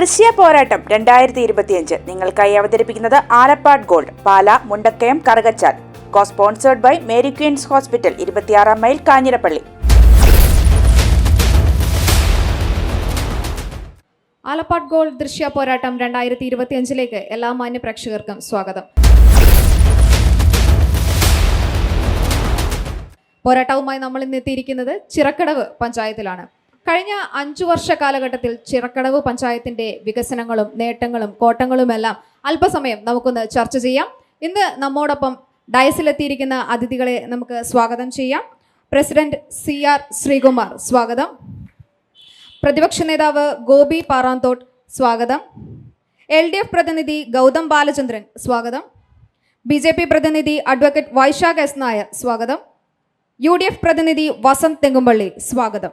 ദൃശ്യ പോരാട്ടം 2025 നിങ്ങൾക്കായി അവതരിപ്പിക്കുന്നത് Alappad gold, Pala, Mundakkayam, Karukachal. Sponsored by Mary Queens hospital, 26 mile, Kanjirappally. Alappad gold ദൃശ്യ പോരാട്ടം 2025 എല്ലാ മാന്യ പ്രേക്ഷകർക്കും സ്വാഗതം. പോരാട്ടവുമായി നമ്മൾ ഇന്ന് എത്തിയിരിക്കുന്നത് ചിറക്കടവ് പഞ്ചായത്തിലാണ്. കഴിഞ്ഞ 5 വർഷ കാലഘട്ടത്തിൽ ചിറക്കടവ് പഞ്ചായത്തിന്റെ വികസനങ്ങളും നേട്ടങ്ങളും കോട്ടങ്ങളുമെല്ലാം അല്പസമയം നമുക്കൊന്ന് ചർച്ച ചെയ്യാം. ഇന്ന് നമ്മോടൊപ്പം ഡയസിലെത്തിയിരിക്കുന്ന അതിഥികളെ നമുക്ക് സ്വാഗതം ചെയ്യാം. പ്രസിഡന്റ് CR ശ്രീകുമാർ, സ്വാഗതം. പ്രതിപക്ഷ നേതാവ് ഗോപി പാറാന്തോട്ട്, സ്വാഗതം. LDF പ്രതിനിധി ഗൗതം ബാലചന്ദ്രൻ, സ്വാഗതം. BJP പ്രതിനിധി അഡ്വക്കേറ്റ് വൈശാഖ് S നായർ, സ്വാഗതം. UDF പ്രതിനിധി വസന്ത് തെങ്ങുംപള്ളി, സ്വാഗതം.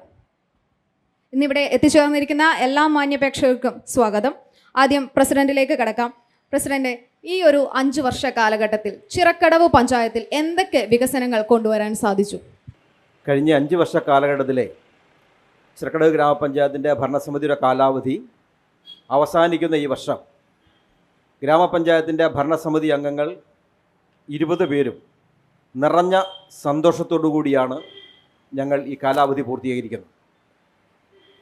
ഇന്നിവിടെ എത്തിച്ചേർന്നിരിക്കുന്ന എല്ലാ മാന്യപേക്ഷകർക്കും സ്വാഗതം. ആദ്യം പ്രസിഡന്റിലേക്ക് കടക്കാം. പ്രസിഡന്റ്, ഈ ഒരു 5 വർഷ കാലഘട്ടത്തിൽ ചിറക്കടവ് പഞ്ചായത്തിൽ എന്തൊക്കെ വികസനങ്ങൾ കൊണ്ടുവരാൻ സാധിച്ചു? കഴിഞ്ഞ 5 വർഷ കാലഘട്ടത്തിലെ ചിറക്കടവ് ഗ്രാമപഞ്ചായത്തിൻ്റെ ഭരണസമിതിയുടെ കാലാവധി അവസാനിക്കുന്ന ഈ വർഷം ഗ്രാമപഞ്ചായത്തിൻ്റെ ഭരണസമിതി അംഗങ്ങൾ 20 പേരും നിറഞ്ഞ സന്തോഷത്തോടു കൂടിയാണ് ഞങ്ങൾ ഈ കാലാവധി പൂർത്തീകരിക്കുന്നത്.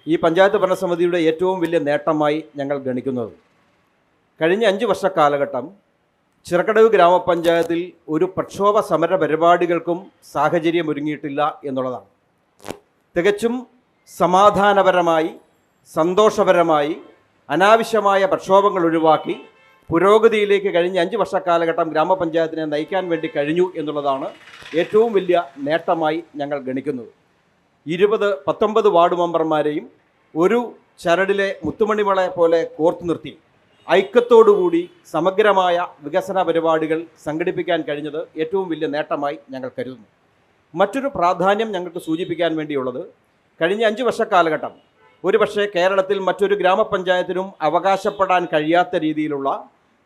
ഈ പഞ്ചായത്ത് ഭരണസമിതിയുടെ ഏറ്റവും വലിയ നേട്ടമായി ഞങ്ങൾ ഗണിക്കുന്നത് കഴിഞ്ഞ 5 വർഷ കാലഘട്ടം ചിറക്കടവ് ഗ്രാമപഞ്ചായത്തിൽ ഒരു പ്രക്ഷോഭ സമര പരിപാടികൾക്കും സാഹചര്യം ഒരുങ്ങിയിട്ടില്ല എന്നുള്ളതാണ്. തികച്ചും സമാധാനപരമായി, സന്തോഷപരമായി, അനാവശ്യമായ പ്രക്ഷോഭങ്ങൾ ഒഴിവാക്കി പുരോഗതിയിലേക്ക് കഴിഞ്ഞ 5 വർഷ കാലഘട്ടം ഗ്രാമപഞ്ചായത്തിനെ നയിക്കാൻ വേണ്ടി കഴിഞ്ഞു എന്നുള്ളതാണ് ഏറ്റവും വലിയ നേട്ടമായി ഞങ്ങൾ ഗണിക്കുന്നത്. 19 വാർഡ് മെമ്പർമാരെയും ഒരു ചരടിലെ മുത്തുമണിമളെ പോലെ കോർത്തു നിർത്തി ഐക്യത്തോടുകൂടി സമഗ്രമായ വികസന പരിപാടികൾ സംഘടിപ്പിക്കാൻ കഴിഞ്ഞത് ഏറ്റവും വലിയ നേട്ടമായി ഞങ്ങൾ കരുതുന്നു. മറ്റൊരു പ്രാധാന്യം ഞങ്ങൾക്ക് സൂചിപ്പിക്കാൻ വേണ്ടിയുള്ളത്, കഴിഞ്ഞ 5 വർഷ കാലഘട്ടം ഒരുപക്ഷെ കേരളത്തിൽ മറ്റൊരു ഗ്രാമപഞ്ചായത്തിനും അവകാശപ്പെടാൻ കഴിയാത്ത രീതിയിലുള്ള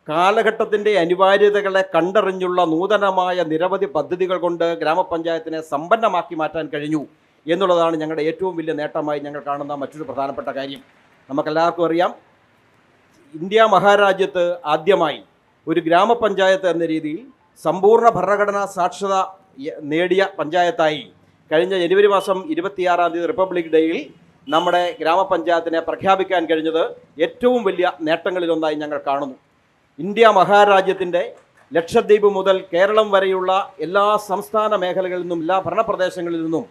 കാലഘട്ടത്തിൻ്റെ അനിവാര്യതകളെ കണ്ടറിഞ്ഞുള്ള നൂതനമായ നിരവധി പദ്ധതികൾ കൊണ്ട് ഗ്രാമപഞ്ചായത്തിനെ സമ്പന്നമാക്കി മാറ്റാൻ കഴിഞ്ഞു എന്നുള്ളതാണ് ഞങ്ങളുടെ ഏറ്റവും വലിയ നേട്ടമായി ഞങ്ങൾ കാണുന്ന മറ്റൊരു പ്രധാനപ്പെട്ട കാര്യം. നമുക്കെല്ലാവർക്കും അറിയാം, ഇന്ത്യ മഹാരാജ്യത്ത് ആദ്യമായി ഒരു ഗ്രാമപഞ്ചായത്ത് എന്ന രീതിയിൽ സമ്പൂർണ്ണ ഭരണഘടനാ സാക്ഷരത നേടിയ പഞ്ചായത്തായി കഴിഞ്ഞ ജനുവരി മാസം 26-ാം തീയതി റിപ്പബ്ലിക് ഡേയിൽ നമ്മുടെ ഗ്രാമപഞ്ചായത്തിനെ പ്രഖ്യാപിക്കാൻ കഴിഞ്ഞത് ഏറ്റവും വലിയ നേട്ടങ്ങളിലൊന്നായി ഞങ്ങൾ കാണുന്നു. ഇന്ത്യ മഹാരാജ്യത്തിൻ്റെ ലക്ഷദ്വീപ് മുതൽ കേരളം വരെയുള്ള എല്ലാ സംസ്ഥാന മേഖലകളിൽ നിന്നും, എല്ലാ ഭരണപ്രദേശങ്ങളിൽ നിന്നും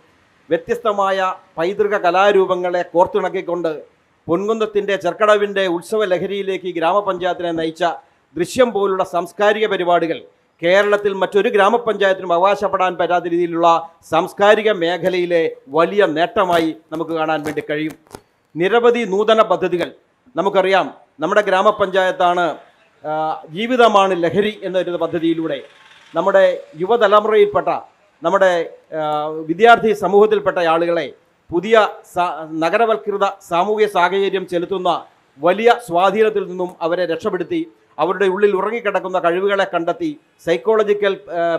വ്യത്യസ്തമായ പൈതൃക കലാരൂപങ്ങളെ കോർത്തിണക്കിക്കൊണ്ട് പൊൻകുന്നത്തിൻ്റെ ചെർക്കടവിൻ്റെ ഉത്സവ ലഹരിയിലേക്ക് ഗ്രാമപഞ്ചായത്തിനെ നയിച്ച ദൃശ്യം പോലുള്ള സാംസ്കാരിക പരിപാടികൾ കേരളത്തിൽ മറ്റൊരു ഗ്രാമപഞ്ചായത്തിനും അവകാശപ്പെടാൻ പറ്റാത്ത രീതിയിലുള്ള സാംസ്കാരിക മേഖലയിലെ വലിയ നേട്ടമായി നമുക്ക് കാണാൻ വേണ്ടി കഴിയും. നിരവധി നൂതന പദ്ധതികൾ നമുക്കറിയാം. നമ്മുടെ ഗ്രാമപഞ്ചായത്താണ് ജീവിതമാണ് ലഹരി എന്നൊരു പദ്ധതിയിലൂടെ നമ്മുടെ യുവതലമുറയിൽപ്പെട്ട, നമ്മുടെ വിദ്യാർത്ഥി സമൂഹത്തിൽപ്പെട്ട ആളുകളെ പുതിയ നഗരവൽകൃത സാമൂഹ്യ സാഹചര്യം ചെലുത്തുന്ന വലിയ സ്വാധീനത്തിൽ നിന്നും അവരെ രക്ഷപ്പെടുത്തി അവരുടെ ഉള്ളിൽ ഉറങ്ങിക്കിടക്കുന്ന കഴിവുകളെ കണ്ടെത്തി സൈക്കോളജിക്കൽ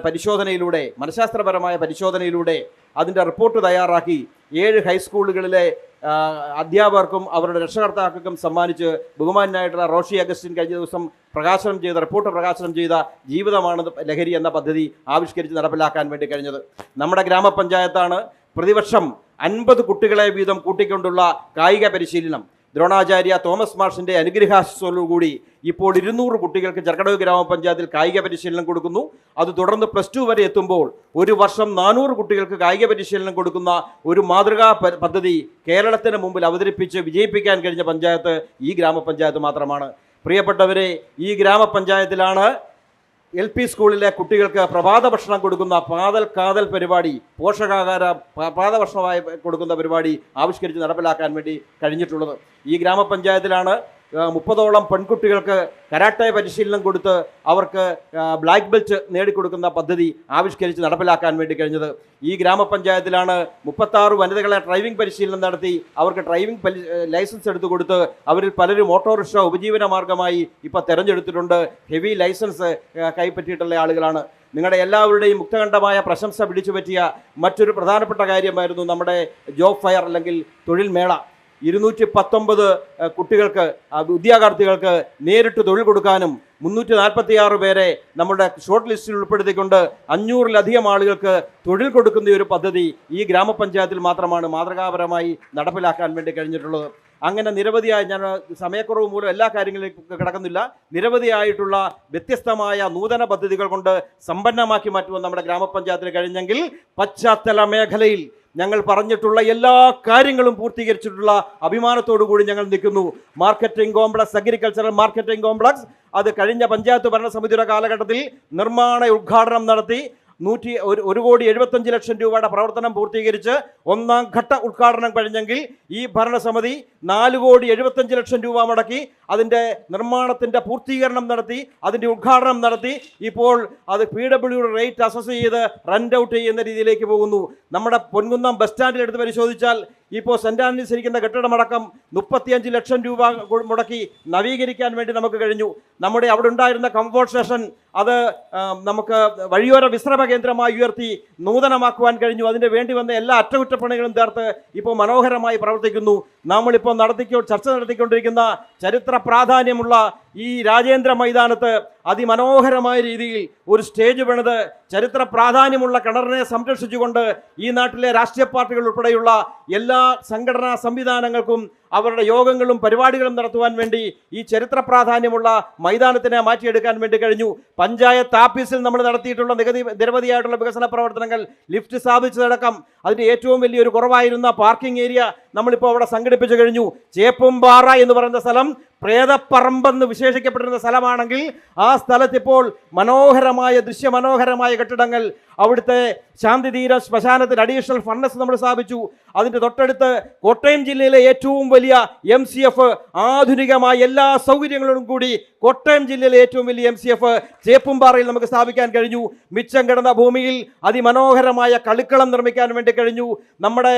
പരിശോധനയിലൂടെ, മനഃശാസ്ത്രപരമായ പരിശോധനയിലൂടെ അതിൻ്റെ റിപ്പോർട്ട് തയ്യാറാക്കി 7 ഹൈസ്കൂളുകളിലെ അധ്യാപകർക്കും അവരുടെ രക്ഷകർത്താക്കൾക്കും സമ്മാനിച്ച് ബഹുമാനായിട്ടുള്ള റോഷി അഗസ്റ്റിൻ കഴിഞ്ഞ ദിവസം റിപ്പോർട്ട് പ്രകാശനം ചെയ്ത ജീവിതമാണ് ലഹരി എന്ന പദ്ധതി ആവിഷ്കരിച്ച് നടപ്പിലാക്കാൻ വേണ്ടി കഴിഞ്ഞത്. നമ്മുടെ ഗ്രാമപഞ്ചായത്താണ് പ്രതിവർഷം 50 കുട്ടികളെ വീതം കൂട്ടിക്കൊണ്ടുള്ള കായിക പരിശീലനം ദ്രോണാചാര്യ തോമസ് മാഷിൻ്റെ അനുഗ്രഹാശിസോടുകൂടി ഇപ്പോൾ 200 കുട്ടികൾക്ക് ചെർക്കടവ് ഗ്രാമപഞ്ചായത്തിൽ കായിക പരിശീലനം കൊടുക്കുന്നു. അത് തുടർന്ന് +2 വരെ എത്തുമ്പോൾ ഒരു വർഷം 400 കുട്ടികൾക്ക് കായിക പരിശീലനം കൊടുക്കുന്ന ഒരു മാതൃകാ പദ്ധതി കേരളത്തിന് മുമ്പിൽ അവതരിപ്പിച്ച് വിജയിപ്പിക്കാൻ കഴിഞ്ഞ പഞ്ചായത്ത് ഈ ഗ്രാമപഞ്ചായത്ത് മാത്രമാണ്. പ്രിയപ്പെട്ടവരെ, ഈ ഗ്രാമപഞ്ചായത്തിലാണ് LP സ്കൂളിലെ കുട്ടികൾക്ക് പ്രഭാത ഭക്ഷണം കൊടുക്കുന്ന പാതൽ കാതൽ പരിപാടി, പോഷകാഹാര പ്രഭാത ഭക്ഷണമായി കൊടുക്കുന്ന പരിപാടി ആവിഷ്കരിച്ച് നടപ്പിലാക്കാൻ വേണ്ടി കഴിഞ്ഞിട്ടുള്ളത്. ഈ ഗ്രാമപഞ്ചായത്തിലാണ് 30ഓളം പെൺകുട്ടികൾക്ക് കരാട്ടെ പരിശീലനം കൊടുത്ത് അവർക്ക് ബ്ലാക്ക് ബെൽറ്റ് നേടിക്കൊടുക്കുന്ന പദ്ധതി ആവിഷ്കരിച്ച് നടപ്പിലാക്കാൻ വേണ്ടി കഴിഞ്ഞത്. ഈ ഗ്രാമപഞ്ചായത്തിലാണ് 36 വനിതകളെ ഡ്രൈവിംഗ് പരിശീലനം നടത്തി അവർക്ക് ഡ്രൈവിംഗ് ലൈസൻസ് എടുത്തു കൊടുത്ത് അവരിൽ പലരും ഓട്ടോറിക്ഷ ഉപജീവന മാർഗമായി ഇപ്പോൾ തിരഞ്ഞെടുത്തിട്ടുണ്ട്. ഹെവി ലൈസൻസ് കൈപ്പറ്റിയിട്ടുള്ള ആളുകളാണ്. നിങ്ങളുടെ എല്ലാവരുടെയും മുക്തകണ്ഠമായ പ്രശംസ പിടിച്ചുപറ്റിയ മറ്റൊരു പ്രധാനപ്പെട്ട കാര്യമായിരുന്നു നമ്മുടെ ജോബ് ഫെയർ അല്ലെങ്കിൽ തൊഴിൽ മേള. 219 കുട്ടികൾക്ക് വിദ്യാർത്ഥികൾക്ക് നേരിട്ട് തൊഴിൽ കൊടുക്കാനും 346 പേരെ നമ്മുടെ ഷോർട്ട് ലിസ്റ്റിൽ ഉൾപ്പെടുത്തിക്കൊണ്ട് 500-ലധികം ആളുകൾക്ക് തൊഴിൽ കൊടുക്കുന്ന ഒരു പദ്ധതി ഈ ഗ്രാമപഞ്ചായത്തിൽ മാത്രമാണ് മാതൃകാപരമായി നടപ്പിലാക്കാൻ വേണ്ടി കഴിഞ്ഞിട്ടുള്ളത്. അങ്ങനെ നിരവധിയായ, ഞാൻ സമയക്കുറവ് മൂലം എല്ലാ കാര്യങ്ങളിലേക്കും കിടക്കുന്നില്ല, നിരവധിയായിട്ടുള്ള വ്യത്യസ്തമായ നൂതന പദ്ധതികൾ കൊണ്ട് സമ്പന്നമാക്കി മാറ്റുവാൻ നമ്മുടെ ഗ്രാമപഞ്ചായത്തിന് കഴിഞ്ഞെങ്കിൽ പശ്ചാത്തല മേഖലയിൽ ഞങ്ങൾ പറഞ്ഞിട്ടുള്ള എല്ലാ കാര്യങ്ങളും പൂർത്തീകരിച്ചിട്ടുള്ള അഭിമാനത്തോടു കൂടി ഞങ്ങൾ നിൽക്കുന്നു. Marketing complex, agricultural marketing complex, അത് കഴിഞ്ഞ പഞ്ചായത്ത് ഭരണസമിതിയുടെ കാലഘട്ടത്തിൽ നിർമ്മാണ ഉദ്ഘാടനം നടത്തി 1,75,00,000 രൂപയുടെ പ്രവർത്തനം പൂർത്തീകരിച്ച് 1ാം ഘട്ട ഉദ്ഘാടനം കഴിഞ്ഞെങ്കിൽ ഈ ഭരണസമിതി 4,75,00,000 രൂപ മുടക്കി അതിൻ്റെ നിർമ്മാണത്തിൻ്റെ പൂർത്തീകരണം നടത്തി, അതിൻ്റെ ഉദ്ഘാടനം നടത്തി. ഇപ്പോൾ അത് PW റേറ്റ് അസസ് ചെയ്ത് റെൻ്റ് ഔട്ട് ചെയ്യുന്ന രീതിയിലേക്ക് പോകുന്നു. നമ്മുടെ പൊൻകുന്നം ബസ് സ്റ്റാൻഡിൽ എടുത്ത് പരിശോധിച്ചാൽ ഇപ്പോൾ സെൻറ് ആൻഡ്രീസ് ഇരിക്കുന്ന കെട്ടിടമടക്കം 35 ലക്ഷം രൂപ മുടക്കി നവീകരിക്കാൻ വേണ്ടി നമുക്ക് കഴിഞ്ഞു. നമ്മുടെ അവിടെ ഉണ്ടായിരുന്ന കംഫോർട്ട് സ്റ്റേഷൻ അത് നമുക്ക് വഴിയോര വിശ്രമ കേന്ദ്രമായി ഉയർത്തി നൂതനമാക്കുവാൻ കഴിഞ്ഞു. അതിന് വേണ്ടി വന്ന എല്ലാ അറ്റകുറ്റപ്പണികളും ചേർത്ത് ഇപ്പോൾ മനോഹരമായി പ്രവർത്തിക്കുന്നു. നമ്മളിപ്പോൾ ചർച്ച നടത്തിക്കൊണ്ടിരിക്കുന്ന ചരിത്ര പ്രാധാന്യമുള്ള ഈ രാജേന്ദ്ര മൈതാനത്ത് അതിമനോഹരമായ രീതിയിൽ ഒരു സ്റ്റേജ് പണിത് ചരിത്ര പ്രാധാന്യമുള്ള കിണറിനെ സംരക്ഷിച്ചുകൊണ്ട് ഈ നാട്ടിലെ രാഷ്ട്രീയ പാർട്ടികൾ ഉൾപ്പെടെയുള്ള എല്ലാ സംഘടനാ സംവിധാനങ്ങൾക്കും അവരുടെ യോഗങ്ങളും പരിപാടികളും നടത്തുവാൻ വേണ്ടി ഈ ചരിത്ര പ്രാധാന്യമുള്ള മൈതാനത്തിനെ മാറ്റിയെടുക്കാൻ വേണ്ടി കഴിഞ്ഞു. പഞ്ചായത്ത് ആഫീസിൽ നമ്മൾ നടത്തിയിട്ടുള്ള നിരവധിയായിട്ടുള്ള വികസന പ്രവർത്തനങ്ങൾ, ലിഫ്റ്റ് സ്ഥാപിച്ചതടക്കം അതിൻ്റെ ഏറ്റവും വലിയൊരു കുറവായിരുന്ന പാർക്കിംഗ് ഏരിയ നമ്മളിപ്പോൾ അവിടെ സംഘടിപ്പിച്ചു കഴിഞ്ഞു. ചേപ്പുംപാറ എന്ന് പറയുന്ന സ്ഥലം പ്രേതപ്പറമ്പെന്ന് വിശേഷിക്കപ്പെട്ടിരുന്ന സ്ഥലമാണെങ്കിൽ ആ സ്ഥലത്തിപ്പോൾ മനോഹരമായ ദൃശ്യമനോഹരമായ കെട്ടിടങ്ങൾ, അവിടുത്തെ ശാന്തിതീര ശ്മശാനത്തിന് അഡീഷണൽ ഫർണസ് നമ്മൾ സ്ഥാപിച്ചു. അതിൻ്റെ തൊട്ടടുത്ത് കോട്ടയം ജില്ലയിലെ ഏറ്റവും വലിയ MCF, ആധുനികമായ എല്ലാ സൗകര്യങ്ങളോടും കൂടി കോട്ടയം ജില്ലയിലെ ഏറ്റവും വലിയ MCF ചേപ്പുംപാറയിൽ നമുക്ക് സ്ഥാപിക്കാൻ കഴിഞ്ഞു. മിച്ചം കിടന്ന ഭൂമിയിൽ അതിമനോഹരമായ കളിക്കളം നിർമ്മിക്കാൻ വേണ്ടി കഴിഞ്ഞു. നമ്മുടെ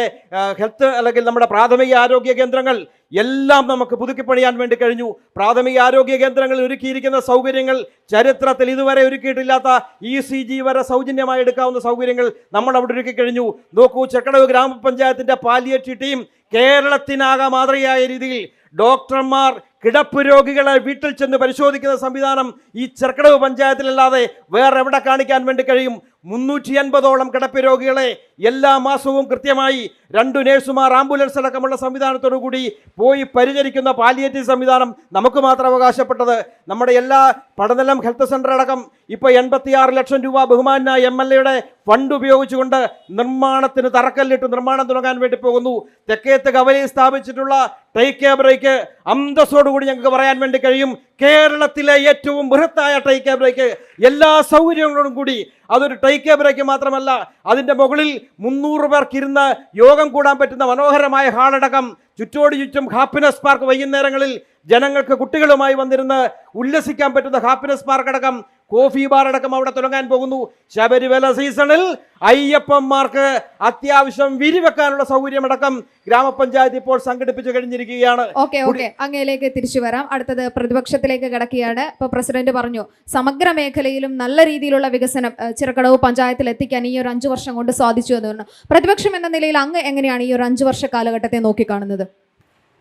ഹെൽത്ത് അല്ലെങ്കിൽ നമ്മുടെ പ്രാഥമിക ആരോഗ്യ കേന്ദ്രങ്ങൾ എല്ലാം നമുക്ക് പുതുക്കിപ്പണിയാൻ വേണ്ടി കഴിഞ്ഞു. പ്രാഥമിക ആരോഗ്യ കേന്ദ്രങ്ങളിൽ ഒരുക്കിയിരിക്കുന്ന സൗകര്യങ്ങൾ ചരിത്രത്തിൽ ഇതുവരെ ഒരുക്കിയിട്ടില്ലാത്ത ECG വരെ സൗജന്യമായി എടുക്കാവുന്ന സൗകര്യങ്ങൾ നമ്മൾ അവിടെ ഒരുക്കി കഴിഞ്ഞു. നോക്കൂ, ചെക്കടവ് ഗ്രാമപഞ്ചായത്തിൻ്റെ പാലിയേറ്റീവ് ടീം കേരളത്തിനാകെ മാതൃകയായ രീതിയിൽ ഡോക്ടർമാർ കിടപ്പ് രോഗികളെ വീട്ടിൽ ചെന്ന് പരിശോധിക്കുന്ന സംവിധാനം ഈ ചെറുക്കടവ് പഞ്ചായത്തിലല്ലാതെ വേറെ എവിടെ കാണിക്കാൻ വേണ്ടി കഴിയും? 380ഓളം കിടപ്പ് രോഗികളെ എല്ലാ മാസവും കൃത്യമായി 2 നേഴ്സുമാർ, ആംബുലൻസ് അടക്കമുള്ള സംവിധാനത്തോടു കൂടി പോയി പരിചരിക്കുന്ന പാലിയേറ്റീവ് സംവിധാനം നമുക്ക് മാത്രം അവകാശപ്പെട്ടത്. നമ്മുടെ എല്ലാ പടനിലം ഹെൽത്ത് സെൻ്റർ അടക്കം ഇപ്പോൾ 86 ലക്ഷം രൂപ ബഹുമാനായ MLAയുടെ ഫണ്ട് ഉപയോഗിച്ചുകൊണ്ട് നിർമ്മാണത്തിന് തറക്കല്ലിട്ട് നിർമ്മാണം തുടങ്ങാൻ വേണ്ടി പോകുന്നു. തെക്കേത്ത് കവലയിൽ സ്ഥാപിച്ചിട്ടുള്ള ടേക്ക് എ ബ്രേക്ക് അന്തസ്സോടുകൂടി ഞങ്ങൾക്ക് പറയാൻ വേണ്ടി കഴിയും. കേരളത്തിലെ ഏറ്റവും ബൃഹത്തായ ടേക്ക് എ ബ്രേക്ക്, എല്ലാ സൗകര്യങ്ങളോടും കൂടി. അതൊരു ടേക്ക് എ ബ്രേക്ക് മാത്രമല്ല, അതിൻ്റെ മുകളിൽ 300 പേർക്കിരുന്ന് യോഗം കൂടാൻ പറ്റുന്ന മനോഹരമായ ഹാളടക്കം, ചുറ്റോട് ചുറ്റും ഹാപ്പിനെസ് പാർക്ക്, വൈകുന്നേരങ്ങളിൽ ജനങ്ങൾക്ക് കുട്ടികളുമായി വന്നിരുന്ന് ഉല്ലസിക്കാൻ പറ്റുന്ന ഹാപ്പിനെസ് പാർക്ക് അടക്കം, കോഫി ബാർ അടക്കം അവിടെ തുടങ്ങാൻ പോകുന്നു. ശബരിമല സീസണിൽ അയ്യപ്പന്മാർക്ക് അത്യാവശ്യം വിരിവെക്കാനുള്ള സൗകര്യമടക്കം ഗ്രാമപഞ്ചായത്ത് ഇപ്പോൾ സംഘടിപ്പിച്ചു കഴിഞ്ഞിരിക്കുകയാണ്. ഓക്കെ, അങ്ങയിലേക്ക് തിരിച്ചു വരാം. അടുത്തത് പ്രതിപക്ഷത്തിലേക്ക് കിടക്കുകയാണ്. ഇപ്പോൾ പ്രസിഡന്റ് പറഞ്ഞു സമഗ്ര മേഖലയിലും നല്ല രീതിയിലുള്ള വികസനം ചിറക്കടവ് പഞ്ചായത്തിൽ എത്തിക്കാൻ ഈ ഒരു 5 വർഷം കൊണ്ട് സാധിച്ചു എന്ന് പറഞ്ഞു. പ്രതിപക്ഷം എന്ന നിലയിൽ അങ്ങ് എങ്ങനെയാണ് ഈ ഒരു 5 വർഷ കാലഘട്ടത്തെ നോക്കിക്കാണുന്നത്?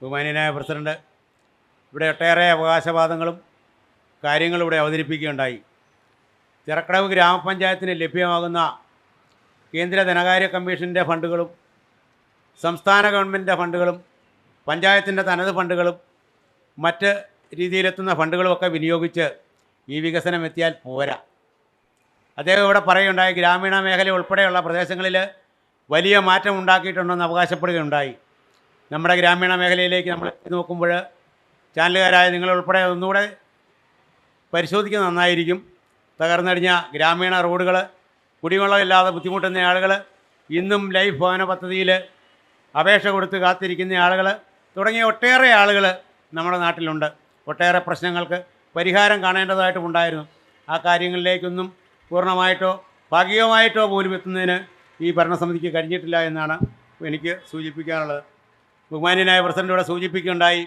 ബഹുമാന്യനായ പ്രസിഡന്റ്, ഇവിടെ ഒട്ടേറെ അവകാശവാദങ്ങളും കാര്യങ്ങളും ഇവിടെ അവതരിപ്പിക്കുകയുണ്ടായി. ചിറക്കടവ് ഗ്രാമപഞ്ചായത്തിന് ലഭ്യമാകുന്ന കേന്ദ്ര ധനകാര്യ കമ്മീഷൻ്റെ ഫണ്ടുകളും സംസ്ഥാന ഗവൺമെൻറ്റിൻ്റെ ഫണ്ടുകളും പഞ്ചായത്തിൻ്റെ തനത് ഫണ്ടുകളും മറ്റ് രീതിയിലെത്തുന്ന ഫണ്ടുകളുമൊക്കെ വിനിയോഗിച്ച് ഈ വികസനം എത്തിയാൽ പോരാ. അദ്ദേഹം ഇവിടെ പറയുകയുണ്ടായി, ഗ്രാമീണ മേഖല ഉൾപ്പെടെയുള്ള പ്രദേശങ്ങളിൽ വലിയ മാറ്റം ഉണ്ടാക്കിയിട്ടുണ്ടെന്ന് അവകാശപ്പെടുകയുണ്ടായി. നമ്മുടെ ഗ്രാമീണ മേഖലയിലേക്ക് നമ്മൾ നോക്കുമ്പോൾ ചാനലുകാരായ നിങ്ങളുൾപ്പെടെ ഒന്നുകൂടെ പരിശോധിക്കുന്നത് നന്നായിരിക്കും. തകർന്നടിഞ്ഞ ഗ്രാമീണ റോഡുകൾ, കുടിവെള്ളമില്ലാതെ ബുദ്ധിമുട്ടുന്ന ആളുകൾ, ഇന്നും ലൈഫ് ഭവന പദ്ധതിയിൽ അപേക്ഷ കൊടുത്ത് കാത്തിരിക്കുന്ന ആളുകൾ തുടങ്ങിയ ഒട്ടേറെ ആളുകൾ നമ്മുടെ നാട്ടിലുണ്ട്. ഒട്ടേറെ പ്രശ്നങ്ങൾക്ക് പരിഹാരം കാണേണ്ടതായിട്ടുമുണ്ടായിരുന്നു. ആ കാര്യങ്ങളിലേക്കൊന്നും പൂർണ്ണമായിട്ടോ ഭാഗികമായിട്ടോ പോലും എത്തുന്നതിന് ഈ ഭരണസമിതിക്ക് കഴിഞ്ഞിട്ടില്ല എന്നാണ് എനിക്ക് സൂചിപ്പിക്കാനുള്ളത്. ബഹുമാന്യനായ പ്രസിഡന്റ് സൂചിപ്പിക്കുകയുണ്ടായി,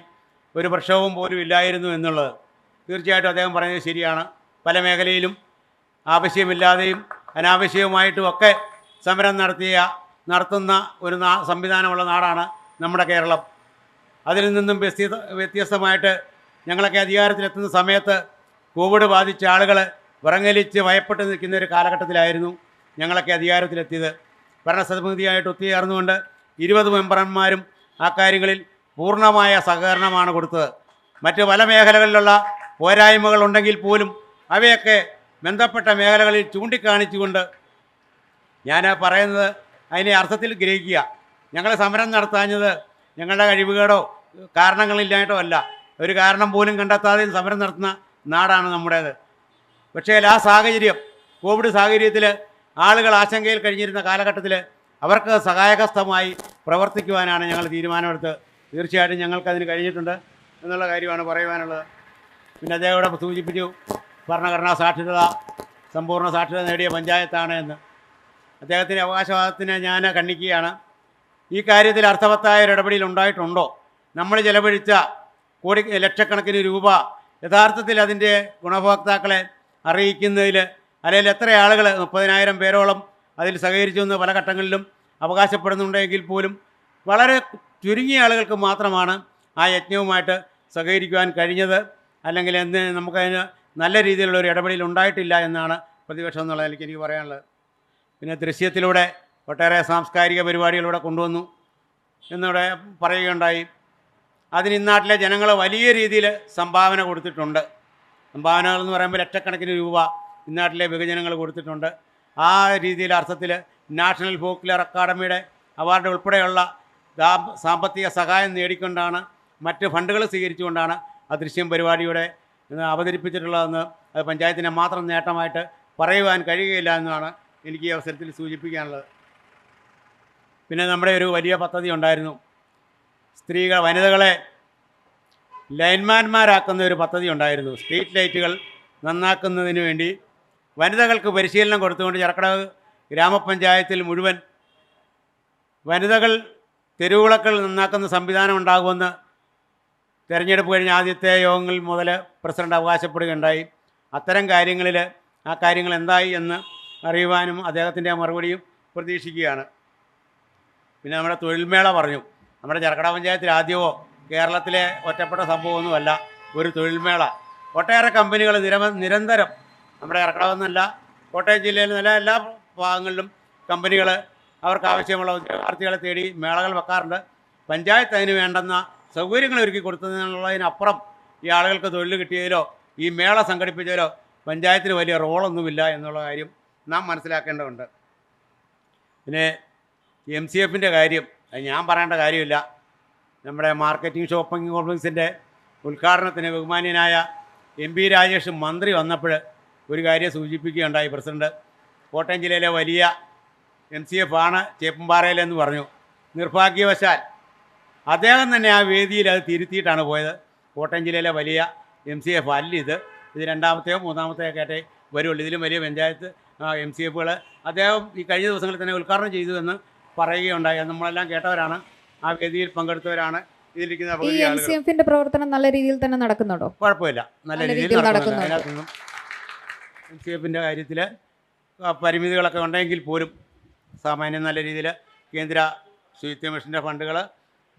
ഒരു പ്രശ്നവും പോലും ഇല്ലായിരുന്നു എന്നുള്ളത്. തീർച്ചയായിട്ടും അദ്ദേഹം പറയുന്നത് ശരിയാണ്. പല മേഖലയിലും ആവശ്യമില്ലാതെയും അനാവശ്യവുമായിട്ടും ഒക്കെ സമരം നടത്തുന്ന ഒരു സംവിധാനമുള്ള നാടാണ് നമ്മുടെ കേരളം. അതിൽ നിന്നും വ്യത്യസ്തമായിട്ട് ഞങ്ങളൊക്കെ അധികാരത്തിലെത്തുന്ന സമയത്ത് കോവിഡ് ബാധിച്ച ആളുകൾ വിറങ്ങലിച്ച് ഭയപ്പെട്ട് നിൽക്കുന്ന ഒരു കാലഘട്ടത്തിലായിരുന്നു ഞങ്ങളൊക്കെ അധികാരത്തിലെത്തിയത്. ഭരണസമിതിയായിട്ട് ഒത്തുചേർന്നുകൊണ്ട് 20 മെമ്പർമാരും ആ കാര്യങ്ങളിൽ പൂർണ്ണമായ സഹകരണമാണ് കൊടുത്തത്. മറ്റ് പല മേഖലകളിലുള്ള പോരായ്മകളുണ്ടെങ്കിൽ പോലും അവയൊക്കെ ബന്ധപ്പെട്ട മേഖലകളിൽ ചൂണ്ടിക്കാണിച്ചുകൊണ്ട് ഞാൻ പറയുന്നത് അതിനെ അർത്ഥത്തിൽ ഗ്രഹിക്കുക. ഞങ്ങൾ സമരം നടത്താഞ്ഞത് ഞങ്ങളുടെ കഴിവുകേടോ കാരണങ്ങളില്ലായിട്ടോ അല്ല. ഒരു കാരണം പോലും കണ്ടെത്താതെ സമരം നടത്തുന്ന നാടാണ് നമ്മുടേത്. പക്ഷേ ആ സാഹചര്യം, കോവിഡ് സാഹചര്യത്തിൽ ആളുകൾ ആശങ്കയിൽ കഴിഞ്ഞിരുന്ന കാലഘട്ടത്തിൽ അവർക്ക് സഹായഹസ്തമായി പ്രവർത്തിക്കുവാനാണ് ഞങ്ങൾ തീരുമാനമെടുത്ത്. തീർച്ചയായിട്ടും ഞങ്ങൾക്കതിന് കഴിഞ്ഞിട്ടുണ്ട് എന്നുള്ള കാര്യമാണ് പറയുവാനുള്ളത്. പിന്നെ അദ്ദേഹം ഇവിടെ സൂചിപ്പിച്ചു ഭരണഘടനാ സാക്ഷരത, സമ്പൂർണ്ണ സാക്ഷരത നേടിയ പഞ്ചായത്താണ് എന്ന്. അദ്ദേഹത്തിൻ്റെ അവകാശവാദത്തിന് ഞാൻ ഖണ്ഡിക്കുകയാണ്. ഈ കാര്യത്തിൽ അർത്ഥവത്തായ ഒരു ഇടപെടൽ ഉണ്ടായിട്ടുണ്ടോ? നമ്മൾ ചെലവഴിച്ച ലക്ഷക്കണക്കിന് രൂപ യഥാർത്ഥത്തിൽ അതിൻ്റെ ഗുണഭോക്താക്കളെ അറിയിക്കുന്നതിൽ, അല്ലെങ്കിൽ എത്ര ആളുകൾ 30,000 പേരോളം അതിൽ സഹകരിച്ചു എന്ന് പല ഘട്ടങ്ങളിലും അവകാശപ്പെടുന്നുണ്ടെങ്കിൽ പോലും വളരെ ചുരുങ്ങിയ ആളുകൾക്ക് മാത്രമാണ് ആ യജ്ഞവുമായിട്ട് സഹകരിക്കുവാൻ കഴിഞ്ഞത്. അല്ലെങ്കിൽ നമുക്കതിന് നല്ല രീതിയിലുള്ള ഒരു ഇടപെടൽ ഉണ്ടായിട്ടില്ല എന്നാണ് പ്രതിപക്ഷം എന്നുള്ള നിലയ്ക്ക് എനിക്ക് പറയാനുള്ളത്. പിന്നെ ദൃശ്യത്തിലൂടെ ഒട്ടേറെ സാംസ്കാരിക പരിപാടികളിലൂടെ കൊണ്ടുവന്നു എന്നിവിടെ പറയുകയുണ്ടായി. അതിന് ഇന്നാട്ടിലെ ജനങ്ങൾ വലിയ രീതിയിൽ സംഭാവന കൊടുത്തിട്ടുണ്ട്. സംഭാവനകൾ എന്ന് പറയുമ്പോൾ ലക്ഷക്കണക്കിന് രൂപ ഇന്നാട്ടിലെ ബഹുജനങ്ങൾ കൊടുത്തിട്ടുണ്ട്. ആ രീതിയിൽ അർത്ഥത്തിൽ നാഷണൽ ഫോക്ലിയർ അക്കാഡമിയുടെ അവാർഡ് ഉൾപ്പെടെയുള്ള സാമ്പത്തിക സഹായം നേടിക്കൊണ്ടാണ്, മറ്റ് ഫണ്ടുകൾ സ്വീകരിച്ചുകൊണ്ടാണ് ആ ദൃശ്യം പരിപാടിയുടെ അവതരിപ്പിച്ചിട്ടുള്ളതെന്ന് അത് പഞ്ചായത്തിൻ്റെ മാത്രം നേട്ടമായിട്ട് പറയുവാൻ കഴിയുകയില്ല എന്നാണ് എനിക്ക് ഈ അവസരത്തിൽ സൂചിപ്പിക്കാനുള്ളത്. പിന്നെ നമ്മുടെ ഒരു വലിയ പദ്ധതി ഉണ്ടായിരുന്നു, വനിതകളെ ലൈൻമാൻമാരാക്കുന്ന ഒരു പദ്ധതി ഉണ്ടായിരുന്നു. സ്ട്രീറ്റ് ലൈറ്റുകൾ നന്നാക്കുന്നതിന് വേണ്ടി വനിതകൾക്ക് പരിശീലനം കൊടുത്തുകൊണ്ട് ചെറക്കടവ് ഗ്രാമപഞ്ചായത്തിൽ മുഴുവൻ വനിതകൾ തെരുവുവിളക്കുകൾ നന്നാക്കുന്ന സംവിധാനം ഉണ്ടാകുമെന്ന് തിരഞ്ഞെടുപ്പ് കഴിഞ്ഞ ആദ്യത്തെ യോഗങ്ങളിൽ മുതൽ പ്രസിഡന്റ് അവകാശപ്പെടുകയുണ്ടായി. അത്തരം കാര്യങ്ങളിൽ ആ കാര്യങ്ങൾ എന്തായി എന്ന് അറിയുവാനും അദ്ദേഹത്തിൻ്റെ മറുപടിയും പ്രതീക്ഷിക്കുകയാണ്. പിന്നെ നമ്മുടെ തൊഴിൽമേള പറഞ്ഞു. നമ്മുടെ ചെറക്കട പഞ്ചായത്തിൽ ആദ്യമോ കേരളത്തിലെ ഒറ്റപ്പെട്ട സംഭവമൊന്നുമല്ല ഒരു തൊഴിൽമേള. ഒട്ടേറെ കമ്പനികൾ നിരന്തരം നമ്മുടെ ചെറക്കടവെന്നല്ല, കോട്ടയം ജില്ലയിൽ നില എല്ലാ ഭാഗങ്ങളിലും കമ്പനികൾ അവർക്ക് ആവശ്യമുള്ള ഉദ്യോഗാർത്ഥികളെ തേടി മേളകൾ വെക്കാറുണ്ട്. പഞ്ചായത്ത് അതിന് വേണ്ടുന്ന സൗകര്യങ്ങൾ ഒരുക്കി കൊടുത്തതിനുള്ളതിനപ്പുറം ഈ ആളുകൾക്ക് തൊഴിൽ കിട്ടിയതിലോ ഈ മേള സംഘടിപ്പിച്ചതിലോ പഞ്ചായത്തിന് വലിയ റോളൊന്നുമില്ല എന്നുള്ള കാര്യം നാം മനസ്സിലാക്കേണ്ടതുണ്ട്. പിന്നെ MCFൻ്റെ കാര്യം അത് ഞാൻ പറയേണ്ട കാര്യമില്ല. നമ്മുടെ മാർക്കറ്റിംഗ് ഷോപ്പിംഗ് കോംപ്ലക്സിൻ്റെ ഉദ്ഘാടനത്തിന് ബഹുമാന്യനായ MP രാജേഷ് മന്ത്രി വന്നപ്പോൾ ഒരു കാര്യം സൂചിപ്പിക്കുകയുണ്ടായി പ്രസിഡന്റ്. കോട്ടയം ജില്ലയിലെ വലിയ MCF ആണ് ചേപ്പുംപാറയിലെന്ന് പറഞ്ഞു. നിർഭാഗ്യവശാൽ അദ്ദേഹം തന്നെ ആ വേദിയിൽ അത് തിരുത്തിയിട്ടാണ് പോയത്. കോട്ടയം ജില്ലയിലെ വലിയ MCF അല്ല ഇത് രണ്ടാമത്തെയോ മൂന്നാമത്തെയോ ഒക്കെ ആയിട്ടേ വരുള്ളൂ. ഇതിലും വലിയ പഞ്ചായത്ത് MCFകൾ അദ്ദേഹം ഈ കഴിഞ്ഞ ദിവസങ്ങളിൽ തന്നെ ഉദ്ഘാടനം ചെയ്തു എന്ന് പറയുകയുണ്ടായി. നമ്മളെല്ലാം കേട്ടവരാണ്, ആ വേദിയിൽ പങ്കെടുത്തവരാണ്. ഇതിലിരിക്കുന്ന MCFന്റെ പ്രവർത്തനം നല്ല രീതിയിൽ തന്നെ നടക്കുന്നുണ്ടോ? കുഴപ്പമില്ല, നല്ല രീതിയിൽ നടക്കുന്നുണ്ട്. അതിനകത്തൊന്നും MCFൻ്റെ കാര്യത്തിൽ പരിമിതികളൊക്കെ ഉണ്ടെങ്കിൽ പോലും സാമാന്യം നല്ല രീതിയിൽ കേന്ദ്ര ശുചിത്വ മിഷൻ്റെ ഫണ്ടുകൾ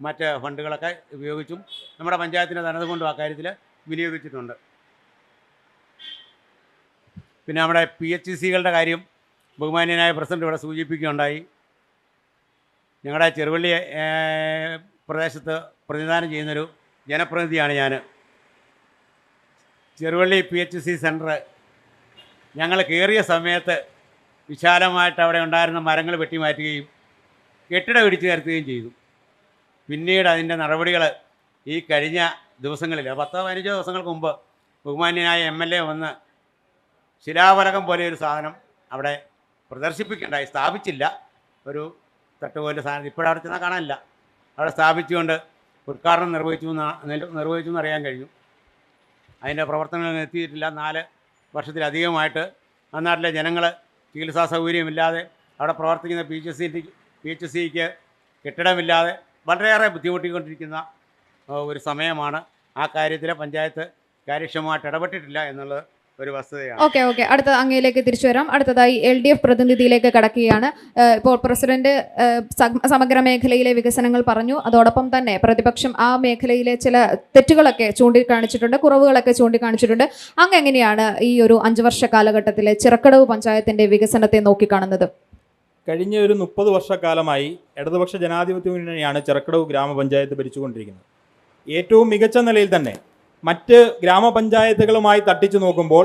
മറ്റ് ഫണ്ടുകളൊക്കെ ഉപയോഗിച്ചും നമ്മുടെ പഞ്ചായത്തിൻ്റെ ധനതുകൊണ്ടും ആ കാര്യത്തിൽ വിനിയോഗിച്ചിട്ടുണ്ട്. പിന്നെ നമ്മുടെ PHCകളുടെ കാര്യം ബഹുമാന്യനായ പ്രസിഡന്റ് ഇവിടെ സൂചിപ്പിക്കുകയുണ്ടായി. ഞങ്ങളുടെ ചെറുവള്ളി പ്രദേശത്ത് പ്രതിനിധാനം ചെയ്യുന്നൊരു ജനപ്രതിനിധിയാണ് ഞാൻ. ചെറുവള്ളി PHC സെൻറ്റർ ഞങ്ങൾ കയറിയ സമയത്ത് വിശാലമായിട്ട് അവിടെ ഉണ്ടായിരുന്ന മരങ്ങൾ വെട്ടിമാറ്റുകയും കെട്ടിടം ഇടിച്ചു നിരത്തുകയും ചെയ്തു. പിന്നീട് അതിൻ്റെ നടപടികൾ ഈ കഴിഞ്ഞ ദിവസങ്ങളിൽ 10-15 ദിവസങ്ങൾക്ക് മുമ്പ് ബഹുമാന്യനായ MLA വന്ന് ശിലാഫലകം പോലെ ഒരു സാധനം അവിടെ പ്രദർശിപ്പിക്കുകയുണ്ടായി. സ്ഥാപിച്ചില്ല, ഒരു തട്ടുപോലെ സാധനം ഇപ്പോഴവിടെ ചെന്നാൽ കാണാനില്ല. അവിടെ സ്ഥാപിച്ചുകൊണ്ട് ഉദ്ഘാടനം നിർവഹിച്ചു എന്നറിയാൻ കഴിഞ്ഞു. അതിൻ്റെ പ്രവർത്തനങ്ങൾ എത്തിയിട്ടില്ല. 4 വർഷത്തിലധികമായിട്ട് ആ നാട്ടിലെ ജനങ്ങൾ ചികിത്സാ സൗകര്യമില്ലാതെ, അവിടെ പ്രവർത്തിക്കുന്ന PHCക്ക് കെട്ടിടമില്ലാതെ വളരെയേറെ ബുദ്ധിമുട്ടിക്കൊണ്ടിരിക്കുന്ന ഒരു സമയമാണ്. ആ കാര്യത്തിൽ പഞ്ചായത്ത് കാര്യക്ഷമമായിട്ട് ഇടപെട്ടിട്ടില്ല എന്നുള്ളത് ഒരു വസ്തുതയാണ്. ഓക്കെ അടുത്ത അങ്ങയിലേക്ക് തിരിച്ചു വരാം. അടുത്തതായി LDF പ്രതിനിധിയിലേക്ക് കടക്കുകയാണ്. ഇപ്പോൾ പ്രസിഡന്റ് സമഗ്ര മേഖലയിലെ വികസനങ്ങൾ പറഞ്ഞു. അതോടൊപ്പം തന്നെ പ്രതിപക്ഷം ആ മേഖലയിലെ ചില തെറ്റുകളൊക്കെ ചൂണ്ടിക്കാണിച്ചിട്ടുണ്ട്, കുറവുകളൊക്കെ ചൂണ്ടിക്കാണിച്ചിട്ടുണ്ട്. അങ്ങ് എങ്ങനെയാണ് ഈ ഒരു 5 വർഷ കാലഘട്ടത്തിലെ ചിറക്കടവ് പഞ്ചായത്തിന്റെ വികസനത്തെ നോക്കിക്കാണുന്നത്? കഴിഞ്ഞ ഒരു 30 വർഷക്കാലമായി ഇടതുപക്ഷ ജനാധിപത്യ മുന്നണിയാണ് ചിറക്കടവ് ഗ്രാമപഞ്ചായത്ത് ഭരിച്ചുകൊണ്ടിരിക്കുന്നത്. ഏറ്റവും മികച്ച നിലയിൽ തന്നെ മറ്റ് ഗ്രാമപഞ്ചായത്തുകളുമായി തട്ടിച്ചു നോക്കുമ്പോൾ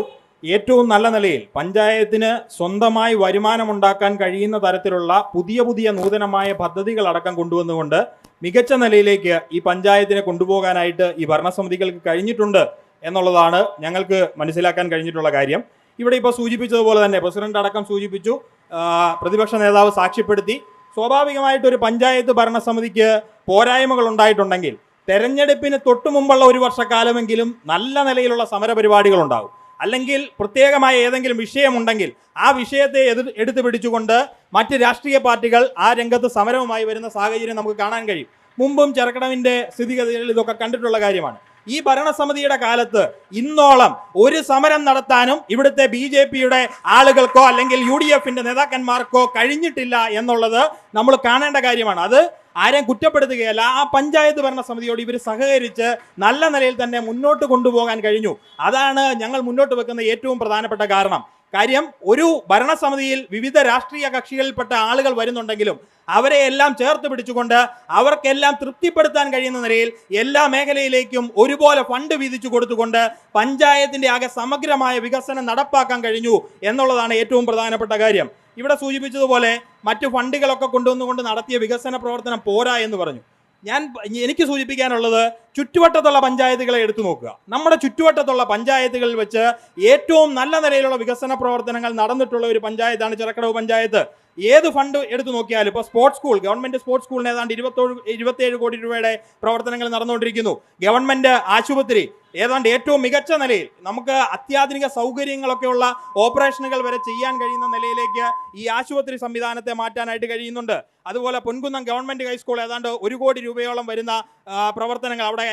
ഏറ്റവും നല്ല നിലയിൽ പഞ്ചായത്തിന് സ്വന്തമായി വരുമാനമുണ്ടാക്കാൻ കഴിയുന്ന തരത്തിലുള്ള പുതിയ നൂതനമായ പദ്ധതികളടക്കം കൊണ്ടുവന്നുകൊണ്ട് മികച്ച നിലയിലേക്ക് ഈ പഞ്ചായത്തിനെ കൊണ്ടുപോകാനായിട്ട് ഈ ഭരണസമിതികൾക്ക് കഴിഞ്ഞിട്ടുണ്ട് എന്നുള്ളതാണ് ഞങ്ങൾക്ക് മനസ്സിലാക്കാൻ കഴിഞ്ഞിട്ടുള്ള കാര്യം. ഇവിടെ ഇപ്പോൾ സൂചിപ്പിച്ചതുപോലെ തന്നെ പ്രസിഡന്റ് അടക്കം സൂചിപ്പിച്ചു, പ്രതിപക്ഷ നേതാവ് സാക്ഷ്യപ്പെടുത്തി. സ്വാഭാവികമായിട്ടൊരു പഞ്ചായത്ത് ഭരണസമിതിക്ക് പോരായ്മകൾ ഉണ്ടായിട്ടുണ്ടെങ്കിൽ തെരഞ്ഞെടുപ്പിന് തൊട്ടു മുമ്പുള്ള ഒരു വർഷക്കാലമെങ്കിലും നല്ല നിലയിലുള്ള സമരപരിപാടികൾ ഉണ്ടാകും. അല്ലെങ്കിൽ പ്രത്യേകമായ ഏതെങ്കിലും വിഷയമുണ്ടെങ്കിൽ ആ വിഷയത്തെ എടുത്തു പിടിച്ചുകൊണ്ട് മറ്റ് രാഷ്ട്രീയ പാർട്ടികൾ ആ രംഗത്ത് സമരവുമായി വരുന്ന സാഹചര്യം നമുക്ക് കാണാൻ കഴിയും. മുമ്പും ചിറക്കടവിൻ്റെ സ്ഥിതിഗതികളിൽ ഇതൊക്കെ കണ്ടിട്ടുള്ള കാര്യമാണ്. ഈ ഭരണസമിതിയുടെ കാലത്ത് ഇന്നോളം ഒരു സമരം നടത്താനും ഇവിടുത്തെ BJPയുടെ ആളുകൾക്കോ അല്ലെങ്കിൽ UDFന്റെ നേതാക്കന്മാർക്കോ കഴിഞ്ഞിട്ടില്ല എന്നുള്ളത് നമ്മൾ കാണേണ്ട കാര്യമാണ്. അത് ആരെയും കുറ്റപ്പെടുത്തുകയല്ല, ആ പഞ്ചായത്ത് ഭരണസമിതിയോട് ഇവർ സഹകരിച്ച് നല്ല നിലയിൽ തന്നെ മുന്നോട്ട് കൊണ്ടുപോകാൻ കഴിഞ്ഞു. അതാണ് ഞങ്ങൾ മുന്നോട്ട് വെക്കുന്ന ഏറ്റവും പ്രധാനപ്പെട്ട കാര്യം. ഒരു ഭരണസമിതിയിൽ വിവിധ രാഷ്ട്രീയ കക്ഷികളിൽപ്പെട്ട ആളുകൾ വരുന്നുണ്ടെങ്കിലും അവരെ എല്ലാം ചേർത്ത് പിടിച്ചുകൊണ്ട് അവർക്കെല്ലാം തൃപ്തിപ്പെടുത്താൻ കഴിയുന്ന നിലയിൽ എല്ലാ മേഖലയിലേക്കും ഒരുപോലെ ഫണ്ട് വീതിച്ചു കൊടുത്തുകൊണ്ട് പഞ്ചായത്തിന്റെ ആകെ സമഗ്രമായ വികസനം നടപ്പാക്കാൻ കഴിഞ്ഞു എന്നുള്ളതാണ് ഏറ്റവും പ്രധാനപ്പെട്ട കാര്യം. ഇവിടെ സൂചിപ്പിച്ചതുപോലെ മറ്റു ഫണ്ടുകളൊക്കെ കൊണ്ടുവന്നുകൊണ്ട് നടത്തിയ വികസന പ്രവർത്തനം പോരാ എന്ന് പറഞ്ഞു. എനിക്ക് സൂചിപ്പിക്കാനുള്ളത് ചുറ്റുവട്ടത്തുള്ള പഞ്ചായത്തുകളെ എടുത്തു നോക്കുക. നമ്മുടെ ചുറ്റുവട്ടത്തുള്ള പഞ്ചായത്തുകളിൽ വെച്ച് ഏറ്റവും നല്ല നിലയിലുള്ള വികസന പ്രവർത്തനങ്ങൾ നടന്നിട്ടുള്ള ഒരു പഞ്ചായത്താണ് ചിറക്കടവ് പഞ്ചായത്ത്. ഏത് ഫണ്ട് എടുത്തു നോക്കിയാലും ഇപ്പോൾ സ്പോർട്സ് സ്കൂൾ, ഗവൺമെന്റ് സ്പോർട്സ് സ്കൂളിന് ഏതാണ്ട് 27 കോടി രൂപയുടെ പ്രവർത്തനങ്ങൾ നടന്നുകൊണ്ടിരിക്കുന്നു. ഗവൺമെന്റ് ആശുപത്രി ഏതാണ്ട് ഏറ്റവും മികച്ച നിലയിൽ നമുക്ക് അത്യാധുനിക സൗകര്യങ്ങളൊക്കെയുള്ള ഓപ്പറേഷനുകൾ വരെ ചെയ്യാൻ കഴിയുന്ന നിലയിലേക്ക് ഈ ആശുപത്രി സംവിധാനത്തെ മാറ്റാനായിട്ട് കഴിയുന്നുണ്ട്. അതുപോലെ പൊൻകുന്നം ഗവൺമെന്റ് ഹൈസ്കൂൾ ഏതാണ്ട് 1 കോടി രൂപയോളം വരുന്ന പ്രവർത്തനങ്ങൾ, അവിടെ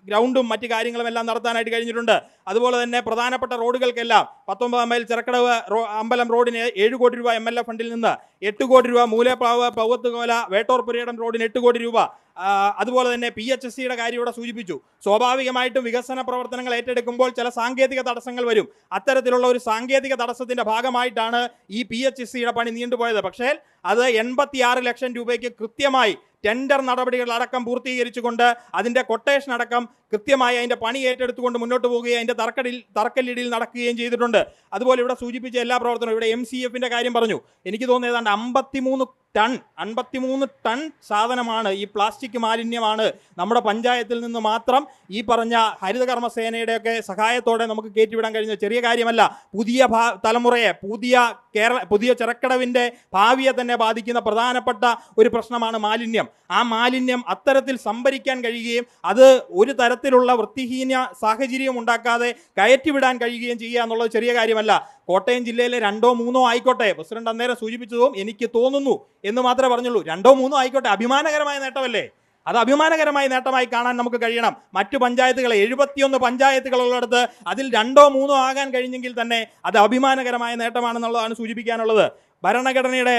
ഗ്രൗണ്ടും മറ്റു കാര്യങ്ങളും എല്ലാം നടത്താനായിട്ട് കഴിഞ്ഞിട്ടുണ്ട്. അതുപോലെ തന്നെ പ്രധാനപ്പെട്ട റോഡുകൾക്കെല്ലാം 19 മൈൽ ചിറക്കടവ് അമ്പലം റോഡിന് 7 കോടി രൂപ MLA ഫണ്ടിൽ നിന്ന്, 8 കോടി രൂപ മൂലപ്പാവ് പൗവത്തുകോല വേട്ടോർ പുരയിടം റോഡിന് 8 കോടി രൂപ. അതുപോലെ തന്നെ PHSCയുടെ കാര്യം ഇവിടെ സൂചിപ്പിച്ചു. സ്വാഭാവികമായിട്ടും വികസന പ്രവർത്തനങ്ങൾ ഏറ്റെടുക്കുമ്പോൾ ചില സാങ്കേതിക തടസ്സങ്ങൾ വരും. അത്തരത്തിലുള്ള ഒരു സാങ്കേതിക തടസ്സത്തിന്റെ ഭാഗമായിട്ടാണ് ഈ PHSCയുടെ പണി നീണ്ടുപോയത്. പക്ഷേ അത് 86 ലക്ഷം രൂപയ്ക്ക് കൃത്യമായി ടെൻഡർ നടപടികളടക്കം പൂർത്തീകരിച്ചുകൊണ്ട് അതിൻ്റെ കൊട്ടേഷൻ അടക്കം കൃത്യമായി അതിൻ്റെ പണി ഏറ്റെടുത്തുകൊണ്ട് മുന്നോട്ട് പോവുകയും അതിൻ്റെ തറക്കല്ലിടിയിൽ നടക്കുകയും ചെയ്തിട്ടുണ്ട്. അതുപോലെ ഇവിടെ സൂചിപ്പിച്ച എല്ലാ പ്രവർത്തനവും, ഇവിടെ MCFന്റെ കാര്യം പറഞ്ഞു. എനിക്ക് തോന്നുന്നത് ഏതാണ്ട് 53 ടൺ സാധനമാണ്, ഈ പ്ലാസ്റ്റിക് മാലിന്യമാണ് നമ്മുടെ പഞ്ചായത്തിൽ നിന്ന് മാത്രം ഈ പറഞ്ഞ ഹരിതകർമ്മസേനയുടെയൊക്കെ സഹായത്തോടെ നമുക്ക് കയറ്റിവിടാൻ കഴിഞ്ഞ ചെറിയ കാര്യമല്ല. പുതിയ തലമുറയെ, പുതിയ ചിറക്കടവിൻ്റെ ഭാവിയെ തന്നെ ബാധിക്കുന്ന പ്രധാനപ്പെട്ട ഒരു പ്രശ്നമാണ് മാലിന്യം. ആ മാലിന്യം അത്തരത്തിൽ സംഭരിക്കാൻ കഴിയുകയും അത് ഒരു തരത്തിലുള്ള വൃത്തിഹീന സാഹചര്യം ഉണ്ടാക്കാതെ കയറ്റിവിടാൻ കഴിയുകയും ചെയ്യുക എന്നുള്ളത് ചെറിയ കാര്യമല്ല. കോട്ടയം ജില്ലയിലെ 2 or 3 ആയിക്കോട്ടെ, പ്രസിഡന്റ് അന്നേരം സൂചിപ്പിച്ചതും എനിക്ക് തോന്നുന്നു എന്ന് മാത്രമേ പറഞ്ഞുള്ളൂ. 2 or 3 ആയിക്കോട്ടെ, അഭിമാനകരമായ നേട്ടമല്ലേ? അത് അഭിമാനകരമായ നേട്ടമായി കാണാൻ നമുക്ക് കഴിയണം. മറ്റു പഞ്ചായത്തുകളെ 71 പഞ്ചായത്തുകളുള്ളിടത്ത് അതിൽ 2 or 3 ആകാൻ കഴിഞ്ഞെങ്കിൽ തന്നെ അത് അഭിമാനകരമായ നേട്ടമാണെന്നുള്ളതാണ് സൂചിപ്പിക്കാനുള്ളത്. ഭരണഘടനയുടെ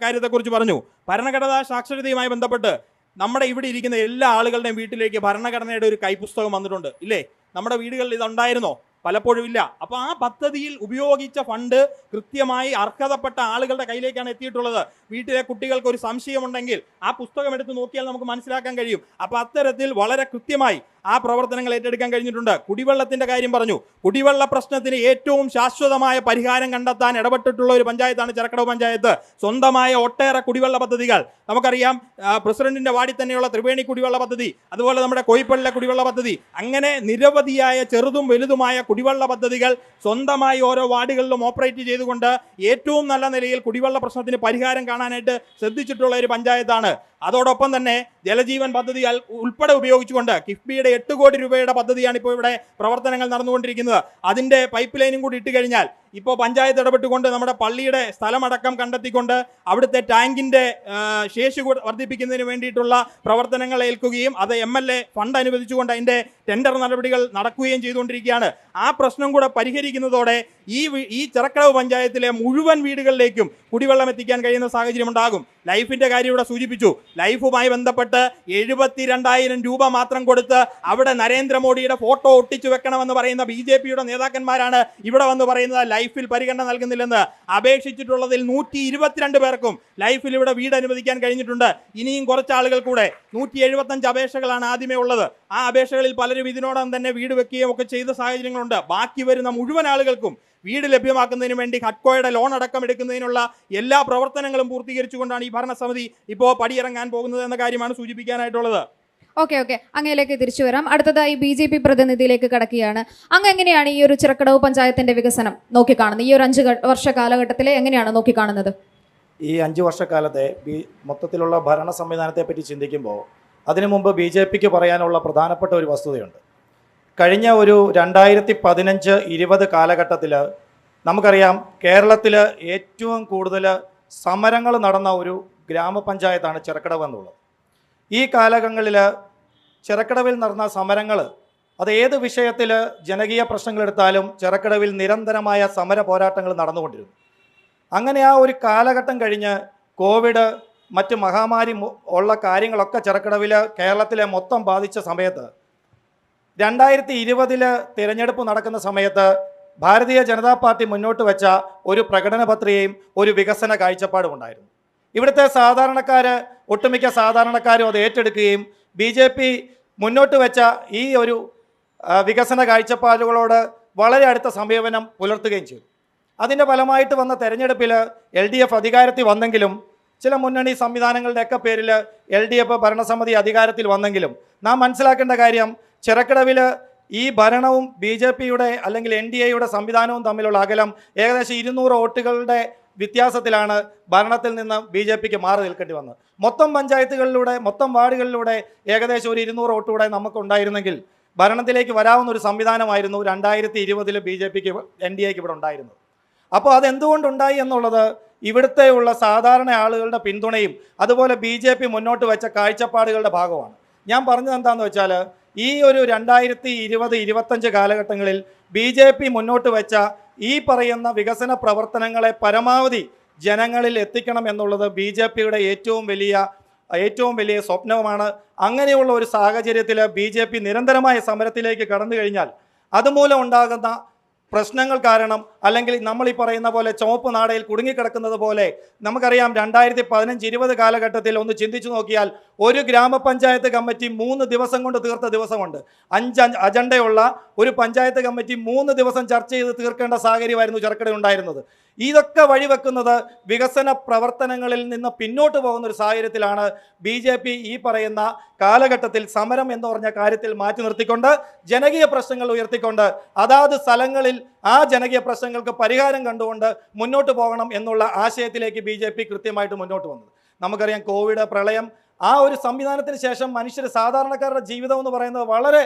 കാര്യത്തെക്കുറിച്ച് പറഞ്ഞു. ഭരണഘടനാ സാക്ഷരതയുമായി ബന്ധപ്പെട്ട് നമ്മുടെ ഇവിടെ ഇരിക്കുന്ന എല്ലാ ആളുകളുടെയും വീട്ടിലേക്ക് ഭരണഘടനയുടെ ഒരു കൈപ്പുസ്തകം വന്നിട്ടുണ്ട്, ഇല്ലേ? നമ്മുടെ വീടുകളിൽ ഇതുണ്ടായിരുന്നോ? പലപ്പോഴും ഇല്ല. അപ്പോൾ ആ പദ്ധതിയിൽ ഉപയോഗിച്ച ഫണ്ട് കൃത്യമായി അർഹതപ്പെട്ട ആളുകളുടെ കയ്യിലേക്കാണ് എത്തിയിട്ടുള്ളത്. വീട്ടിലെ കുട്ടികൾക്ക് ഒരു സംശയമുണ്ടെങ്കിൽ ആ പുസ്തകം എടുത്ത് നോക്കിയാൽ നമുക്ക് മനസ്സിലാക്കാൻ കഴിയും. അപ്പോൾ അത്തരത്തിൽ വളരെ കൃത്യമായി ആ പ്രവർത്തനങ്ങൾ ഏറ്റെടുക്കാൻ കഴിഞ്ഞിട്ടുണ്ട്. കുടിവെള്ളത്തിൻ്റെ കാര്യം പറഞ്ഞു. കുടിവെള്ള പ്രശ്നത്തിന് ഏറ്റവും ശാശ്വതമായ പരിഹാരം കണ്ടെത്താൻ ഇടപെട്ടിട്ടുള്ള ഒരു പഞ്ചായത്താണ് ചിറക്കടവ് പഞ്ചായത്ത്. സ്വന്തമായ ഒട്ടേറെ കുടിവെള്ള പദ്ധതികൾ നമുക്കറിയാം. പ്രസിഡന്റിന്റെ വാർഡിൽ തന്നെയുള്ള ത്രിവേണി കുടിവെള്ള പദ്ധതി, അതുപോലെ നമ്മുടെ കോയിപ്പള്ളിലെ കുടിവെള്ള പദ്ധതി, അങ്ങനെ നിരവധിയായ ചെറുതും വലുതുമായ കുടിവെള്ള പദ്ധതികൾ സ്വന്തമായി ഓരോ വാർഡുകളിലും ഓപ്പറേറ്റ് ചെയ്തുകൊണ്ട് ഏറ്റവും നല്ല നിലയിൽ കുടിവെള്ള പ്രശ്നത്തിന് പരിഹാരം കാണാനായിട്ട് ശ്രദ്ധിച്ചിട്ടുള്ള ഒരു പഞ്ചായത്താണ്. അതോടൊപ്പം തന്നെ ജലജീവൻ പദ്ധതി ഉൾപ്പെടെ ഉപയോഗിച്ചുകൊണ്ട് കിഫ്ബിയുടെ 8 കോടി രൂപയുടെ പദ്ധതിയാണ് ഇപ്പോൾ ഇവിടെ പ്രവർത്തനങ്ങൾ നടന്നുകൊണ്ടിരിക്കുന്നത്. അതിൻ്റെ പൈപ്പ് ലൈനും കൂടി ഇട്ട് കഴിഞ്ഞാൽ ഇപ്പോൾ പഞ്ചായത്ത് ഇടപെട്ടുകൊണ്ട് നമ്മുടെ പള്ളിയുടെ സ്ഥലമടക്കം കണ്ടെത്തിക്കൊണ്ട് അവിടുത്തെ ടാങ്കിൻ്റെ ശേഷി വർദ്ധിപ്പിക്കുന്നതിന് വേണ്ടിയിട്ടുള്ള പ്രവർത്തനങ്ങൾ ഏൽക്കുകയും അത് MLA ഫണ്ട് അനുവദിച്ചുകൊണ്ട് അതിൻ്റെ ടെൻഡർ നടപടികൾ നടക്കുകയും ചെയ്തുകൊണ്ടിരിക്കുകയാണ്. ആ പ്രശ്നം കൂടെ പരിഹരിക്കുന്നതോടെ ഈ ചിറക്കടവ് പഞ്ചായത്തിലെ മുഴുവൻ വീടുകളിലേക്കും കുടിവെള്ളം എത്തിക്കാൻ കഴിയുന്ന സാഹചര്യം ഉണ്ടാകും. ലൈഫിൻ്റെ കാര്യം ഇവിടെ സൂചിപ്പിച്ചു. ലൈഫുമായി ബന്ധപ്പെട്ട് 72,000 രൂപ മാത്രം കൊടുത്ത് അവിടെ നരേന്ദ്രമോദിയുടെ ഫോട്ടോ ഒട്ടിച്ചു വെക്കണമെന്ന് പറയുന്ന BJPയുടെ നേതാക്കന്മാരാണ് ഇവിടെ വന്ന് പറയുന്നത് ലൈഫിൽ പരിഗണന നൽകുന്നില്ലെന്ന്. അപേക്ഷിച്ചിട്ടുള്ളതിൽ 122 പേർക്കും ലൈഫിൽ ഇവിടെ വീട് അനുവദിക്കാൻ കഴിഞ്ഞിട്ടുണ്ട്. ഇനിയും കുറച്ച് ആളുകൾ കൂടെ 175 അപേക്ഷകളാണ് ആദ്യമേ ഉള്ളത്. ആ അപേക്ഷകളിൽ പലരും ഇതിനോടകം തന്നെ വീട് വെക്കുകയും ഒക്കെ ചെയ്ത സാഹചര്യങ്ങളുണ്ട്. ബാക്കി വരുന്ന മുഴുവൻ ആളുകൾക്കും വീട് ലഭ്യമാക്കുന്നതിന് വേണ്ടി ഹഡ്കോയുടെ ലോൺ അടക്കം എടുക്കുന്നതിനുള്ള എല്ലാ പ്രവർത്തനങ്ങളും പൂർത്തീകരിച്ചുകൊണ്ടാണ് ഈ ഭരണസമിതി ഇപ്പോൾ പടിയിറങ്ങാൻ പോകുന്നത് എന്ന കാര്യമാണ് സൂചിപ്പിക്കാനായിട്ടുള്ളത്. ഓക്കെ, അങ്ങയിലേക്ക് തിരിച്ചു വരാം. അടുത്തതായി BJP പ്രതിനിധിയിലേക്ക് കടക്കുകയാണ്. അങ്ങ് എങ്ങനെയാണ് ഈ ഒരു ചിറക്കടവ് പഞ്ചായത്തിന്റെ വികസനം നോക്കിക്കാണുന്നത്? ഈ ഒരു 5 വർഷ കാലഘട്ടത്തിലെ എങ്ങനെയാണ് നോക്കിക്കാണുന്നത്? ഈ 5 വർഷക്കാലത്തെ മൊത്തത്തിലുള്ള ഭരണ സംവിധാനത്തെ പറ്റി ചിന്തിക്കുമ്പോൾ അതിനു മുമ്പ് BJPക്ക് പറയാനുള്ള പ്രധാനപ്പെട്ട ഒരു വസ്തുതയുണ്ട്. കഴിഞ്ഞ ഒരു 2015-20 കാലഘട്ടത്തിൽ നമുക്കറിയാം കേരളത്തിൽ ഏറ്റവും കൂടുതൽ സമരങ്ങൾ നടന്ന ഒരു ഗ്രാമപഞ്ചായത്താണ് ചിറക്കടവ് എന്നുള്ളത്. ഈ കാലങ്ങളിൽ ചിറക്കടവിൽ നടന്ന സമരങ്ങൾ അത് ഏത് വിഷയത്തിൽ ജനകീയ പ്രശ്നങ്ങളെടുത്താലും ചിറക്കടവിൽ നിരന്തരമായ സമര പോരാട്ടങ്ങൾ നടന്നുകൊണ്ടിരുന്നു. അങ്ങനെ ആ ഒരു കാലഘട്ടം കഴിഞ്ഞ് കോവിഡ് മറ്റ് മഹാമാരി ഉള്ള കാര്യങ്ങളൊക്കെ ചിറക്കടവിൽ കേരളത്തിലെ മൊത്തം ബാധിച്ച സമയത്ത് 2020 തിരഞ്ഞെടുപ്പ് നടക്കുന്ന സമയത്ത് ഭാരതീയ ജനതാ പാർട്ടി മുന്നോട്ട് വെച്ച ഒരു പ്രകടന പത്രികയും ഒരു വികസന കാഴ്ചപ്പാടും ഉണ്ടായിരുന്നു. ഇവിടുത്തെ ഒട്ടുമിക്ക സാധാരണക്കാരും അത് ഏറ്റെടുക്കുകയും BJP മുന്നോട്ട് വെച്ച ഈ ഒരു വികസന കാഴ്ചപ്പാടുകളോട് വളരെ അടുത്ത സമീപനം പുലർത്തുകയും ചെയ്തു. അതിൻ്റെ ഫലമായിട്ട് വന്ന തെരഞ്ഞെടുപ്പിൽ LDF അധികാരത്തിൽ വന്നെങ്കിലും ചില മുന്നണി സംവിധാനങ്ങളുടെയൊക്കെ പേരിൽ LDF ഭരണസമിതി അധികാരത്തിൽ വന്നെങ്കിലും നാം മനസ്സിലാക്കേണ്ട കാര്യം ചിറക്കടവിൽ ഈ ഭരണവും BJPയുടെ അല്ലെങ്കിൽ NDAയുടെ സംവിധാനവും തമ്മിലുള്ള അകലം ഏകദേശം 200 വോട്ടുകളുടെ വ്യത്യാസത്തിലാണ് ഭരണത്തിൽ നിന്ന് BJPക്ക് മാറി നിൽക്കേണ്ടി വന്നത്. മൊത്തം പഞ്ചായത്തുകളിലൂടെ മൊത്തം വാർഡുകളിലൂടെ ഏകദേശം ഒരു 200 വോട്ടുകൂടെ നമുക്കുണ്ടായിരുന്നെങ്കിൽ ഭരണത്തിലേക്ക് വരാവുന്ന ഒരു സംവിധാനമായിരുന്നു 2020 BJPക്ക് NDAക്ക് ഇവിടെ ഉണ്ടായിരുന്നത്. അപ്പോൾ അതെന്തുകൊണ്ടുണ്ടായി എന്നുള്ളത് ഇവിടുത്തെയുള്ള സാധാരണ ആളുകളുടെ പിന്തുണയും അതുപോലെ BJP മുന്നോട്ട് വെച്ച കാഴ്ചപ്പാടുകളുടെ ഭാഗമാണ്. ഞാൻ പറഞ്ഞത് എന്താണെന്ന് വെച്ചാൽ ഈ ഒരു 2020-25 കാലഘട്ടങ്ങളിൽ BJP മുന്നോട്ട് വെച്ച ഈ പറയുന്ന വികസന പ്രവർത്തനങ്ങളെ പരമാവധി ജനങ്ങളിൽ എത്തിക്കണം എന്നുള്ളത് BJPയുടെ ഏറ്റവും വലിയ സ്വപ്നവുമാണ്. അങ്ങനെയുള്ള ഒരു സാഹചര്യത്തിൽ BJP നിരന്തരമായ സമരത്തിലേക്ക് കടന്നു കഴിഞ്ഞാൽ അതുമൂലം ഉണ്ടാകുന്ന പ്രശ്നങ്ങൾ കാരണം അല്ലെങ്കിൽ നമ്മൾ ഈ പറയുന്ന പോലെ ചുവപ്പ് നാടയിൽ കുടുങ്ങിക്കിടക്കുന്നത് പോലെ നമുക്കറിയാം 2015-20 കാലഘട്ടത്തിൽ ഒന്ന് ചിന്തിച്ചു നോക്കിയാൽ ഒരു ഗ്രാമപഞ്ചായത്ത് കമ്മിറ്റി 3 ദിവസം കൊണ്ട് തീർത്ത ദിവസമുണ്ട്. 5 അജണ്ടയുള്ള ഒരു പഞ്ചായത്ത് കമ്മിറ്റി 3 ദിവസം ചർച്ച ചെയ്ത് തീർക്കേണ്ട സാഹചര്യമായിരുന്നു ചിറക്കടയിൽ ഉണ്ടായിരുന്നത്. ഇതൊക്കെ വഴിവെക്കുന്നത് വികസന പ്രവർത്തനങ്ങളിൽ നിന്ന് പിന്നോട്ട് പോകുന്ന ഒരു സാഹചര്യത്തിലാണ് BJP ഈ പറയുന്ന കാലഘട്ടത്തിൽ സമരം എന്ന് പറഞ്ഞ കാര്യത്തിൽ മാറ്റി നിർത്തിക്കൊണ്ട് ജനകീയ പ്രശ്നങ്ങൾ ഉയർത്തിക്കൊണ്ട് അതാത് സ്ഥലങ്ങളിൽ ആ ജനകീയ പ്രശ്നങ്ങൾക്ക് പരിഹാരം കണ്ടുകൊണ്ട് മുന്നോട്ട് പോകണം എന്നുള്ള ആശയത്തിലേക്ക് BJP കൃത്യമായിട്ട് മുന്നോട്ട് വന്നത്. നമുക്കറിയാം കോവിഡ്, പ്രളയം, ആ ഒരു സംവിധാനത്തിന് ശേഷം സാധാരണക്കാരുടെ ജീവിതം എന്ന് പറയുന്നത്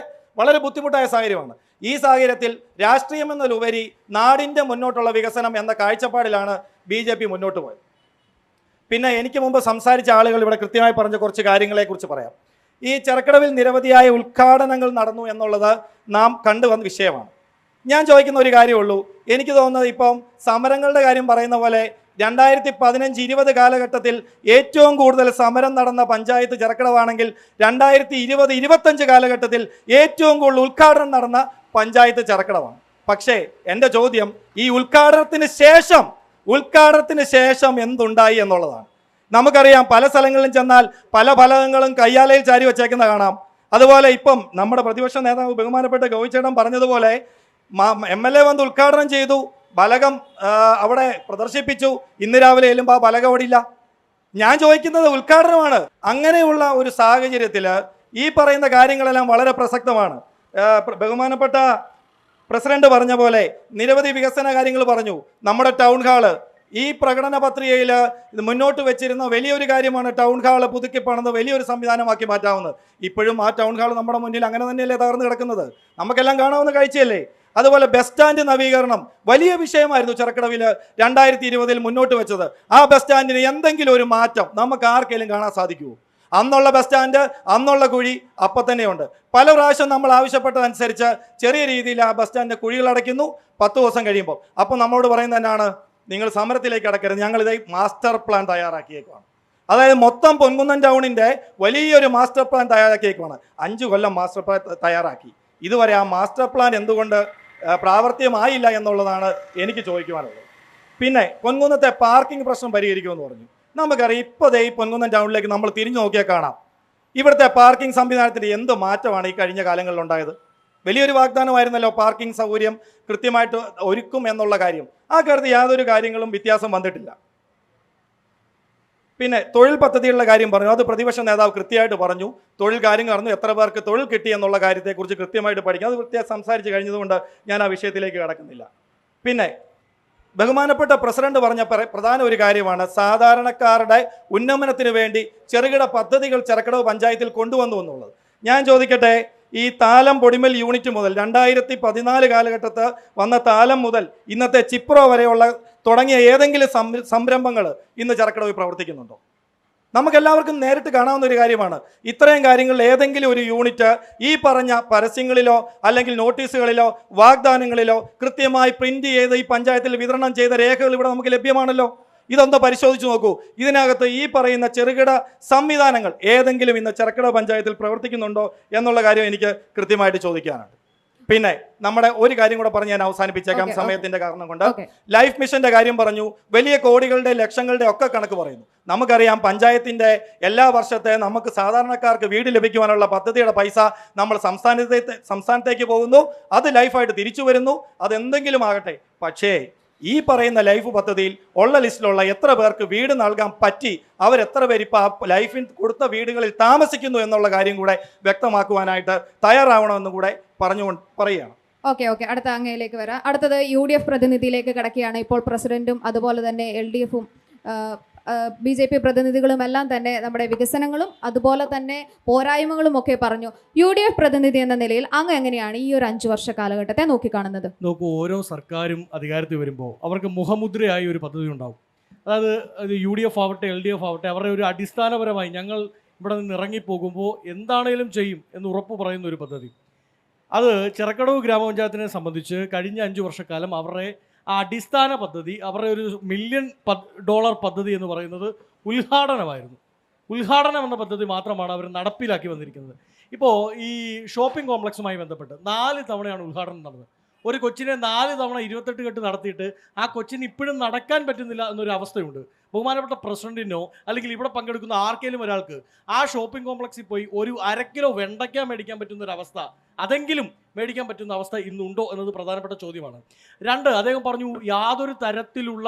വളരെ ബുദ്ധിമുട്ടായ സാഹചര്യമാണ്. ഈ സാഹചര്യത്തിൽ രാഷ്ട്രീയം എന്നതിലുപരി നാടിൻ്റെ മുന്നോട്ടുള്ള വികസനം എന്ന കാഴ്ചപ്പാടിലാണ് BJP മുന്നോട്ട് പോയത്. പിന്നെ എനിക്ക് മുമ്പ് സംസാരിച്ച ആളുകൾ ഇവിടെ കൃത്യമായി പറഞ്ഞ കുറച്ച് കാര്യങ്ങളെക്കുറിച്ച് പറയാം. ഈ ചിറക്കടവിൽ നിരവധിയായ ഉദ്ഘാടനങ്ങൾ നടന്നു എന്നുള്ളത് നാം കണ്ടുവന്ന വിഷയമാണ്. ഞാൻ ചോദിക്കുന്ന ഒരു കാര്യമുള്ളൂ, എനിക്ക് തോന്നുന്നത് ഇപ്പം സമരങ്ങളുടെ കാര്യം പറയുന്ന പോലെ 2015-20 കാലഘട്ടത്തിൽ ഏറ്റവും കൂടുതൽ സമരം നടന്ന പഞ്ചായത്ത് ചിറക്കടവാണെങ്കിൽ 2020-25 കാലഘട്ടത്തിൽ ഏറ്റവും കൂടുതൽ ഉദ്ഘാടനം നടന്ന പഞ്ചായത്ത് ചിറക്കടവാണ്. പക്ഷേ എൻ്റെ ചോദ്യം ഈ ഉദ്ഘാടനത്തിന് ശേഷം എന്തുണ്ടായി എന്നുള്ളതാണ്. നമുക്കറിയാം പല സ്ഥലങ്ങളിലും ചെന്നാൽ പല ഫലകങ്ങളും കയ്യാലയിൽ ചാരി വച്ചേക്കുന്ന കാണാം. അതുപോലെ ഇപ്പം നമ്മുടെ പ്രതിപക്ഷ നേതാവ് ബഹുമാനപ്പെട്ട ഗോവിച്ചേട്ടൻ പറഞ്ഞതുപോലെ MLA വന്ന് ഉദ്ഘാടനം ചെയ്തു, ഫലകം അവിടെ പ്രദർശിപ്പിച്ചു. ഇന്ന് രാവിലെ ചെല്ലുമ്പോൾ ആ ഫലകം അവിടെ ഇല്ല. ഞാൻ ചോദിക്കുന്നത് ഉദ്ഘാടനമാണ്. അങ്ങനെയുള്ള ഒരു സാഹചര്യത്തിൽ ഈ പറയുന്ന കാര്യങ്ങളെല്ലാം വളരെ പ്രസക്തമാണ്. ബഹുമാനപ്പെട്ട പ്രസിഡന്റ് പറഞ്ഞ പോലെ നിരവധി വികസന കാര്യങ്ങൾ പറഞ്ഞു. നമ്മുടെ ടൗൺ ഹാള് ഈ പ്രകടന പത്രികയിൽ ഇത് മുന്നോട്ട് വെച്ചിരുന്ന വലിയൊരു കാര്യമാണ് ടൗൺ ഹാള് പുതുക്കി പണിത് വലിയൊരു സംവിധാനമാക്കി മാറ്റാവുന്നത്. ഇപ്പോഴും ആ ടൗൺ ഹാൾ നമ്മുടെ മുന്നിൽ അങ്ങനെ തന്നെയല്ലേ തകർന്നു കിടക്കുന്നത്, നമുക്കെല്ലാം കാണാവുന്ന കാഴ്ചയല്ലേ. അതുപോലെ ബസ് സ്റ്റാൻഡ് നവീകരണം വലിയ വിഷയമായിരുന്നു ചെറുക്കടവിൽ 2020 മുന്നോട്ട് വെച്ചത്. ആ ബസ് സ്റ്റാൻഡിന് എന്തെങ്കിലും ഒരു മാറ്റം നമുക്ക് ആർക്കെങ്കിലും കാണാൻ സാധിക്കുമോ? അന്നുള്ള ബസ് സ്റ്റാൻഡ്, അന്നുള്ള കുഴി അപ്പം തന്നെയുണ്ട്. പല പ്രാവശ്യം നമ്മൾ ആവശ്യപ്പെട്ടതനുസരിച്ച് ചെറിയ രീതിയിൽ ആ ബസ് സ്റ്റാൻഡിൻ്റെ കുഴികൾ അടയ്ക്കുന്നു. 10 ദിവസം കഴിയുമ്പോൾ അപ്പോൾ നമ്മളോട് പറയുന്നത് തന്നെയാണ്, നിങ്ങൾ സമരത്തിലേക്ക് അടക്കരുത്, ഞങ്ങളിത് മാസ്റ്റർ പ്ലാൻ തയ്യാറാക്കിയേക്കുവാണ്. അതായത് മൊത്തം പൊൻകുന്നം ടൗണിൻ്റെ വലിയൊരു മാസ്റ്റർ പ്ലാൻ തയ്യാറാക്കിയേക്കുവാണ്. 5 കൊല്ലം മാസ്റ്റർ പ്ലാൻ തയ്യാറാക്കി. ഇതുവരെ ആ മാസ്റ്റർ പ്ലാൻ എന്തുകൊണ്ട് പ്രാവർത്തികമായില്ല എന്നുള്ളതാണ് എനിക്ക് ചോദിക്കുവാനുള്ളത്. പിന്നെ പൊൻകുന്നത്തെ പാർക്കിംഗ് പ്രശ്നം പരിഹരിക്കുമെന്ന് പറഞ്ഞു. നമുക്കറിയാം, ഇപ്പോൾ ഈ പൊൻകുന്നം ടൗണിലേക്ക് നമ്മൾ തിരിഞ്ഞു നോക്കിയാൽ കാണാം ഇവിടുത്തെ പാർക്കിംഗ് സംവിധാനത്തിൻ്റെ എന്ത് മാറ്റമാണ് ഈ കഴിഞ്ഞ കാലങ്ങളിൽ ഉണ്ടായത്. വലിയൊരു വാഗ്ദാനമായിരുന്നല്ലോ പാർക്കിംഗ് സൗകര്യം കൃത്യമായിട്ട് ഒരുക്കും എന്നുള്ള കാര്യം. ആ കാര്യത്തിൽ യാതൊരു കാര്യങ്ങളും വ്യത്യാസം വന്നിട്ടില്ല. പിന്നെ തൊഴിൽ പദ്ധതികളുടെ കാര്യം പറഞ്ഞു, അത് പ്രതിപക്ഷ നേതാവ് കൃത്യമായിട്ട് പറഞ്ഞു. തൊഴിൽ കാര്യം പറഞ്ഞു, എത്ര പേർക്ക് തൊഴിൽ കിട്ടി എന്നുള്ള കാര്യത്തെക്കുറിച്ച് കൃത്യമായിട്ട് പഠിക്കും. അത് കൃത്യമായി സംസാരിച്ച് കഴിഞ്ഞതുകൊണ്ട് ഞാൻ ആ വിഷയത്തിലേക്ക് കടക്കുന്നില്ല. പിന്നെ ബഹുമാനപ്പെട്ട പ്രസിഡന്റ് പറഞ്ഞ പ്രധാന ഒരു കാര്യമാണ് സാധാരണക്കാരുടെ ഉന്നമനത്തിന് വേണ്ടി ചെറുകിട പദ്ധതികൾ ചെറുക്കടവ് പഞ്ചായത്തിൽ കൊണ്ടുവന്നു എന്നുള്ളത്. ഞാൻ ചോദിക്കട്ടെ, ഈ താലം പൊടിമൽ യൂണിറ്റ് മുതൽ 2014 കാലഘട്ടത്ത് വന്ന താലം മുതൽ ഇന്നത്തെ ചിപ്രോ വരെയുള്ള തുടങ്ങിയ ഏതെങ്കിലും സംരംഭങ്ങൾ ഇന്ന് ചെറുക്കടവിൽ പ്രവർത്തിക്കുന്നുണ്ടോ? നമുക്കെല്ലാവർക്കും നേരിട്ട് കാണാവുന്ന ഒരു കാര്യമാണ്. ഇത്രയും കാര്യങ്ങളിൽ ഏതെങ്കിലും ഒരു യൂണിറ്റ് ഈ പറഞ്ഞ പരസ്യങ്ങളിലോ അല്ലെങ്കിൽ നോട്ടീസുകളിലോ വാഗ്ദാനങ്ങളിലോ കൃത്യമായി പ്രിന്റ് ചെയ്ത് ഈ പഞ്ചായത്തിൽ വിതരണം ചെയ്ത രേഖകൾ ഇവിടെ നമുക്ക് ലഭ്യമാണല്ലോ. ഇതൊന്ന് പരിശോധിച്ച് നോക്കൂ. ഇതിനകത്ത് ഈ പറയുന്ന ചെറുകിട സംവിധാനങ്ങൾ ഏതെങ്കിലും ഇന്ന് ചെറുകിട പഞ്ചായത്തിൽ പ്രവർത്തിക്കുന്നുണ്ടോ എന്നുള്ള കാര്യം എനിക്ക് കൃത്യമായിട്ട് ചോദിക്കാനുണ്ട്. പിന്നെ നമ്മുടെ ഒരു കാര്യം കൂടെ പറഞ്ഞ് ഞാൻ അവസാനിപ്പിച്ചേക്കാം സമയത്തിന്റെ കാരണം കൊണ്ട്. ലൈഫ് മിഷന്റെ കാര്യം പറഞ്ഞു, വലിയ കോടികളുടെ ലക്ഷങ്ങളുടെ ഒക്കെ കണക്ക് പറയുന്നു. നമുക്കറിയാം പഞ്ചായത്തിന്റെ എല്ലാ വർഷത്തെ നമുക്ക് സാധാരണക്കാർക്ക് വീട് ലഭിക്കുവാനുള്ള പദ്ധതിയുടെ പൈസ നമ്മൾ സംസ്ഥാനത്തേക്ക് പോകുന്നു, അത് ലൈഫായിട്ട് തിരിച്ചു വരുന്നു, അതെന്തെങ്കിലും ആകട്ടെ. പക്ഷേ ഈ പറയുന്ന ലൈഫ് പദ്ധതിയിൽ ഉള്ള ലിസ്റ്റിലുള്ള എത്ര പേർക്ക് വീട് നൽകാൻ പറ്റി, അവരെത്ര പേര് ഇപ്പോൾ ആ ലൈഫിൽ കൊടുത്ത വീടുകളിൽ താമസിക്കുന്നു എന്നുള്ള കാര്യം കൂടെ വ്യക്തമാക്കുവാനായിട്ട് തയ്യാറാവണമെന്നും കൂടെ പറയുകയാണ്. ഓക്കെ, അടുത്ത അങ്ങയിലേക്ക് വരാം. അടുത്തത് UDF പ്രതിനിധിയിലേക്ക് കിടക്കുകയാണ്. ഇപ്പോൾ പ്രസിഡന്റും അതുപോലെ തന്നെ LDFും BJP പ്രതിനിധികളും എല്ലാം തന്നെ നമ്മുടെ വികസനങ്ങളും അതുപോലെ തന്നെ പോരായ്മകളും ഒക്കെ പറഞ്ഞു. UDF പ്രതിനിധി എന്ന നിലയിൽ അങ്ങ് എങ്ങനെയാണ് ഈ ഒരു 5 വർഷ കാലഘട്ടത്തെ നോക്കിക്കാണുന്നത്? നോക്കൂ, ഓരോ സർക്കാരും അധികാരത്തിൽ വരുമ്പോൾ അവർക്ക് മുഖമുദ്രയായി ഒരു പദ്ധതി ഉണ്ടാവും. അതായത് UDF ആവട്ടെ LDF ആവട്ടെ, അവരുടെ ഒരു അടിസ്ഥാനപരമായി ഞങ്ങൾ ഇവിടെ നിന്ന് ഇറങ്ങിപ്പോകുമ്പോൾ എന്താണേലും ചെയ്യും എന്ന് ഉറപ്പ് പറയുന്ന ഒരു പദ്ധതി. അത് ചെറുക്കടവ് ഗ്രാമപഞ്ചായത്തിനെ സംബന്ധിച്ച് കഴിഞ്ഞ 5 വർഷക്കാലം അവരുടെ ആ അടിസ്ഥാന പദ്ധതി, അവരുടെ ഒരു $1 മില്യൺ പദ്ധതി എന്ന് പറയുന്നത് ഉദ്ഘാടനമായിരുന്നു. ഉദ്ഘാടനം എന്ന പദ്ധതി മാത്രമാണ് അവർ നടപ്പിലാക്കി വന്നിരിക്കുന്നത്. ഇപ്പോൾ ഈ ഷോപ്പിംഗ് കോംപ്ലക്സുമായി ബന്ധപ്പെട്ട് 4 തവണയാണ് ഉദ്ഘാടനം നടന്നത്. ഒരു കൊച്ചിനെ 4 തവണ 28 കെട്ട് നടത്തിയിട്ട് ആ കൊച്ചിന് ഇപ്പോഴും നടക്കാൻ പറ്റുന്നില്ല എന്നൊരു അവസ്ഥയുണ്ട്. ബഹുമാനപ്പെട്ട പ്രസിഡന്റിനോ അല്ലെങ്കിൽ ഇവിടെ പങ്കെടുക്കുന്ന ആർക്കെങ്കിലും ഒരാൾക്ക് ആ ഷോപ്പിംഗ് കോംപ്ലക്സിൽ പോയി ഒരു 1/2 കിലോ വെണ്ടയ്ക്ക മേടിക്കാൻ പറ്റുന്ന ഒരു അവസ്ഥ, അതെങ്കിലും മേടിക്കാൻ പറ്റുന്ന അവസ്ഥ ഇന്നുണ്ടോ എന്നത് പ്രധാനപ്പെട്ട ചോദ്യമാണ്. 2, അദ്ദേഹം പറഞ്ഞു യാതൊരു തരത്തിലുള്ള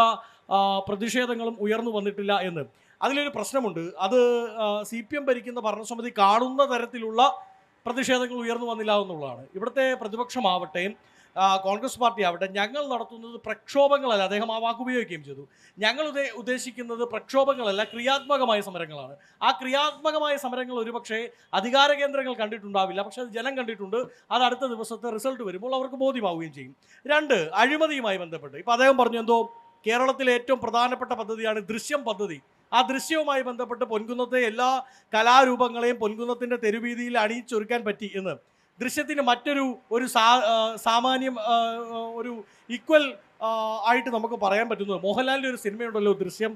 പ്രതിഷേധങ്ങളും ഉയർന്നു വന്നിട്ടില്ല എന്ന്. അതിലൊരു പ്രശ്നമുണ്ട്. അത് CPM ഭരിക്കുന്ന ഭരണസമിതി കാണുന്ന തരത്തിലുള്ള പ്രതിഷേധങ്ങൾ ഉയർന്നു വന്നില്ല എന്നുള്ളതാണ്. ഇവിടുത്തെ പ്രതിപക്ഷമാവട്ടെ കോൺഗ്രസ് പാർട്ടി ആവട്ടെ, ഞങ്ങൾ നടത്തുന്നത് പ്രക്ഷോഭങ്ങളല്ല. അദ്ദേഹം ആ വാക്ക് ഉപയോഗിക്കുകയും ചെയ്തു. ഞങ്ങൾ ഉദ്ദേശിക്കുന്നത് പ്രക്ഷോഭങ്ങളല്ല, ക്രിയാത്മകമായ സമരങ്ങളാണ്. ആ ക്രിയാത്മകമായ സമരങ്ങൾ ഒരുപക്ഷെ അധികാര കേന്ദ്രങ്ങൾ കണ്ടിട്ടുണ്ടാവില്ല, പക്ഷെ അത് ജനം കണ്ടിട്ടുണ്ട്. അത് അടുത്ത ദിവസത്തെ റിസൾട്ട് വരുമ്പോൾ അവർക്ക് ബോധ്യമാവുകയും ചെയ്യും. 2, അഴിമതിയുമായി ബന്ധപ്പെട്ട് ഇപ്പോൾ അദ്ദേഹം പറഞ്ഞു എന്തോ കേരളത്തിലെ ഏറ്റവും പ്രധാനപ്പെട്ട പദ്ധതിയാണ് ദൃശ്യം പദ്ധതി. ആ ദൃശ്യവുമായി ബന്ധപ്പെട്ട് പൊൻകുന്നത്തെ എല്ലാ കലാരൂപങ്ങളെയും പൊൻകുന്നത്തിൻ്റെ തെരുവീതിയിൽ അണിയിച്ചൊരുക്കാൻ പറ്റി എന്ന്. ദൃശ്യത്തിന് ഒരു സാമാന്യം ഒരു ഈക്വൽ ആയിട്ട് നമുക്ക് പറയാൻ പറ്റുന്നത് മോഹൻലാലിൻ്റെ ഒരു സിനിമയുണ്ടല്ലോ ദൃശ്യം.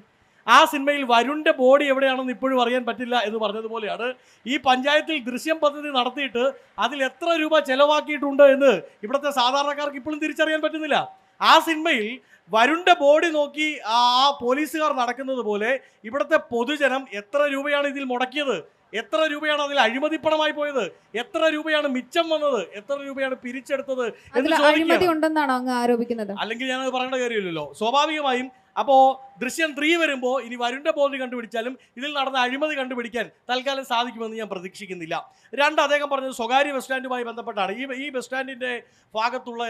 ആ സിനിമയിൽ വരുണിൻ്റെ ബോഡി എവിടെയാണെന്ന് ഇപ്പോഴും അറിയാൻ പറ്റില്ല എന്ന് പറഞ്ഞതുപോലെയാണ് ഈ പഞ്ചായത്തിൽ ദൃശ്യം പദ്ധതി നടത്തിയിട്ട് അതിൽ എത്ര രൂപ ചെലവാക്കിയിട്ടുണ്ട് എന്ന് ഇവിടുത്തെ സാധാരണക്കാർക്ക് ഇപ്പോഴും തിരിച്ചറിയാൻ പറ്റുന്നില്ല. ആ സിനിമയിൽ വരുണിൻ്റെ ബോഡി നോക്കി ആ പോലീസുകാർ നടക്കുന്നത് പോലെ ഇവിടുത്തെ പൊതുജനം എത്ര രൂപയാണ് ഇതിൽ മുടക്കിയത്, എത്ര രൂപയാണ് അതിൽ അഴിമതിപ്പണമായി പോയത്, എത്ര രൂപയാണ് മിച്ചം വന്നത്, എത്ര രൂപയാണ് പിരിച്ചെടുത്തത് അഴിമതി ഉണ്ടെന്നാണോ അങ്ങ് ആരോപിക്കുന്നത്? അല്ലെങ്കിൽ ഞാനത് പറയേണ്ട കാര്യമില്ലല്ലോ. സ്വാഭാവികമായും അപ്പോൾ ദൃശ്യം 3 വരുമ്പോൾ ഇനി വരുണിൻ്റെ ബോധി കണ്ടുപിടിച്ചാലും ഇതിൽ നടന്ന അഴിമതി കണ്ടുപിടിക്കാൻ തൽക്കാലം സാധിക്കുമെന്ന് ഞാൻ പ്രതീക്ഷിക്കുന്നില്ല. അദ്ദേഹം പറഞ്ഞത് സ്വകാര്യ ബസ് സ്റ്റാൻഡുമായി ബന്ധപ്പെട്ടാണ്. ഈ ബസ് സ്റ്റാൻഡിൻ്റെ ഭാഗത്തുള്ള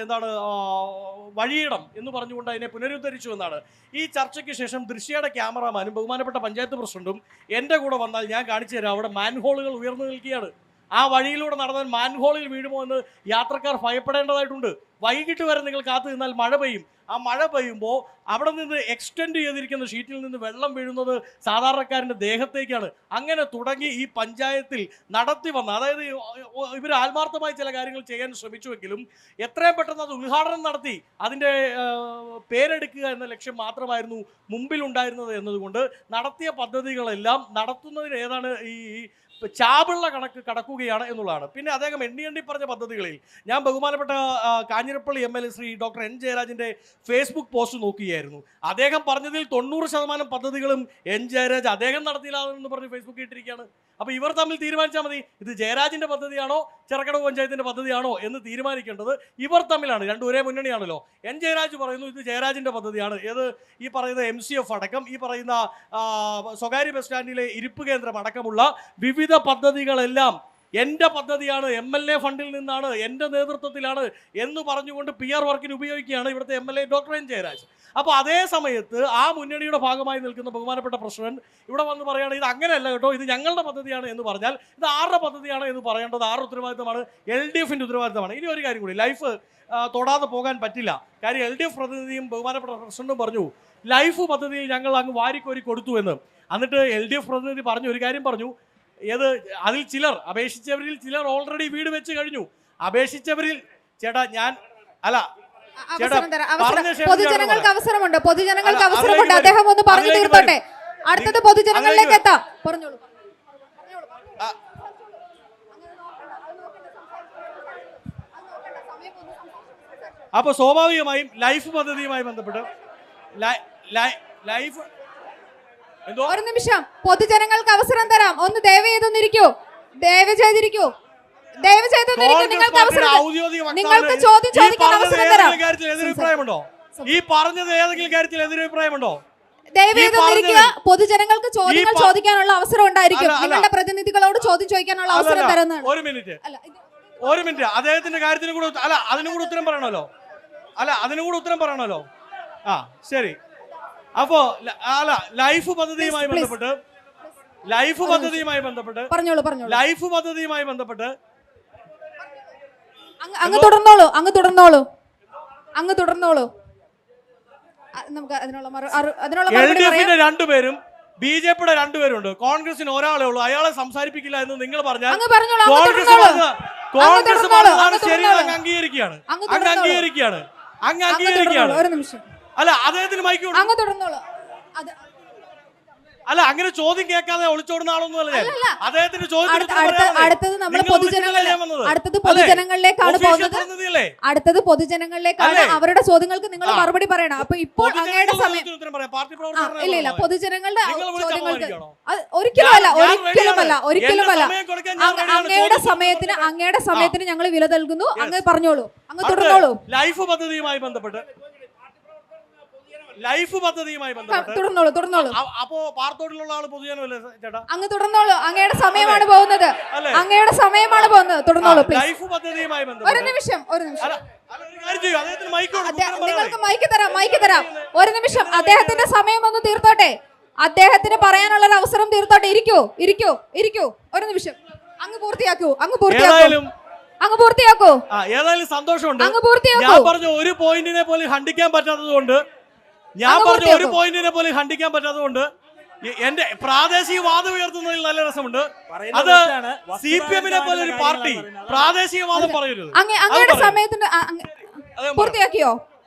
വഴിയിടം എന്ന് പറഞ്ഞുകൊണ്ട് അതിനെ പുനരുദ്ധരിച്ചു എന്നാണ്. ഈ ചർച്ചയ്ക്ക് ശേഷം ദൃശ്യയുടെ ക്യാമറാമാനും ബഹുമാനപ്പെട്ട പഞ്ചായത്ത് പ്രസിഡന്റും എൻ്റെ കൂടെ വന്നാൽ ഞാൻ കാണിച്ചു തരാം. അവിടെ മാൻഹോളുകൾ ഉയർന്നു നിൽക്കുകയാണ്. ആ വഴിയിലൂടെ നടന്നാൽ മാൻഹോളിൽ വീഴുമോ എന്ന് യാത്രക്കാർ ഭയപ്പെടേണ്ടതായിട്ടുണ്ട്. വൈകിട്ട് വരെ നിങ്ങൾ കാത്തു നിന്നാൽ മഴ പെയ്യും. ആ മഴ പെയ്യുമ്പോൾ അവിടെ നിന്ന് എക്സ്റ്റെൻഡ് ചെയ്തിരിക്കുന്ന ഷീറ്റിൽ നിന്ന് വെള്ളം വീഴുന്നത് സാധാരണക്കാരൻ്റെ ദേഹത്തേക്കാണ്. അങ്ങനെ തുടങ്ങി ഈ പഞ്ചായത്തിൽ നടത്തി വന്ന, അതായത് ഇവർ ആത്മാർത്ഥമായി ചില കാര്യങ്ങൾ ചെയ്യാൻ ശ്രമിച്ചുവെങ്കിലും എത്രയും പെട്ടെന്ന് അത് ഉദ്ഘാടനം നടത്തി അതിൻ്റെ പേരെടുക്കുക എന്ന ലക്ഷ്യം മാത്രമായിരുന്നു മുമ്പിലുണ്ടായിരുന്നത് എന്നതുകൊണ്ട് നടത്തിയ പദ്ധതികളെല്ലാം നടത്തുന്നതിന് ഏതാണ് ഈ ചാപിള്ള കണക്ക് കടക്കുകയാണ് എന്നുള്ളതാണ്. പിന്നെ അദ്ദേഹം എണ്ണി പറഞ്ഞ പദ്ധതികളിൽ ഞാൻ ബഹുമാനപ്പെട്ട Kanjirappally MLA Shri doctor N ജയരാജിൻ്റെ ഫേസ്ബുക്ക് പോസ്റ്റ് നോക്കുകയായിരുന്നു. അദ്ദേഹം പറഞ്ഞതിൽ 90% പദ്ധതികളും N ജയരാജ് അദ്ദേഹം നടത്തിയില്ല എന്ന് പറഞ്ഞ് ഫേസ്ബുക്കിൽ ഇട്ടിരിക്കുകയാണ്. അപ്പോൾ ഇവർ തമ്മിൽ തീരുമാനിച്ചാൽ മതി, ഇത് ജയരാജിൻ്റെ പദ്ധതിയാണോ ചിറക്കടവ് പഞ്ചായത്തിൻ്റെ പദ്ധതിയാണോ എന്ന് തീരുമാനിക്കേണ്ടത് ഇവർ തമ്മിലാണ്. രണ്ടും ഒരേ മുന്നണിയാണല്ലോ. N ജയരാജ് പറയുന്നു ഇത് ജയരാജിൻ്റെ പദ്ധതിയാണ്. ഏത് ഈ പറയുന്ന MCF അടക്കം ഈ പറയുന്ന സ്വകാര്യ ബസ് സ്റ്റാൻഡിലെ ഇരിപ്പ് കേന്ദ്രം അടക്കമുള്ള വിവിധ പദ്ധതികളെല്ലാം എൻ്റെ പദ്ധതിയാണ്, MLA ഫണ്ടിൽ നിന്നാണ്, എൻ്റെ നേതൃത്വത്തിലാണ് എന്ന് പറഞ്ഞുകൊണ്ട് PR വർക്കിന് ഉപയോഗിക്കുകയാണ് ഇവിടുത്തെ MLA ഡോക്ടർ N ജയരാജ്. അപ്പോൾ അതേ സമയത്ത് ആ മുന്നണിയുടെ ഭാഗമായി നിൽക്കുന്ന ബഹുമാനപ്പെട്ട പ്രസിഡന്റ് ഇവിടെ വന്ന് പറയുകയാണ് ഇത് അങ്ങനെയല്ല കേട്ടോ, ഇത് ഞങ്ങളുടെ പദ്ധതിയാണ് എന്ന് പറഞ്ഞാൽ ഇത് ആരുടെ പദ്ധതിയാണ് എന്ന് പറയേണ്ടത് ആരുടെ ഉത്തരവാദിത്തമാണ്? LDFിൻ്റെ ഉത്തരവാദിത്തമാണ്. ഇനി ഒരു കാര്യം കൂടി, ലൈഫ് തൊടാതെ പോകാൻ പറ്റില്ല. കാര്യം LDF പ്രതിനിധിയും ബഹുമാനപ്പെട്ട പ്രസിഡന്റും പറഞ്ഞു ലൈഫ് പദ്ധതിയിൽ ഞങ്ങൾ അങ്ങ് വാരിക്കോരി കൊടുത്തു എന്ന്. എന്നിട്ട് LDF പ്രതിനിധി പറഞ്ഞു ഒരു കാര്യം പറഞ്ഞു, അതിൽ ചിലർ അപേക്ഷിച്ചവരിൽ ചിലർ ഓൾറെഡി വീട് വെച്ച് കഴിഞ്ഞു. അപേക്ഷിച്ചവരിൽ ചേട്ടാ ഞാൻ അല്ല പൊതുജനങ്ങൾക്ക് അവസരമുണ്ട്, പൊതുജനങ്ങൾക്ക് അവസരമുണ്ട്. അദ്ദേഹം ഒന്ന് പറഞ്ഞു തീർത്തോട്ടെ, അടുത്തത് പൊതുജനങ്ങളിലേക്ക് എത്താം. പറഞ്ഞോളൂ. അപ്പൊ സ്വാഭാവികമായും ലൈഫ് പദ്ധതിയുമായി ബന്ധപ്പെട്ട് ലൈഫ് ഒരു നിമിഷം, പൊതുജനങ്ങൾക്ക് അവസരം തരാം. ഒന്ന് ദയവ് ചെയ്തൊന്നിരിക്കൂ, ദയവ് ചെയ്തിരിക്കൂ, ദയവ് ചെയ്തൊന്നിരിക്കൂ. നിങ്ങൾക്ക് അവസരം, നിങ്ങൾക്ക് ചോദ്യം ചോദിക്കാൻ അവസരം തരാം. എതിരഭിപ്രായമുണ്ടോ? ഈ പറഞ്ഞത് ഏതെങ്കിലും കാര്യത്തിൽ എതിരഭിപ്രായമുണ്ടോ? ദയവ് ചെയ്തൊന്നിരിക്കുക. പൊതുജനങ്ങൾക്ക് ചോദ്യങ്ങൾ ചോദിക്കാനുള്ള അവസരം ഉണ്ടായിരിക്കും. നിങ്ങളുടെ പ്രതിനിധികളോട് ചോദ്യം ചോദിക്കാനുള്ള അവസരം തരുന്നതാണ്. ഒരു മിനിറ്റ്, അദ്ദേഹത്തിന്റെ കാര്യത്തിന് കൂടെ അതിനും കൂടെ ഉത്തരം പറയണല്ലോ. ആ ശരി. അപ്പോ ലൈഫ് പദ്ധതിയുമായി ബന്ധപ്പെട്ട് അങ്ങ് തുടർന്നോളൂ. നമുക്ക് LDFിന്റെ രണ്ടുപേരും BJPയുടെ രണ്ടുപേരുണ്ട്. കോൺഗ്രസിന് ഒരാളേ ഉള്ളൂ, അയാളെ സംസാരിപ്പിക്കില്ല എന്ന് നിങ്ങൾ പറഞ്ഞാൽ കോൺഗ്രസ് പറഞ്ഞതാണ് ശരി, അങ്ങ് അംഗീകരിക്കുകയാണ്. അല്ല അദ്ദേഹത്തിന് മൈക്ക് അല്ല അങ്ങനെ ചോദ്യം കേൾക്കാതെ ഒളിച്ചോടുന്ന ആളൊന്നും അല്ല ഞാൻ. അദ്ദേഹത്തിന്റെ പൊതുജനങ്ങളിലേക്കാണ് അവരുടെ ചോദ്യങ്ങൾക്ക് നിങ്ങൾ മറുപടി പറയണം. അപ്പൊ ഇപ്പോൾ അങ്ങയുടെ സമയം ഇല്ല, പൊതുജനങ്ങളുടെ ചോദ്യങ്ങൾക്ക് ഒരിക്കലുമല്ല. അങ്ങയുടെ സമയത്തിന് ഞങ്ങൾ വില നൽകുന്നു. അങ്ങ് പറഞ്ഞോളൂ, അങ്ങ് തുടർന്നോളൂ. ലൈഫ് പദ്ധതിയുമായി ബന്ധപ്പെട്ട് തുടർന്നോളൂ. അപ്പോ പാർത്തോട്ടിലുള്ള ആള് പൊതുജനമല്ലേ ചേട്ടാ? അങ്ങ് തുടർന്നോളൂ, അങ്ങയുടെ സമയമാണ് പോകുന്നത്. തുടർന്നോളൂ. ലൈഫ് പദ്ധതിയുമായി ഒരു നിമിഷം നിങ്ങൾക്ക് മൈക്ക് തരാം. ഒരു നിമിഷം, അദ്ദേഹത്തിന്റെ സമയം ഒന്ന് തീർത്തോട്ടെ, അദ്ദേഹത്തിന് പറയാനുള്ള ഒരു അവസരം തീർത്തോട്ടെ. ഇരിക്കൂ. ഒരു നിമിഷം, അങ്ങ് പൂർത്തിയാക്കൂ. ഏതായാലും സന്തോഷമുണ്ട്. ഞാൻ പറഞ്ഞ ഒരു പോയിന്റിനെ പോലും ഖണ്ഡിക്കാൻ പറ്റാത്തതുകൊണ്ട് എന്റെ പ്രാദേശിക വാദം ഉയർത്തുന്നതിൽ നല്ല രസമുണ്ട്. അത് CPM-നെ പോലെ ഒരു പാർട്ടി പ്രാദേശിക വാദം പറയരുത്. പൂർത്തിയാക്കിയോ?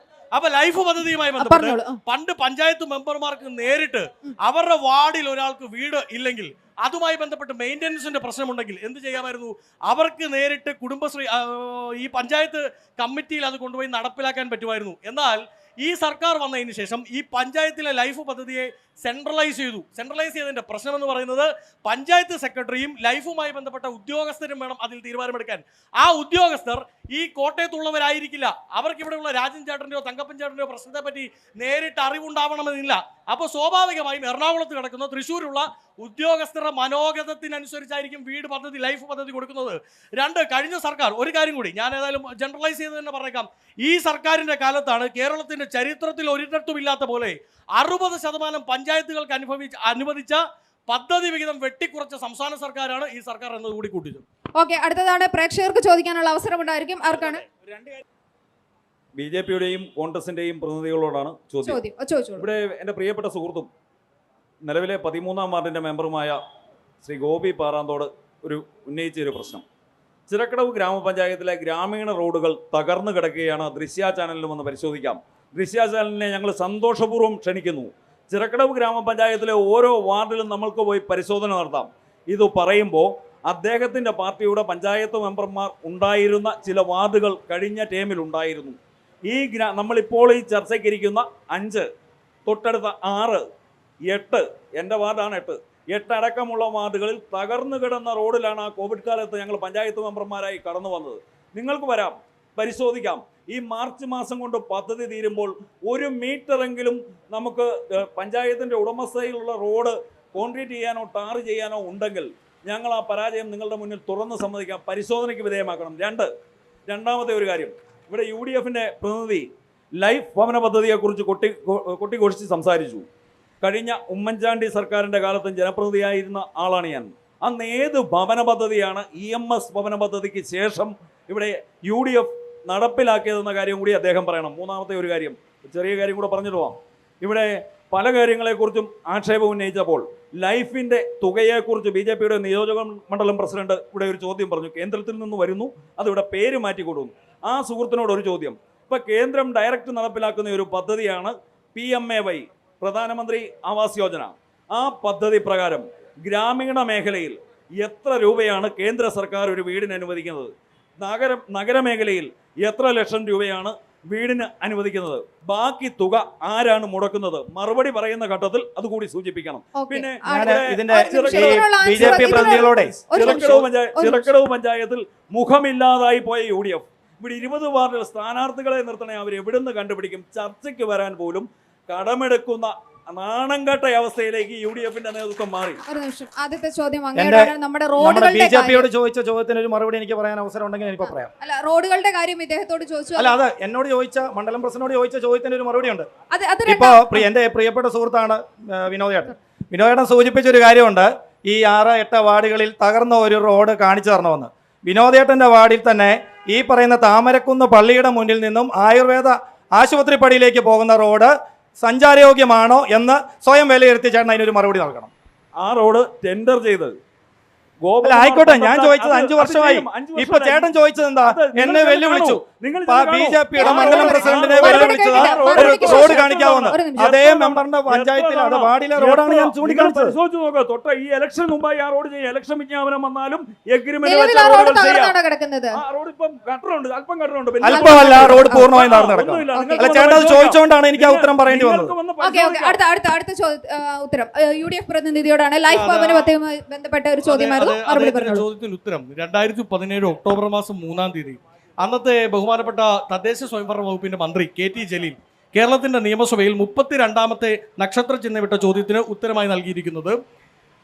അപ്പൊ ലൈഫ് പദ്ധതിയുമായി ബന്ധപ്പെട്ട് പണ്ട് പഞ്ചായത്ത് മെമ്പർമാർക്ക് നേരിട്ട് അവരുടെ വാർഡിൽ ഒരാൾക്ക് വീട് ഇല്ലെങ്കിൽ അതുമായി ബന്ധപ്പെട്ട് മെയിൻ്റനൻസിന്റെ പ്രശ്നമുണ്ടെങ്കിൽ എന്ത് ചെയ്യാമായിരുന്നു? അവർക്ക് നേരിട്ട് കുടുംബശ്രീ ഈ പഞ്ചായത്ത് കമ്മിറ്റിയിൽ അത് കൊണ്ടുപോയി നടപ്പിലാക്കാൻ പറ്റുമായിരുന്നു. എന്നാൽ ഈ സർക്കാർ വന്നതിന് ശേഷം ഈ പഞ്ചായത്തിലെ ലൈഫ് പദ്ധതിയെ സെൻട്രലൈസ് ചെയ്തതിൻ്റെ പ്രശ്നം എന്ന് പറയുന്നത് പഞ്ചായത്ത് സെക്രട്ടറിയും ലൈഫുമായി ബന്ധപ്പെട്ട ഉദ്യോഗസ്ഥരും വേണം അതിൽ തീരുമാനമെടുക്കാൻ. ആ ഉദ്യോഗസ്ഥർ ഈ കോട്ടയത്തുള്ളവരായിരിക്കില്ല. അവർക്ക് ഇവിടെയുള്ള രാജൻ ചേട്ടൻ്റെയോ തങ്കപ്പൻ ചേട്ടൻ്റെയോ പ്രശ്നത്തെ പറ്റി നേരിട്ട് അറിവുണ്ടാവണമെന്നില്ല. അപ്പോൾ സ്വാഭാവികമായും എറണാകുളത്ത് കിടക്കുന്ന തൃശ്ശൂരുള്ള ഉദ്യോഗസ്ഥരുടെ മനോഗതത്തിനനുസരിച്ചായിരിക്കും വീട് പദ്ധതി, ലൈഫ് പദ്ധതി കൊടുക്കുന്നത്. 2, കഴിഞ്ഞ സർക്കാർ, ഒരു കാര്യം കൂടി ഞാൻ ഏതായാലും ജനറലൈസ് ചെയ്ത് തന്നെ പറഞ്ഞേക്കാം, ഈ സർക്കാരിൻ്റെ കാലത്താണ് കേരളത്തിൻ്റെ ചരിത്രത്തിൽ ഒരിടത്തുമില്ലാത്ത പോലെ 60% പഞ്ചായത്തുകൾക്ക് അനുവദിച്ച പദ്ധതി വിഹിതം വെട്ടിക്കുറച്ച സംസ്ഥാന സർക്കാരാണ് ഈ സർക്കാർ എന്നതുകൂടി കൂട്ടിച്ചു. ഓക്കെ, അടുത്തതാണ് പ്രേക്ഷകർക്ക് ചോദിക്കാനുള്ള അവസരം ഉണ്ടായിരിക്കും. ആർക്കാണ്? BJPയുടെയും കോൺഗ്രസിന്റെയും പ്രതിനിധികളോടാണ് ചോദ്യം. ഇവിടെ എൻ്റെ പ്രിയപ്പെട്ട സുഹൃത്തും നിലവിലെ 13-ാം വാർഡിൻ്റെ മെമ്പറുമായ ശ്രീ ഗോപി പാറാന്തോട് ഉന്നയിച്ച ഒരു പ്രശ്നം, ചിറക്കടവ് ഗ്രാമപഞ്ചായത്തിലെ ഗ്രാമീണ റോഡുകൾ തകർന്നു കിടക്കുകയാണ്. ദൃശ്യ ചാനലിലും ഒന്ന് പരിശോധിക്കാം. ദൃശ്യ ചാനലിനെ ഞങ്ങൾ സന്തോഷപൂർവ്വം ക്ഷണിക്കുന്നു. ചിറക്കടവ് ഗ്രാമപഞ്ചായത്തിലെ ഓരോ വാർഡിലും നമ്മൾക്ക് പോയി പരിശോധന നടത്താം. ഇത് പറയുമ്പോൾ അദ്ദേഹത്തിൻ്റെ പാർട്ടിയുടെ പഞ്ചായത്ത് മെമ്പർമാർ ഉണ്ടായിരുന്ന ചില വാർഡുകൾ കഴിഞ്ഞ ടേമിൽ ഉണ്ടായിരുന്നു. നമ്മളിപ്പോൾ ഈ ചർച്ചയ്ക്കിരിക്കുന്ന 5, തൊട്ടടുത്ത 6, 8, എൻ്റെ വാർഡാണ് 8 അടക്കമുള്ള വാർഡുകളിൽ തകർന്നു കിടന്ന റോഡിലാണ് ആ കോവിഡ് കാലത്ത് ഞങ്ങൾ പഞ്ചായത്ത് മെമ്പർമാരായി കടന്നു വന്നത്. നിങ്ങൾക്ക് വരാം, പരിശോധിക്കാം. ഈ മാർച്ച് മാസം കൊണ്ട് പദ്ധതി തീരുമ്പോൾ 1 മീറ്ററെങ്കിലും നമുക്ക് പഞ്ചായത്തിൻ്റെ ഉടമസ്ഥയിലുള്ള റോഡ് കോൺക്രീറ്റ് ചെയ്യാനോ ടാർ ചെയ്യാനോ ഉണ്ടെങ്കിൽ ഞങ്ങൾ ആ പരാജയം നിങ്ങളുടെ മുന്നിൽ തുറന്ന് സമ്മതിക്കാം, പരിശോധനയ്ക്ക് വിധേയമാക്കണം. രണ്ടാമത്തെ ഒരു കാര്യം, ഇവിടെ UDFൻ്റെ പ്രതിനിധി ലൈഫ് ഭവന പദ്ധതിയെക്കുറിച്ച് കൊട്ടിഘോഷിച്ച് സംസാരിച്ചു. കഴിഞ്ഞ ഉമ്മൻചാണ്ടി സർക്കാരിൻ്റെ കാലത്തും ജനപ്രതിനിധിയായിരുന്ന ആളാണ് ഞാൻ. അന്ന് ഏത് ഭവന പദ്ധതിയാണ് EMS ഭവന പദ്ധതിക്ക് ശേഷം ഇവിടെ UDF നടപ്പിലാക്കിയതെന്ന കാര്യം കൂടി അദ്ദേഹം പറയണം. മൂന്നാമത്തെ ഒരു കാര്യം, ചെറിയ കാര്യം കൂടെ പറഞ്ഞിട്ട് പോവാം. ഇവിടെ പല കാര്യങ്ങളെക്കുറിച്ചും ആക്ഷേപം ഉന്നയിച്ചപ്പോൾ ലൈഫിൻ്റെ തുകയെക്കുറിച്ച് BJPയുടെ നിയോജക മണ്ഡലം പ്രസിഡന്റ് ഇവിടെ ഒരു ചോദ്യം പറഞ്ഞു. കേന്ദ്രത്തിൽ നിന്ന് വരുന്നു, അതിവിടെ പേര് മാറ്റി കൊടുക്കുന്നു. ആ സുഹൃത്തിനോട് ഒരു ചോദ്യം. ഇപ്പം കേന്ദ്രം ഡയറക്റ്റ് നടപ്പിലാക്കുന്ന ഒരു പദ്ധതിയാണ് PMAY, പ്രധാനമന്ത്രി ആവാസ് യോജന. ആ പദ്ധതി പ്രകാരം ഗ്രാമീണ മേഖലയിൽ എത്ര രൂപയാണ് കേന്ദ്ര സർക്കാർ ഒരു വീടിന് അനുവദിക്കുന്നത്? നഗരമേഖലയിൽ എത്ര ലക്ഷം രൂപയാണ് വീടിന് അനുവദിക്കുന്നത്? ബാക്കി തുക ആരാണ് മുടക്കുന്നത്? മറുപടി പറയുന്ന ഘട്ടത്തിൽ അതുകൂടി സൂചിപ്പിക്കണം. പിന്നെ ചിറക്കടവ് പഞ്ചായത്തിൽ മുഖമില്ലാതായി പോയ UDF ഇവിടെ 20 വാർഡിൽ സ്ഥാനാർത്ഥികളെ നിർത്തണേ, അവർ എവിടുന്ന് കണ്ടുപിടിക്കും? ചർച്ചയ്ക്ക് വരാൻ പോലും കടമെടുക്കുന്ന നാണംകെട്ട അവസ്ഥയിലേക്ക് UDFന്റെ നേതൃത്വം മാറി. ആദ്യത്തെ ചോദ്യം നമ്മുടെ BJPയോട് ചോദിച്ച ചോദ്യത്തിന് ഒരു മറുപടി എനിക്ക് പറയാൻ അവസരം ഉണ്ടെങ്കിൽ എനിക്ക് പറയാം. അല്ല, റോഡുകളുടെ കാര്യം ഇദ്ദേഹത്തോട് ചോദിച്ചു. അല്ല, അത് എന്നോട് ചോദിച്ച മണ്ഡലം പ്രസിഡന്റിനോട് ചോദിച്ച ചോദ്യത്തിന് ഒരു മറുപടി ഉണ്ട്. ഇപ്പോ എൻ്റെ പ്രിയപ്പെട്ട സുഹൃത്താണ് വിനോദേട്ടൻ സൂചിപ്പിച്ച ഒരു കാര്യമുണ്ട്. ഈ 6, 8 വാർഡുകളിൽ തകർന്ന ഒരു റോഡ് കാണിച്ചു തരണമെന്ന്. വിനോദേട്ടന്റെ വാർഡിൽ തന്നെ ഈ പറയുന്ന താമരക്കുന്ന് പള്ളിയുടെ മുന്നിൽ നിന്നും ആയുർവേദ ആശുപത്രി പടിയിലേക്ക് പോകുന്ന റോഡ് സഞ്ചാരയോഗ്യമാണോ എന്ന് സ്വയം വിലയിരുത്തി ചേട്ടൻ അതിനൊരു മറുപടി നൽകണം. ആ റോഡ് ടെൻഡർ ചെയ്ത് ആയിക്കോട്ടെ, ഞാൻ ചോദിച്ചത് 5 വർഷമായി. ഇപ്പൊ ചേട്ടൻ ചോദിച്ചത് എന്താ? എന്നെ വെല്ലുവിളിച്ചു. BJPയുടെ മണ്ഡലം പ്രസിഡന്റിനെ വെല്ലുവിളിച്ചത് റോഡ് കാണിക്കാവുന്ന അതേ മെമ്പറിന്റെ പഞ്ചായത്തിൽ അത് വാർഡിലെ റോഡാണ് ഞാൻ ചൂണ്ടിക്കാണിച്ചത്. തൊട്ട ഈ ഇലക്ഷൻ മുമ്പായി ആ റോഡ് ചെയ്യാം. ഇലക്ഷൻ വിജ്ഞാപനം വന്നാലും അല്പമല്ല, റോഡ് പൂർണ്ണമായി നടന്നു കിടക്കും. അല്ല, ചേട്ടൻ അത് ചോദിച്ചുകൊണ്ടാണ് എനിക്ക് ആ ഉത്തരം പറയേണ്ടി വന്നത്. അടുത്ത ഉത്തരം UDF പ്രതിനിധിയോടാണ്. ലൈഫ് ഭവനവുമായി ബന്ധപ്പെട്ട ഒരു ചോദ്യമായിരുന്നു. ചോദ്യത്തിന് ഉത്തരം 2017 ഒക്ടോബർ മാസം 3-ാം തീയതി അന്നത്തെ ബഹുമാനപ്പെട്ട തദ്ദേശ സ്വയംഭരണ വകുപ്പിന്റെ മന്ത്രി KT ജലീൽ കേരളത്തിന്റെ നിയമസഭയിൽ 32ാമത്തെ നക്ഷത്ര ചിഹ്നമിട്ട ചോദ്യത്തിന് ഉത്തരമായി നൽകിയിരിക്കുന്നത്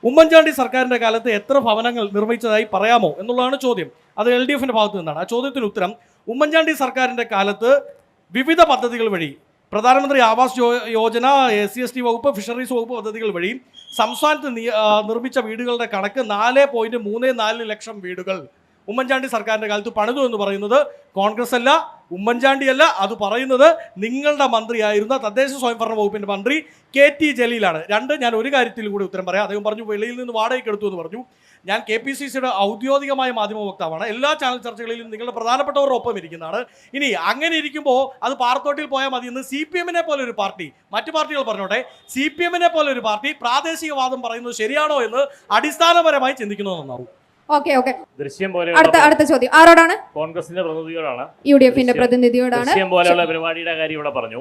ഉമ്മൻചാണ്ടി സർക്കാരിന്റെ കാലത്ത് എത്ര ഭവനങ്ങൾ നിർമ്മിച്ചതായി പറയാമോ എന്നുള്ളതാണ് ചോദ്യം. അത് LDFന്റെ ഭാഗത്തു നിന്നാണ്. ആ ചോദ്യത്തിന് ഉത്തരം, ഉമ്മൻചാണ്ടി സർക്കാരിന്റെ കാലത്ത് വിവിധ പദ്ധതികൾ വഴി, പ്രധാനമന്ത്രി ആവാസ് യോജന, SC/ST വകുപ്പ്, ഫിഷറീസ് വകുപ്പ് പദ്ധതികൾ വഴി സംസ്ഥാനത്ത് നിർമ്മിച്ച വീടുകളുടെ കണക്ക് 4.34 ലക്ഷം വീടുകൾ ഉമ്മൻചാണ്ടി സർക്കാരിൻ്റെ കാലത്ത് പണിതു എന്ന് പറയുന്നത് കോൺഗ്രസ് അല്ല, ഉമ്മൻചാണ്ടി അല്ല, അത് പറയുന്നത് നിങ്ങളുടെ മന്ത്രിയായിരുന്ന തദ്ദേശ സ്വയംഭരണ വകുപ്പിൻ്റെ മന്ത്രി KT ജലീലാണ്. ഞാൻ ഒരു കാര്യത്തിൽ കൂടി ഉത്തരം പറയാം. അദ്ദേഹം പറഞ്ഞു വെളിയിൽ നിന്ന് വാടകയ്ക്ക് എടുത്തു എന്ന് പറഞ്ഞു. ഞാൻ KPCCയുടെ ഔദ്യോഗികമായ മാധ്യമ വക്താവാണ്. എല്ലാ ചാനൽ ചർച്ചകളിലും നിങ്ങളുടെ പ്രധാനപ്പെട്ടവരുടെ ഒപ്പം ഇരിക്കുന്നതാണ്. ഇനി അങ്ങനെ ഇരിക്കുമ്പോൾ അത് പാറത്തോട്ടിൽ പോയാൽ മതി എന്ന് CPM-നെ പോലെ ഒരു പാർട്ടി, മറ്റു പാർട്ടികൾ പറഞ്ഞോട്ടെ, CPM-നെ പോലെ ഒരു പാർട്ടി പ്രാദേശികവാദം പറയുന്നത് ശരിയാണോ എന്ന് അടിസ്ഥാനപരമായി ചിന്തിക്കുന്നത് നന്നാവും. ദൃശ്യം പോലെ അടുത്ത ചോദ്യം ആരോടാണ്? കോൺഗ്രസിന്റെ പ്രതിനിധിയോടാണ്. UDFന്റെ പ്രതിനിധിയോടാണ്. ദൃശ്യം പോലെയുള്ള പരിപാടിയുടെ കാര്യം ഇവിടെ പറഞ്ഞു.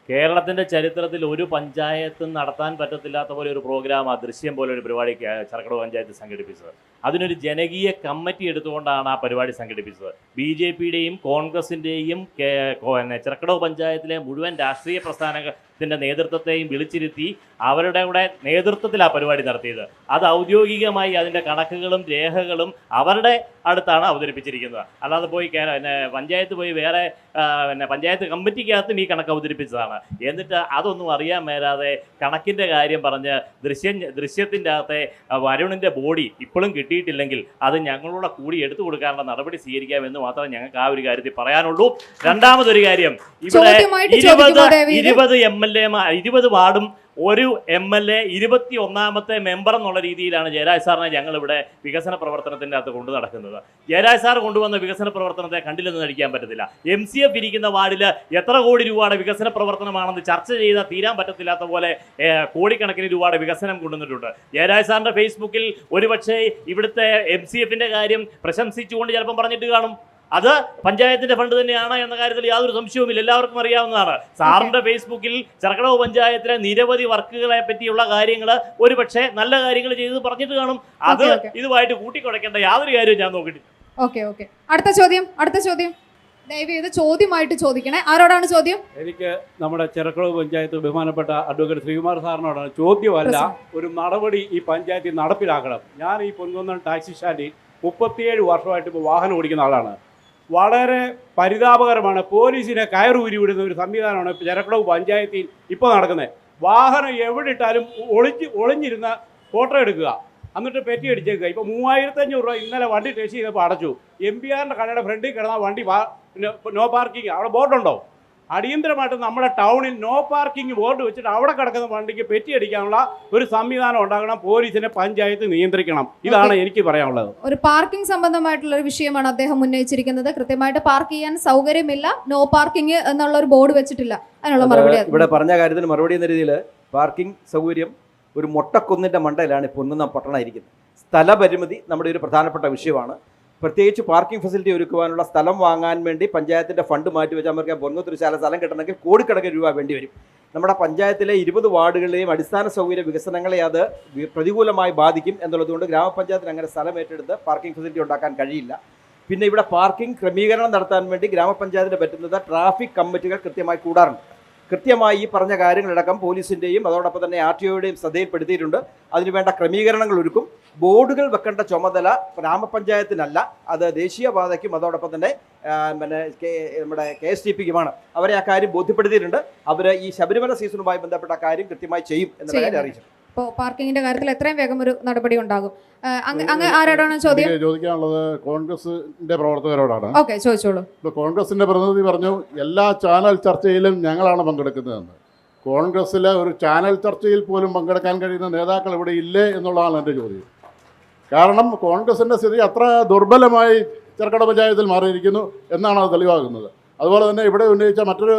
കേരളത്തിൻ്റെ ചരിത്രത്തിൽ ഒരു പഞ്ചായത്തും നടത്താൻ പറ്റത്തില്ലാത്ത പോലെ ഒരു പ്രോഗ്രാം ആ ദൃശ്യം പോലെ ഒരു പരിപാടി ചെറക്കടവ് പഞ്ചായത്ത് സംഘടിപ്പിച്ചത്. അതിനൊരു ജനകീയ കമ്മിറ്റി എടുത്തുകൊണ്ടാണ് ആ പരിപാടി സംഘടിപ്പിച്ചത്. BJPയുടെയും കോൺഗ്രസിൻ്റെയും ചെറക്കടവ് പഞ്ചായത്തിലെ മുഴുവൻ രാഷ്ട്രീയ പ്രസ്ഥാനത്തിൻ്റെ നേതൃത്വത്തെയും വിളിച്ചിരുത്തി അവരുടെ കൂടെ നേതൃത്വത്തിൽ ആ പരിപാടി നടത്തിയത്. അത് ഔദ്യോഗികമായി അതിൻ്റെ കണക്കുകളും രേഖകളും അവരുടെ അടുത്താണ് അവതരിപ്പിച്ചിരിക്കുന്നത്. അല്ലാതെ പോയി പഞ്ചായത്ത് പോയി വേറെ പഞ്ചായത്ത് കമ്മിറ്റിക്കകത്തും ഈ കണക്ക് അവതരിപ്പിച്ചതാണ്. എന്നിട്ട് അതൊന്നും അറിയാൻ മേലാതെ കണക്കിൻ്റെ കാര്യം പറഞ്ഞ് ദൃശ്യത്തിൻ്റെ അകത്തെ വരുണിൻ്റെ ബോഡി ഇപ്പോഴും കിട്ടിയിട്ടില്ലെങ്കിൽ അത് ഞങ്ങളോട് കൂടി എടുത്തു കൊടുക്കാനുള്ള നടപടി സ്വീകരിക്കാമെന്ന് മാത്രമേ ഞങ്ങൾക്ക് ആ ഒരു കാര്യത്തിൽ പറയാനുള്ളൂ. രണ്ടാമതൊരു കാര്യം, ഇവിടെ 20 MLA 20 വാർഡും ഒരു MLA 21ാമത്തെ മെമ്പർ എന്നുള്ള രീതിയിലാണ് ജയരാജ് സാറിനെ ഞങ്ങളിവിടെ വികസന പ്രവർത്തനത്തിൻ്റെ അകത്ത് കൊണ്ടു നടക്കുന്നത്. ജയരാജ് സാർ കൊണ്ടുവന്ന വികസന പ്രവർത്തനത്തെ കണ്ടില്ലെന്ന് നടിക്കാൻ പറ്റത്തില്ല. MCF ഇരിക്കുന്ന വാർഡിൽ എത്ര കോടി രൂപയുടെ വികസന പ്രവർത്തനമാണെന്ന് ചർച്ച ചെയ്താൽ തീരാൻ പറ്റത്തില്ലാത്ത പോലെ കോടിക്കണക്കിന് രൂപയുടെ വികസനം കൊണ്ടുവന്നിട്ടുണ്ട്. ജയരാജ് സാറിൻ്റെ ഫേസ്ബുക്കിൽ ഒരുപക്ഷെ ഇവിടുത്തെ MCFിൻ്റെ കാര്യം പ്രശംസിച്ചുകൊണ്ട് ചിലപ്പം പറഞ്ഞിട്ട് കാണും. അത് പഞ്ചായത്തിന്റെ ഫണ്ട് തന്നെയാണ് എന്ന കാര്യത്തിൽ യാതൊരു സംശയവുമില്ല, എല്ലാവർക്കും അറിയാവുന്നതാണ്. സാറിന്റെ ഫേസ്ബുക്കിൽ ചെറക്കടവ് പഞ്ചായത്തിലെ നിരവധി വർക്കുകളെ പറ്റിയുള്ള കാര്യങ്ങൾ ഒരുപക്ഷെ നല്ല കാര്യങ്ങൾ ചെയ്ത് പറഞ്ഞിട്ട് കാണും. അത് ഇതുമായിട്ട് കൂട്ടിക്കുഴക്കേണ്ട യാതൊരു കാര്യവും ഞാൻ നോക്കിയിട്ടില്ല. ഓക്കെ അടുത്ത ചോദ്യം ദയവ് ചെയ്ത് ചോദ്യമായിട്ട് ചോദിക്കണേ. ആരോടാണ് ചോദ്യം? എനിക്ക് നമ്മുടെ ചെറക്കടവ് പഞ്ചായത്ത് ബഹുമാനപ്പെട്ട അഡ്വക്കേറ്റ് ശ്രീകുമാർ സാറിനോടാണ്. ചോദ്യമല്ല, ഒരു നടപടി ഈ പഞ്ചായത്തിൽ നടപ്പിലാക്കണം. ഞാൻ ഈ പൊൻകുന്നം ടാക്സി സ്റ്റാൻഡിൽ 37 വർഷമായിട്ട് ഇപ്പോൾ വാഹനം ഓടിക്കുന്ന ആളാണ്. വളരെ പരിതാപകരമാണ്. പോലീസിനെ കയറൂരി വിടുന്ന ഒരു സംവിധാനമാണ് ചെറക്കടവ് പഞ്ചായത്തിൽ ഇപ്പോൾ നടക്കുന്നത്. വാഹനം എവിടെ ഇട്ടാലും ഒളിഞ്ഞിരുന്ന ഫോട്ടോ എടുക്കുക, എന്നിട്ട് പെറ്റി അടിച്ചേക്കുക. ഇപ്പോൾ 3500 രൂപ ഇന്നലെ വണ്ടി ടെസ്റ്റ് ചെയ്തപ്പോൾ അടച്ചു. MPRന്റെ കടയുടെ ഫ്രണ്ടിൽ കിടന്ന വണ്ടി നോ പാർക്കിംഗ്, അവിടെ ബോർഡുണ്ടോ? അടിയന്തരമായിട്ട് നമ്മുടെ ടൗണിൽ നോ പാർക്കിംഗ് ബോർഡ് വെച്ചിട്ട് അവിടെ കിടക്കുന്ന വണ്ടിക്ക് പെറ്റി അടിക്കാനുള്ള ഒരു സംവിധാനം ഉണ്ടാകണം. പോലീസിനെ പഞ്ചായത്ത് നിയന്ത്രിക്കണം. ഇതാണ് എനിക്ക് പറയാനുള്ളത്. ഒരു പാർക്കിംഗ് സംബന്ധമായിട്ടുള്ള ഒരു വിഷയമാണ് അദ്ദേഹം ഉന്നയിച്ചിരിക്കുന്നത്. കൃത്യമായിട്ട് പാർക്ക് ചെയ്യാൻ സൗകര്യമില്ല, നോ പാർക്കിംഗ് എന്നുള്ള ഒരു ബോർഡ് വെച്ചിട്ടില്ല. അതിനുള്ള മറുപടി ഇവിടെ പറഞ്ഞ കാര്യത്തിന് മറുപടി എന്ന രീതിയിൽ പാർക്കിംഗ് സൗകര്യം ഒരു മൊട്ടക്കുന്നിൻ്റെ മണ്ടയിലാണ് പൊൻകുന്നം പട്ടണം ഇരിക്കുന്നത്. സ്ഥലപരിമിതി നമ്മുടെ ഒരു പ്രധാനപ്പെട്ട വിഷയമാണ്. പ്രത്യേകിച്ച് പാർക്കിംഗ് ഫെസിലിറ്റി ഒരുക്കുവാനുള്ള സ്ഥലം വാങ്ങാൻ വേണ്ടി പഞ്ചായത്തിൻ്റെ ഫണ്ട് മാറ്റി വെച്ചാൽ നമുക്ക് പൊൻകുന്നത്തൊരു സ്ഥലം കിട്ടണമെങ്കിൽ കോടിക്കണക്കിന് രൂപ വേണ്ടി വരും. നമ്മുടെ പഞ്ചായത്തിലെ 20 വാർഡുകളിലെയും അടിസ്ഥാന സൗകര്യ വികസനങ്ങളെ അത് പ്രതികൂലമായി ബാധിക്കും എന്നുള്ളതുകൊണ്ട് ഗ്രാമപഞ്ചായത്തിന് അങ്ങനെ സ്ഥലം ഏറ്റെടുത്ത് പാർക്കിംഗ് ഫെസിലിറ്റി ഉണ്ടാക്കാൻ കഴിയില്ല. പിന്നെ ഇവിടെ പാർക്കിംഗ് ക്രമീകരണം നടത്താൻ വേണ്ടി ഗ്രാമപഞ്ചായത്തിന് പറ്റുന്നത് ട്രാഫിക് കമ്മിറ്റികൾ കൃത്യമായി കൂടാറുണ്ട്. കൃത്യമായി ഈ പറഞ്ഞ കാര്യങ്ങളടക്കം പോലീസിൻ്റെയും അതോടൊപ്പം തന്നെ RTOയുടെയും ശ്രദ്ധയിൽപ്പെടുത്തിയിട്ടുണ്ട്. അതിനുവേണ്ട ക്രമീകരണങ്ങൾ ഒരുക്കും. ബോർഡുകൾ വെക്കേണ്ട ചുമതല ഗ്രാമപഞ്ചായത്തിനല്ല, അത് ദേശീയപാതയ്ക്കും അതോടൊപ്പം തന്നെ നമ്മുടെ KSTPക്കുമാണ്. അവരെ ആ കാര്യം ബോധ്യപ്പെടുത്തിയിട്ടുണ്ട്. അവർ ഈ ശബരിമല സീസണുമായി ബന്ധപ്പെട്ട കാര്യം കൃത്യമായി ചെയ്യും എന്നുള്ള കാര്യം അറിയിച്ചു. ഇപ്പോൾ പാർക്കിങ്ങിന്റെ കാര്യത്തിൽ എത്രയും വേഗം ഒരു നടപടി ഉണ്ടാകും. ആരോടാണ് ചോദ്യം? ചോദിക്കാനുള്ളത് കോൺഗ്രസിന്റെ പ്രവർത്തകരോടാണ്. ഓക്കെ, ചോദിച്ചോളൂ. ഇപ്പോൾ കോൺഗ്രസിന്റെ പ്രതിനിധി പറഞ്ഞു എല്ലാ ചാനൽ ചർച്ചയിലും ഞങ്ങളാണ് പങ്കെടുക്കുന്നതെന്ന്. കോൺഗ്രസ്സിലെ ഒരു ചാനൽ ചർച്ചയിൽ പോലും പങ്കെടുക്കാൻ കഴിയുന്ന നേതാക്കൾ ഇവിടെ ഇല്ലേ എന്നുള്ളതാണ് എൻ്റെ ചോദ്യം. കാരണം കോൺഗ്രസിൻ്റെ സ്ഥിതി അത്ര ദുർബലമായി ചെറക്കടവ് പഞ്ചായത്തിൽ മാറിയിരിക്കുന്നു എന്നാണ് അത് തെളിവാകുന്നത്. അതുപോലെ തന്നെ ഇവിടെ ഉന്നയിച്ച മറ്റൊരു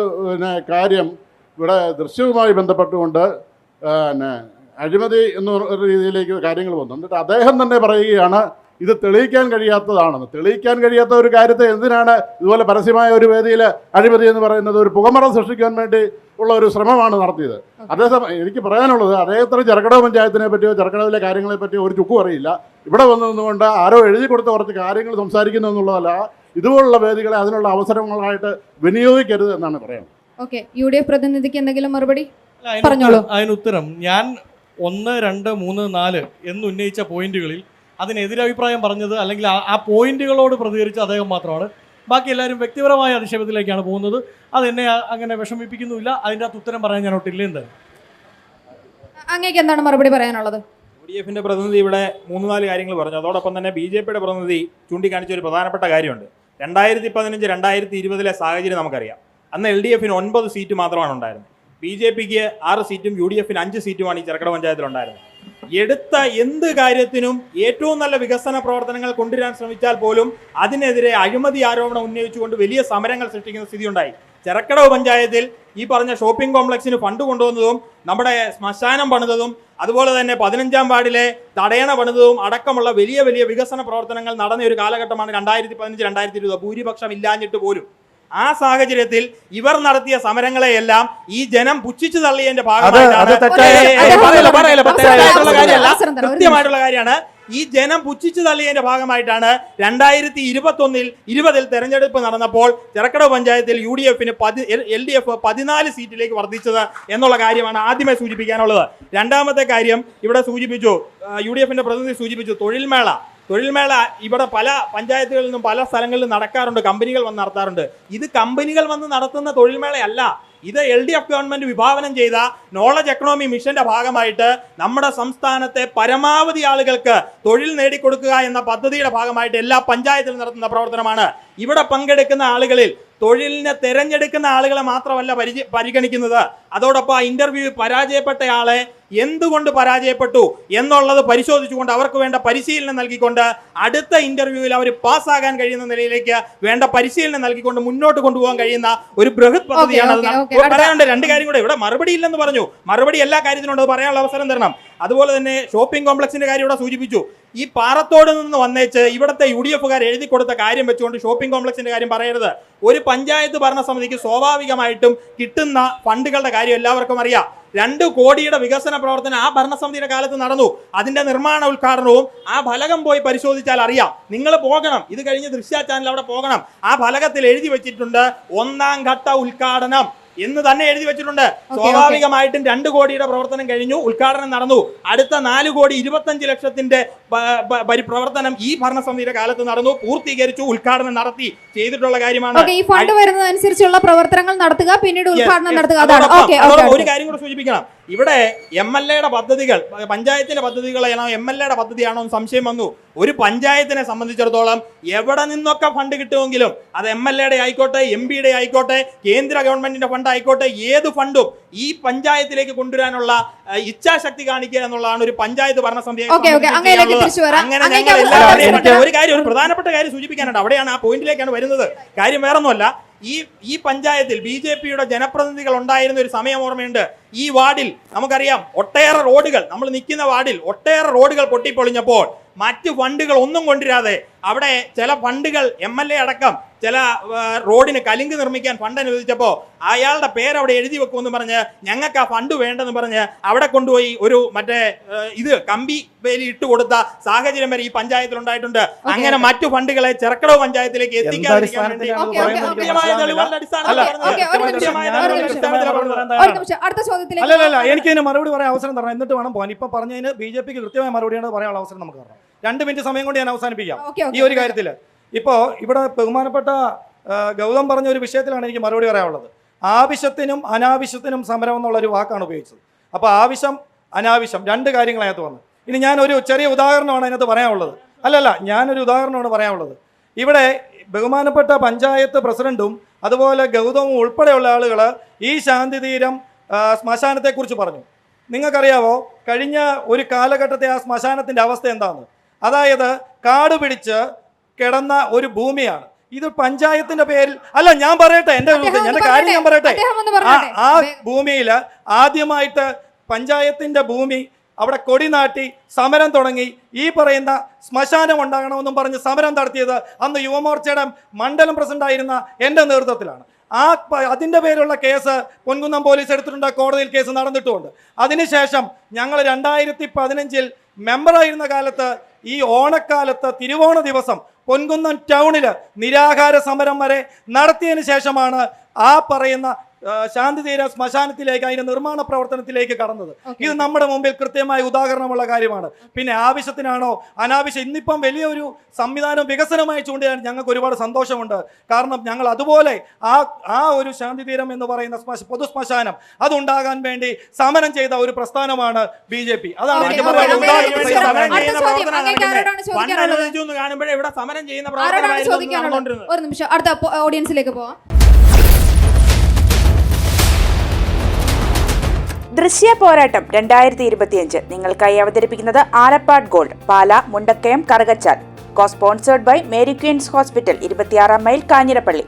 കാര്യം, ഇവിടെ ദൃശ്യവുമായി ബന്ധപ്പെട്ടുകൊണ്ട് അഴിമതി എന്ന രീതിയിലേക്ക് കാര്യങ്ങൾ വന്നു. എന്നിട്ട് അദ്ദേഹം തന്നെ പറയുകയാണ് ഇത് തെളിയിക്കാൻ കഴിയാത്തതാണെന്ന്. തെളിയിക്കാൻ കഴിയാത്ത ഒരു കാര്യത്തെ എന്തിനാണ് ഇതുപോലെ പരസ്യമായ ഒരു വേദിയിൽ അഴിമതി എന്ന് പറയുന്നത്? ഒരു പുകമറ സൃഷ്ടിക്കാൻ വേണ്ടി ഉള്ള ഒരു ശ്രമമാണ് നടത്തിയത്. അതേസമയം എനിക്ക് പറയാനുള്ളത്, അദ്ദേഹത്തിന് ചെറക്കടവ് പഞ്ചായത്തിനെ പറ്റിയോ ചെറക്കടവിലെ കാര്യങ്ങളെ പറ്റിയോ ഒരു ചുക്കും അറിയില്ല. ഇവിടെ വന്നതുകൊണ്ട് ആരോ എഴുതി കൊടുത്ത കുറച്ച് കാര്യങ്ങൾ സംസാരിക്കുന്നു എന്നുള്ളതല്ല, ഇതുപോലുള്ള വേദികളെ അതിനുള്ള അവസരങ്ങളായിട്ട് വിനിയോഗിക്കരുത് എന്നാണ് പറയുന്നത്. ഓക്കെ, UDF പ്രതിനിധിക്ക് എന്തെങ്കിലും മറുപടി പറഞ്ഞോളൂ. അതിനുത്തരം, ഞാൻ 1, 2, 3, 4 എന്ന് ഉന്നയിച്ച പോയിന്റുകളിൽ അതിനെതിരഭിപ്രായം പറഞ്ഞത് അല്ലെങ്കിൽ ആ പോയിന്റുകളോട് പ്രതികരിച്ച അദ്ദേഹം മാത്രമാണ്. ബാക്കി എല്ലാവരും വ്യക്തിപരമായ അധിക്ഷേപത്തിലേക്കാണ് പോകുന്നത്. അതെന്നെ അങ്ങനെ വിഷമിപ്പിക്കുന്നുമില്ല. അതിൻ്റെ അകത്ത് ഉത്തരം പറയാൻ ഞാൻ ഒട്ടില്ല. എന്തായാലും അങ്ങേക്ക് എന്താണ് മറുപടി പറയാനുള്ളത്? UDFിൻ്റെ പ്രതിനിധി ഇവിടെ 3-4 കാര്യങ്ങൾ പറഞ്ഞു. അതോടൊപ്പം തന്നെ BJPയുടെ പ്രതിനിധി ചൂണ്ടിക്കാണിച്ച ഒരു പ്രധാനപ്പെട്ട കാര്യമുണ്ട്. 2015-2020 സാഹചര്യം നമുക്കറിയാം. അന്ന് LDFന് 9 സീറ്റ് മാത്രമാണ് ഉണ്ടായിരുന്നത്. BJPക്ക് 6 സീറ്റും UDFന് 5 സീറ്റുമാണ് ഈ ചെറക്കടവ് പഞ്ചായത്തിലുണ്ടായിരുന്നത്. എടുത്ത എന്ത് കാര്യത്തിനും ഏറ്റവും നല്ല വികസന പ്രവർത്തനങ്ങൾ കൊണ്ടുവരാൻ ശ്രമിച്ചാൽ പോലും അതിനെതിരെ അഴിമതി ആരോപണം ഉന്നയിച്ചുകൊണ്ട് വലിയ സമരങ്ങൾ സൃഷ്ടിക്കുന്ന സ്ഥിതി ഉണ്ടായി. ചെറക്കടവ് പഞ്ചായത്തിൽ ഈ പറഞ്ഞ ഷോപ്പിംഗ് കോംപ്ലക്സിന് ഫണ്ട് കൊണ്ടുവന്നതും നമ്മുടെ ശ്മശാനം പണിതതും അതുപോലെ തന്നെ 15-ാം വാർഡിലെ തടയണ പണിതതും അടക്കമുള്ള വലിയ വലിയ വികസന പ്രവർത്തനങ്ങൾ നടന്ന ഒരു കാലഘട്ടമാണ് 2015-2020. ഭൂരിപക്ഷം ഇല്ലാഞ്ഞിട്ട് പോലും ആ സാഹചര്യത്തിൽ ഇവർ നടത്തിയ സമരങ്ങളെയെല്ലാം ഈ ജനം പുച്ഛിച്ചു തള്ളിയതിന്റെ ഭാഗമായിട്ടാണ് കൃത്യമായിട്ടുള്ള കാര്യമാണ്. ഈ ജനം പുച്ഛിച്ചു തള്ളിയതിന്റെ ഭാഗമായിട്ടാണ് 2020 തെരഞ്ഞെടുപ്പ് നടന്നപ്പോൾ ചിറക്കടവ് പഞ്ചായത്തിൽ UDF LDF 14 സീറ്റിലേക്ക് വർദ്ധിച്ചത് എന്നുള്ള കാര്യമാണ് ആദ്യമേ സൂചിപ്പിക്കാനുള്ളത്. രണ്ടാമത്തെ കാര്യം ഇവിടെ സൂചിപ്പിച്ചു, UDFന്റെ പ്രതിനിധി സൂചിപ്പിച്ചു, തൊഴിൽമേള ഇവിടെ പല പഞ്ചായത്തുകളിൽ നിന്നും പല സ്ഥലങ്ങളിലും നടക്കാറുണ്ട്, കമ്പനികൾ വന്ന് നടത്താറുണ്ട്. ഇത് കമ്പനികൾ വന്ന് നടത്തുന്ന തൊഴിൽമേളയല്ല, ഇത് LDF ഗവൺമെന്റ് വിഭാവനം ചെയ്ത നോളജ് എക്കണോമി മിഷന്റെ ഭാഗമായിട്ട് നമ്മുടെ സംസ്ഥാനത്തെ പരമാവധി ആളുകൾക്ക് തൊഴിൽ നേടിക്കൊടുക്കുക എന്ന പദ്ധതിയുടെ ഭാഗമായിട്ട് എല്ലാ പഞ്ചായത്തിലും നടത്തുന്ന പ്രവർത്തനമാണ്. ഇവിടെ പങ്കെടുക്കുന്ന ആളുകളിൽ തൊഴിലിനെ തിരഞ്ഞെടുക്കുന്ന ആളുകളെ മാത്രമല്ല പരിഗണിക്കുന്നത്, അതോടൊപ്പം ആ ഇന്റർവ്യൂ പരാജയപ്പെട്ടയാളെ എന്തുകൊണ്ട് പരാജയപ്പെട്ടു എന്നുള്ളത് പരിശോധിച്ചുകൊണ്ട് അവർക്ക് വേണ്ട പരിശീലനം നൽകിക്കൊണ്ട് അടുത്ത ഇന്റർവ്യൂവിൽ അവർ പാസ്സാകാൻ കഴിയുന്ന നിലയിലേക്ക് വേണ്ട പരിശീലനം നൽകിക്കൊണ്ട് മുന്നോട്ട് കൊണ്ടുപോകാൻ കഴിയുന്ന ഒരു ബൃഹത് പദ്ധതിയാണ്. പറയാനുണ്ട് രണ്ട് കാര്യം കൂടെ. ഇവിടെ മറുപടി ഇല്ലെന്ന് പറഞ്ഞു, മറുപടി എല്ലാ കാര്യത്തിനും ഉണ്ട്, പറയാനുള്ള അവസരം തരണം. അതുപോലെ തന്നെ ഷോപ്പിംഗ് കോംപ്ലക്സിന്റെ കാര്യം ഇവിടെ സൂചിപ്പിച്ചു. ഈ പാറത്തോട് നിന്ന് വന്നേച്ച് ഇവിടുത്തെ UDFകാർ എഴുതി കൊടുത്ത കാര്യം വെച്ചുകൊണ്ട് ഷോപ്പിംഗ് കോംപ്ലക്സിന്റെ കാര്യം പറയരുത്. ഒരു പഞ്ചായത്ത് ഭരണസമിതിക്ക് സ്വാഭാവികമായിട്ടും കിട്ടുന്ന ഫണ്ടുകളുടെ കാര്യം എല്ലാവർക്കും അറിയാം. 2 കോടിയുടെ വികസന പ്രവർത്തനം ആ ഭരണസമിതിയുടെ കാലത്ത് നടന്നു. അതിന്റെ നിർമ്മാണ ഉദ്ഘാടനവും ആ ഫലകം പോയി പരിശോധിച്ചാൽ അറിയാം. നിങ്ങൾ പോകണം, ഇത് കഴിഞ്ഞ് ദൃശ്യ ചാനൽ അവിടെ പോകണം. ആ ഫലകത്തിൽ എഴുതി വെച്ചിട്ടുണ്ട് 1ാം ഘട്ട ഉദ്ഘാടനം എന്ന് തന്നെ എഴുതി വെച്ചിട്ടുണ്ട്. സ്വാഭാവികമായിട്ടും 2 കോടിയുടെ പ്രവർത്തനം കഴിഞ്ഞു, ഉദ്ഘാടനം നടന്നു. അടുത്ത 4 കോടി 25 ലക്ഷത്തിന്റെ പ്രവർത്തനം ഈ ഭരണസമിതിയുടെ കാലത്ത് നടന്നു, പൂർത്തീകരിച്ചു, ഉദ്ഘാടനം നടത്തി ചെയ്തിട്ടുള്ള കാര്യമാണ്. ഈ ഫണ്ട് വരുന്നതനുസരിച്ചുള്ള പ്രവർത്തനങ്ങൾ നടത്തുക, പിന്നീട് ഉദ്ഘാടനം നടത്തുക. ഒരു കാര്യം കൂടെ സൂചിപ്പിക്കണം. ഇവിടെ MLAയുടെ പദ്ധതികൾ പഞ്ചായത്തിന്റെ പദ്ധതികളാണോ MLAയുടെ പദ്ധതിയാണോ എന്ന് സംശയം വന്നു. ഒരു പഞ്ചായത്തിനെ സംബന്ധിച്ചിടത്തോളം എവിടെ നിന്നൊക്കെ ഫണ്ട് കിട്ടുമെങ്കിലും അത് MLAയുടെ ആയിക്കോട്ടെ, MPയുടെ ആയിക്കോട്ടെ, കേന്ദ്ര ഗവൺമെന്റിന്റെ ഫണ്ട് ആയിക്കോട്ടെ, ഏത് ഫണ്ടും ഈ പഞ്ചായത്തിലേക്ക് കൊണ്ടുവരാനുള്ള ഇച്ഛാശക്തി കാണിക്കുക എന്നുള്ളതാണ് ഒരു പഞ്ചായത്ത് ഭരണസമിതി. അങ്ങനെ ഞങ്ങൾ എല്ലാവരെയും ഒരു പ്രധാനപ്പെട്ട കാര്യം സൂചിപ്പിക്കാനുണ്ട്. അവിടെയാണ് ആ പോയിന്റിലേക്കാണ് വരുന്നത്. കാര്യം വേറൊന്നുമല്ല, ഈ പഞ്ചായത്തിൽ BJPയുടെ ജനപ്രതിനിധികൾ ഉണ്ടായിരുന്ന ഒരു സമയം ഓർമ്മയുണ്ട്. ഈ വാർഡിൽ നമുക്കറിയാം ഒട്ടേറെ റോഡുകൾ, നമ്മൾ നിൽക്കുന്ന വാർഡിൽ ഒട്ടേറെ റോഡുകൾ പൊട്ടിപ്പൊളിഞ്ഞപ്പോൾ മറ്റ് ഫണ്ടുകൾ ഒന്നും കൊണ്ടുവരാതെ അവിടെ ചില ഫണ്ടുകൾ MLA അടക്കം ചില റോഡിന് കലിങ്ക് നിർമ്മിക്കാൻ ഫണ്ട് അനുവദിച്ചപ്പോൾ അയാളുടെ പേര് അവിടെ എഴുതി വെക്കുമെന്ന് പറഞ്ഞ് ഞങ്ങൾക്ക് ആ ഫണ്ട് വേണ്ടെന്ന് പറഞ്ഞ് അവിടെ കൊണ്ടുപോയി ഒരു ഇത് കമ്പി വേലി ഇട്ട് കൊടുത്ത സാഹചര്യം വരെ ഈ പഞ്ചായത്തിൽ ഉണ്ടായിട്ടുണ്ട്. അങ്ങനെ മറ്റു ഫണ്ടുകളെ ചിറക്കടവ് പഞ്ചായത്തിലേക്ക് എത്തിക്കാതിരിക്കാൻ വേണ്ടി എനിക്കതിന് മറുപടി പറയാൻ അവസരം തരണം, എന്നിട്ട് വേണം പോകാൻ. ഇപ്പൊ പറഞ്ഞതിന് BJPക്ക് കൃത്യമായ മറുപടിയാണ് പറയാനുള്ള അവസരം നമുക്ക് തരണം. 2 മിനിറ്റ് സമയം കൊണ്ട് ഞാൻ അവസാനിപ്പിക്കാം ഈ ഒരു കാര്യത്തിൽ. ഇപ്പോൾ ഇവിടെ ബഹുമാനപ്പെട്ട ഗൗതം പറഞ്ഞ ഒരു വിഷയത്തിലാണ് എനിക്ക് മറുപടി പറയാനുള്ളത്. ആവശ്യത്തിനും അനാവശ്യത്തിനും സമരം എന്നുള്ളൊരു വാക്കാണ് ഉപയോഗിച്ചത്. അപ്പോൾ ആവശ്യം അനാവശ്യം 2 കാര്യങ്ങൾ അതിനകത്ത് വന്നു. ഇനി ഞാനൊരു ചെറിയ ഉദാഹരണമാണ് അതിനകത്ത് പറയാനുള്ളത്. ഞാനൊരു ഉദാഹരണമാണ് പറയാനുള്ളത്. ഇവിടെ ബഹുമാനപ്പെട്ട പഞ്ചായത്ത് പ്രസിഡന്റും അതുപോലെ ഗൗതവും ഉൾപ്പെടെയുള്ള ആളുകൾ ഈ ശാന്തിതീരം ശ്മശാനത്തെക്കുറിച്ച് പറഞ്ഞു. നിങ്ങൾക്കറിയാവോ കഴിഞ്ഞ ഒരു കാലഘട്ടത്തെ ആ ശ്മശാനത്തിൻ്റെ അവസ്ഥ എന്താണെന്ന്? അതായത് കാട് പിടിച്ച് കിടന്ന ഒരു ഭൂമിയാണ്. ഇത് പഞ്ചായത്തിന്റെ പേരിൽ ഞാൻ പറയട്ടെ, എന്റെ കാര്യം ഞാൻ പറയട്ടെ. ആ ഭൂമിയിൽ ആദ്യമായിട്ട് പഞ്ചായത്തിന്റെ ഭൂമി അവിടെ കൊടി നാട്ടി സമരം തുടങ്ങി. ഈ പറയുന്ന ശ്മശാനം ഉണ്ടാകണമെന്നും പറഞ്ഞ് സമരം നടത്തിയത് അന്ന് യുവമോർച്ചയുടെ മണ്ഡലം പ്രസിഡന്റായിരുന്ന എൻ്റെ നേതൃത്വത്തിലാണ്. അതിൻ്റെ പേരുള്ള കേസ് പൊൻകുന്നം പോലീസ് എടുത്തിട്ടുണ്ട്, കോടതിയിൽ കേസ് നടന്നിട്ടുമുണ്ട്. അതിനുശേഷം ഞങ്ങൾ 2015 മെമ്പറായിരുന്ന കാലത്ത് ഈ ഓണക്കാലത്ത് തിരുവോണ ദിവസം പൊൻകുന്നം ടൗണിൽ നിരാഹാര സമരം വരെ നടത്തിയതിന് ശേഷമാണ് ആ പറയുന്ന ശാന്തിതീര ശ്മശാനത്തിലേക്ക് അതിന്റെ നിർമ്മാണ പ്രവർത്തനത്തിലേക്ക് കടന്നത്. ഇത് നമ്മുടെ മുമ്പിൽ കൃത്യമായ ഉദാഹരണമുള്ള കാര്യമാണ്. പിന്നെ ആവശ്യത്തിനാണോ അനാവശ്യം, ഇന്നിപ്പം വലിയൊരു സംവിധാനം വികസനമായി ചൂണ്ടിയാൽ ഞങ്ങൾക്ക് ഒരുപാട് സന്തോഷമുണ്ട്. കാരണം ഞങ്ങൾ അതുപോലെ ആ ഒരു ശാന്തിതീരം എന്ന് പറയുന്ന പൊതു ശ്മശാനം അതുണ്ടാകാൻ വേണ്ടി സമരം ചെയ്ത ഒരു പ്രസ്ഥാനമാണ് BJP. അതാണ് എനിക്ക് ഒരു നിമിഷം അടുത്ത ഓഡിയൻസിലേക്ക് പോവാം. ദൃശ്യ പോരാട്ടം 2025 നിങ്ങൾക്കായി അവതരിപ്പിക്കുന്നത് Alappad gold, Pala, Mundakkayam, Karukachal. Sponsored by Mary Queens hospital, 26 mile, Kanjirappally.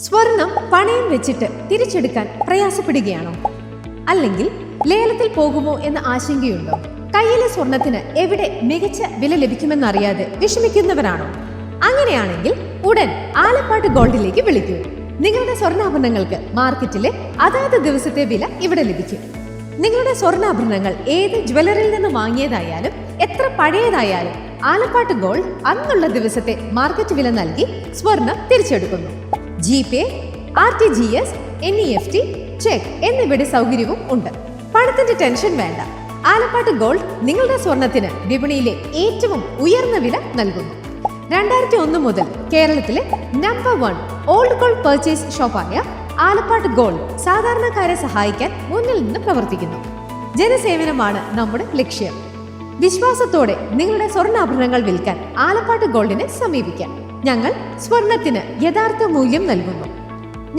സ്വർണം പണയം വെച്ചിട്ട് തിരിച്ചെടുക്കാൻ പ്രയാസപ്പെടുകയാണോ? അല്ലെങ്കിൽ ലേലത്തിൽ പോകുമോ എന്ന ആശങ്കയുണ്ടോ? കയ്യിലെ സ്വർണത്തിന് എവിടെ മികച്ച വില ലഭിക്കുമെന്നറിയാതെ വിഷമിക്കുന്നവരാണോ? അങ്ങനെയാണെങ്കിൽ ഉടൻ ആലപ്പാട് ഗോൾഡിലേക്ക് വിളിക്കൂ. നിങ്ങളുടെ സ്വർണ്ണാഭരണങ്ങൾക്ക് മാർക്കറ്റിലെ അതാത് ദിവസത്തെ വില ഇവിടെ ലഭിക്കും. നിങ്ങളുടെ സ്വർണ്ണാഭരണങ്ങൾ ഏത് ജ്വല്ലറിയിൽ നിന്ന് വാങ്ങിയതായാലും എത്ര പഴയതായാലും ആലപ്പാട്ട് ഗോൾഡ് അന്നുള്ള ദിവസത്തെ മാർക്കറ്റ് വില നൽകി സ്വർണം തിരിച്ചെടുക്കുന്നു. GPay, RTGS, NEFT, ചെക്ക് എന്നിവയുടെ സൗകര്യവും ഉണ്ട്. പണത്തിന്റെ ടെൻഷൻ വേണ്ട. ആലപ്പാട്ട് ഗോൾഡ് നിങ്ങളുടെ സ്വർണത്തിന് വിപണിയിലെ ഏറ്റവും ഉയർന്ന വില നൽകുന്നു. 2001 മുതൽ കേരളത്തിലെ നമ്പർ 1 ഓൾഡ് ഗോൾഡ് പർച്ചേസ് ഷോപ്പായ ആലപ്പാട്ട് ഗോൾഡ് സാധാരണക്കാരെ സഹായിക്കാൻ മുന്നിൽ നിന്ന് പ്രവർത്തിക്കുന്നു. ജനസേവനമാണ് നമ്മുടെ ലക്ഷ്യം. വിശ്വാസത്തോടെ നിങ്ങളുടെ സ്വർണ്ണാഭരണങ്ങൾ വിൽക്കാൻ ആലപ്പാട്ട് ഗോൾഡിനെ സമീപിക്കാം. ഞങ്ങൾ സ്വർണത്തിന് യഥാർത്ഥ മൂല്യം നൽകുന്നു.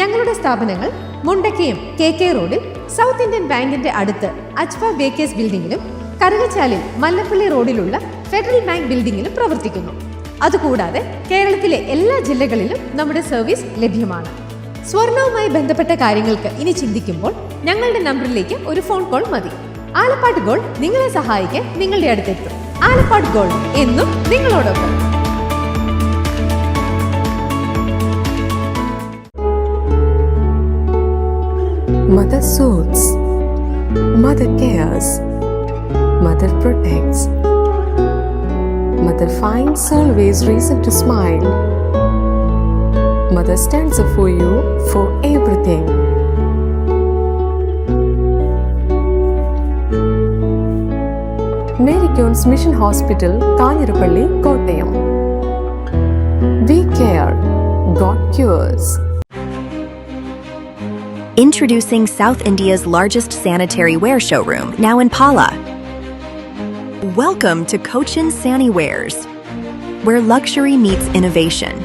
ഞങ്ങളുടെ സ്ഥാപനങ്ങൾ മുണ്ടക്കയം KK റോഡിൽ സൗത്ത് ഇന്ത്യൻ ബാങ്കിന്റെ അടുത്ത് അജ്ഫ ബേക്കേഴ്സ് ബിൽഡിംഗിലും കറുകച്ചാലിൽ മല്ലപ്പള്ളി റോഡിലുള്ള ഫെഡറൽ ബാങ്ക് ബിൽഡിംഗിലും പ്രവർത്തിക്കുന്നു. അതുകൂടാതെ കേരളത്തിലെ എല്ലാ ജില്ലകളിലും നമ്മുടെ സർവീസ് ലഭ്യമാണ്. സ്വർണവുമായി ബന്ധപ്പെട്ട കാര്യങ്ങൾക്ക് ഇനി ചിന്തിക്കുമ്പോൾ ഞങ്ങളുടെ നമ്പറിലേക്ക് ഒരു ഫോൺ കോൾ മതി. ആലപ്പാട്ട് ഗോൾഡ് നിങ്ങളെ സഹായിക്കാൻ നിങ്ങളുടെ അടുത്തെത്തും. ആലപ്പാട്ട് ഗോൾഡ് എന്നും നിങ്ങളോടൊപ്പം. Mother soothes, Mother cares, Mother protects, Mother finds always reason to smile. Mother stands up for you for everything. Mary Queen's Mission Hospital, Kanirapalli, Kottayam. We care, God cures. Introducing South India's largest sanitary ware showroom, now in Pala. Welcome to Cochin Saniwares, where luxury meets innovation.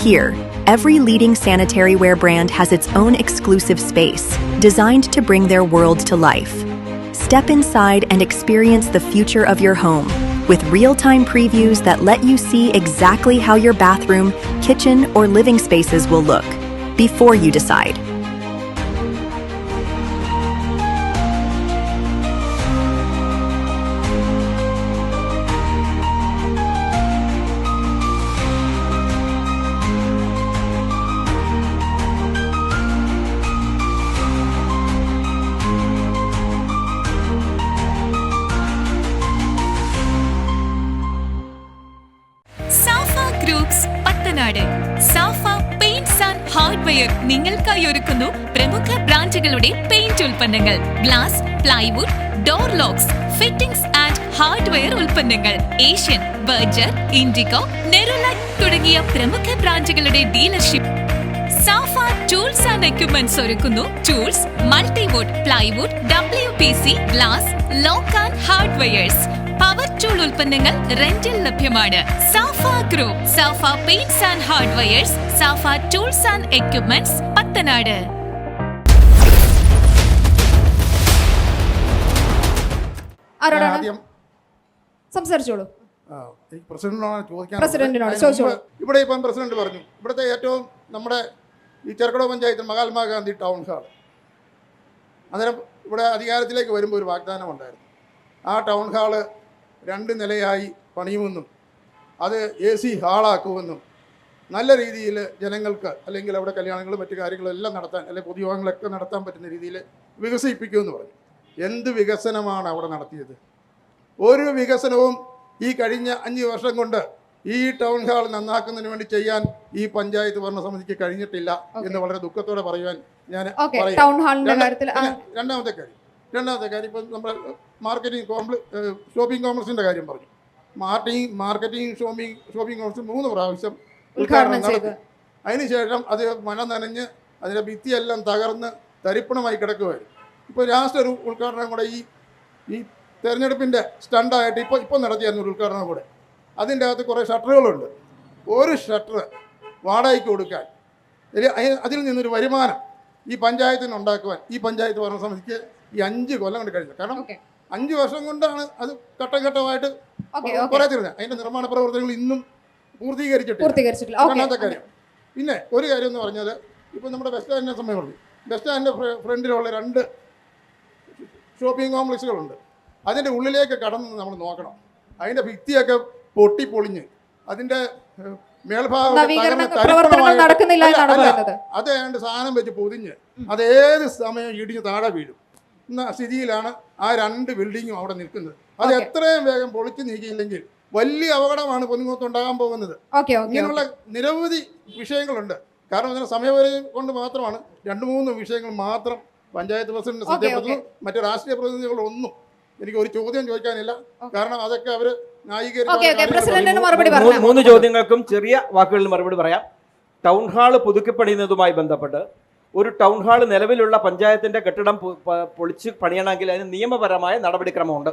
Here, every leading sanitary ware brand has its own exclusive space, designed to bring their world to life. Step inside and experience the future of your home, with real-time previews that let you see exactly how your bathroom, kitchen, or living spaces will look before you decide. Safa paints and hardware നിങ്ങൾക്കായി ഒരുക്കുന്നു പ്രമുഖ ബ്രാൻഡുകളുടെ paint ഉൽപ്പന്നങ്ങൾ, glass, plywood, door locks, fittings and hardware ഉൽപ്പന്നങ്ങൾ. Asian, Berger, Indigo, നെറുലൈറ്റ് തുടങ്ങിയ പ്രമുഖ ബ്രാൻഡുകളുടെ dealership. Safa tools and equipments ഒരുക്കുന്നു tools, multiwood, plywood, WPC, glass, lock and hardwares. Power tool ഉൽപ്പന്നങ്ങൾ റെന്റിൽ ലഭ്യമാണ്. Safa group, Safa paints and hardwares, Safa tools and equipments, Pathanad. സംസാരിച്ചോളൂ. പ്രസിഡന്റിനോട് ചോദിച്ചോളൂ. ഇവിടെ ഇപ്പം പ്രസിഡന്റ് പറഞ്ഞു, ഇവിടുത്തെ ഏറ്റവും നമ്മുടെ ഈ ചെറുക്കടവ് പഞ്ചായത്തിൽ മഹാത്മാഗാന്ധി ടൗൺ ഹാൾ, അന്നേരം ഇവിടെ അധികാരത്തിലേക്ക് വരുമ്പോൾ ഒരു വാഗ്ദാനം ഉണ്ടായിരുന്നു. ആ ടൗൺ ഹാള് 2 നിലയായി പണിയുമെന്നും അത് AC ഹാളാക്കുമെന്നും നല്ല രീതിയിൽ ജനങ്ങൾക്ക് അല്ലെങ്കിൽ അവിടെ കല്യാണങ്ങളും മറ്റു കാര്യങ്ങളെല്ലാം നടത്താൻ അല്ലെങ്കിൽ പൊതുയോഗങ്ങളൊക്കെ നടത്താൻ പറ്റുന്ന രീതിയിൽ വികസിപ്പിക്കുമെന്ന് പറഞ്ഞു. എന്ത് വികസനമാണ് അവിടെ നടത്തിയത്? ഒരു വികസനവും ഈ കഴിഞ്ഞ 5 വർഷം കൊണ്ട് ഈ ടൗൺ ഹാൾ നന്നാക്കുന്നതിന് വേണ്ടി ചെയ്യാൻ ഈ പഞ്ചായത്ത് ഭരണസമിതിക്ക് കഴിഞ്ഞിട്ടില്ല എന്ന് വളരെ ദുഃഖത്തോടെ പറയുവാൻ ഞാൻ പറയും. രണ്ടാമത്തെ കാര്യം ഇപ്പം നമ്മുടെ ഷോപ്പിംഗ് കോംപ്ലക്സിൻ്റെ കാര്യം പറഞ്ഞു. മാർക്കറ്റിംഗ് ഷോപ്പിംഗ് കോംപ്ലക്സ് 3 പ്രാവശ്യം ഉദ്ഘാടനം നടത്തി. അതിനുശേഷം അത് മഴ നനഞ്ഞ് അതിൻ്റെ ഭിത്തിയെല്ലാം തകർന്ന് തരിപ്പണമായി കിടക്കുമായിരുന്നു. ഇപ്പോൾ ലാസ്റ്റ് ഒരു ഉദ്ഘാടനം കൂടെ ഈ തെരഞ്ഞെടുപ്പിൻ്റെ സ്റ്റണ്ടായിട്ട് ഇപ്പോൾ നടത്തിയായിരുന്നു ഒരു ഉദ്ഘാടനം കൂടെ. അതിൻ്റെ അകത്ത് കുറേ ഷട്ടറുകളുണ്ട്. ഒരു ഷട്ടർ വാടകയ്ക്ക് കൊടുക്കാൻ അതിൽ നിന്നൊരു വരുമാനം ഈ പഞ്ചായത്തിന് ഉണ്ടാക്കുവാൻ ഈ പഞ്ചായത്ത് ഭരണസമിതിക്ക് ഈ 5 കൊല്ലം കൊണ്ട് കഴിഞ്ഞു. കാരണം 5 വർഷം കൊണ്ടാണ് അത് ഘട്ടഘട്ടമായിട്ട് കുറേ തീർന്നത്. അതിൻ്റെ നിർമ്മാണ പ്രവർത്തനങ്ങൾ ഇന്നും പൂർത്തീകരിച്ചിട്ടില്ല. രണ്ടാമത്തെ കാര്യം. പിന്നെ ഒരു കാര്യം എന്ന് പറഞ്ഞാൽ ഇപ്പോൾ നമ്മുടെ ബസ് സ്റ്റാൻഡിനെ സംബന്ധിച്ച് ബസ് സ്റ്റാൻഡിൻ്റെ ഫ്രണ്ടിലുള്ള 2 ഷോപ്പിംഗ് കോംപ്ലക്സുകളുണ്ട്. അതിൻ്റെ ഉള്ളിലേക്ക് കടന്ന് നമ്മൾ നോക്കണം. അതിൻ്റെ ഭിത്തിയൊക്കെ പൊട്ടിപ്പൊളിഞ്ഞ് അതിൻ്റെ മേൽഭാഗം പ്രവർത്തനങ്ങൾ നടക്കുന്നില്ല എന്നാണ് പറയുന്നത്. അത് ഏതാണ്ട് സാധനം വെച്ച് പൊതിഞ്ഞ് അത് ഏത് സമയം ഇടിഞ്ഞ് താഴെ വീഴും എന്ന സ്ഥിതിയിലാണ് ആ 2 ബിൽഡിങ്ങും അവിടെ നിൽക്കുന്നത്. അത് എത്രയും വേഗം പൊളിച്ചു നീക്കിയില്ലെങ്കിൽ വലിയ അപകടമാണ് പൊന്നുകുന്നത്ത് ഉണ്ടാകാൻ പോകുന്നത്. ഇങ്ങനെയുള്ള നിരവധി വിഷയങ്ങളുണ്ട്. കാരണം അതിന് സമയപരിധി കൊണ്ട് മാത്രമാണ് 2-3 വിഷയങ്ങൾ മാത്രം പഞ്ചായത്ത് പ്രസിഡന്റ് ശ്രദ്ധപ്പെടുത്തുന്നു. മറ്റു രാഷ്ട്രീയ പ്രതിനിധികളൊന്നും എനിക്ക് ഒരു ചോദ്യം ചോദിക്കാനില്ല. കാരണം അതൊക്കെ അവർ ന്യായീകരിക്കും. 3 ചോദ്യങ്ങൾക്കും ചെറിയ വാക്കുകളിൽ മറുപടി പറയാം. ടൗൺ ഹാള് പുതുക്കിപ്പണിയുന്നതുമായി ബന്ധപ്പെട്ട് ഒരു ടൗൺ ഹാൾ നിലവിലുള്ള പഞ്ചായത്തിൻ്റെ കെട്ടിടം പൊളിച്ച് പണിയണമെങ്കിൽ അതിന് നിയമപരമായ നടപടിക്രമമുണ്ട്.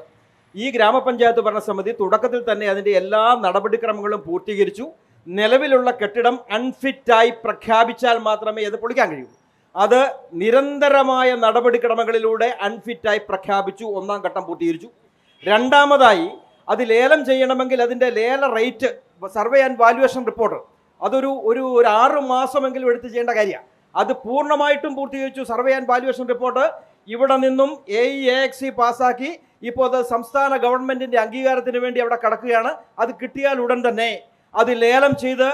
ഈ ഗ്രാമപഞ്ചായത്ത് ഭരണസമിതി തുടക്കത്തിൽ തന്നെ അതിൻ്റെ എല്ലാ നടപടിക്രമങ്ങളും പൂർത്തീകരിച്ചു. നിലവിലുള്ള കെട്ടിടം അൺഫിറ്റായി പ്രഖ്യാപിച്ചാൽ മാത്രമേ അത് പൊളിക്കാൻ കഴിയൂ. അത് നിരന്തരമായ നടപടിക്രമങ്ങളിലൂടെ അൺഫിറ്റായി പ്രഖ്യാപിച്ചു. 1ാം ഘട്ടം പൂർത്തീകരിച്ചു. രണ്ടാമതായി അത് ലേലം ചെയ്യണമെങ്കിൽ അതിൻ്റെ ലേല rate survey and valuation report അതൊരു 6 മാസമെങ്കിലും എടുത്ത് ചെയ്യേണ്ട കാര്യമാണ്. അത് പൂർണ്ണമായിട്ടും പൂർത്തീകരിച്ചു. സർവേ ആൻഡ് വാല്യുവേഷൻ റിപ്പോർട്ട് ഇവിടെ നിന്നും AEAXE പാസ്സാക്കി ഇപ്പോൾ അത് സംസ്ഥാന ഗവൺമെൻറ്റിൻ്റെ അംഗീകാരത്തിന് വേണ്ടി അവിടെ കിടക്കുകയാണ്. അത് കിട്ടിയാൽ ഉടൻ തന്നെ അത് ലേലം ചെയ്ത്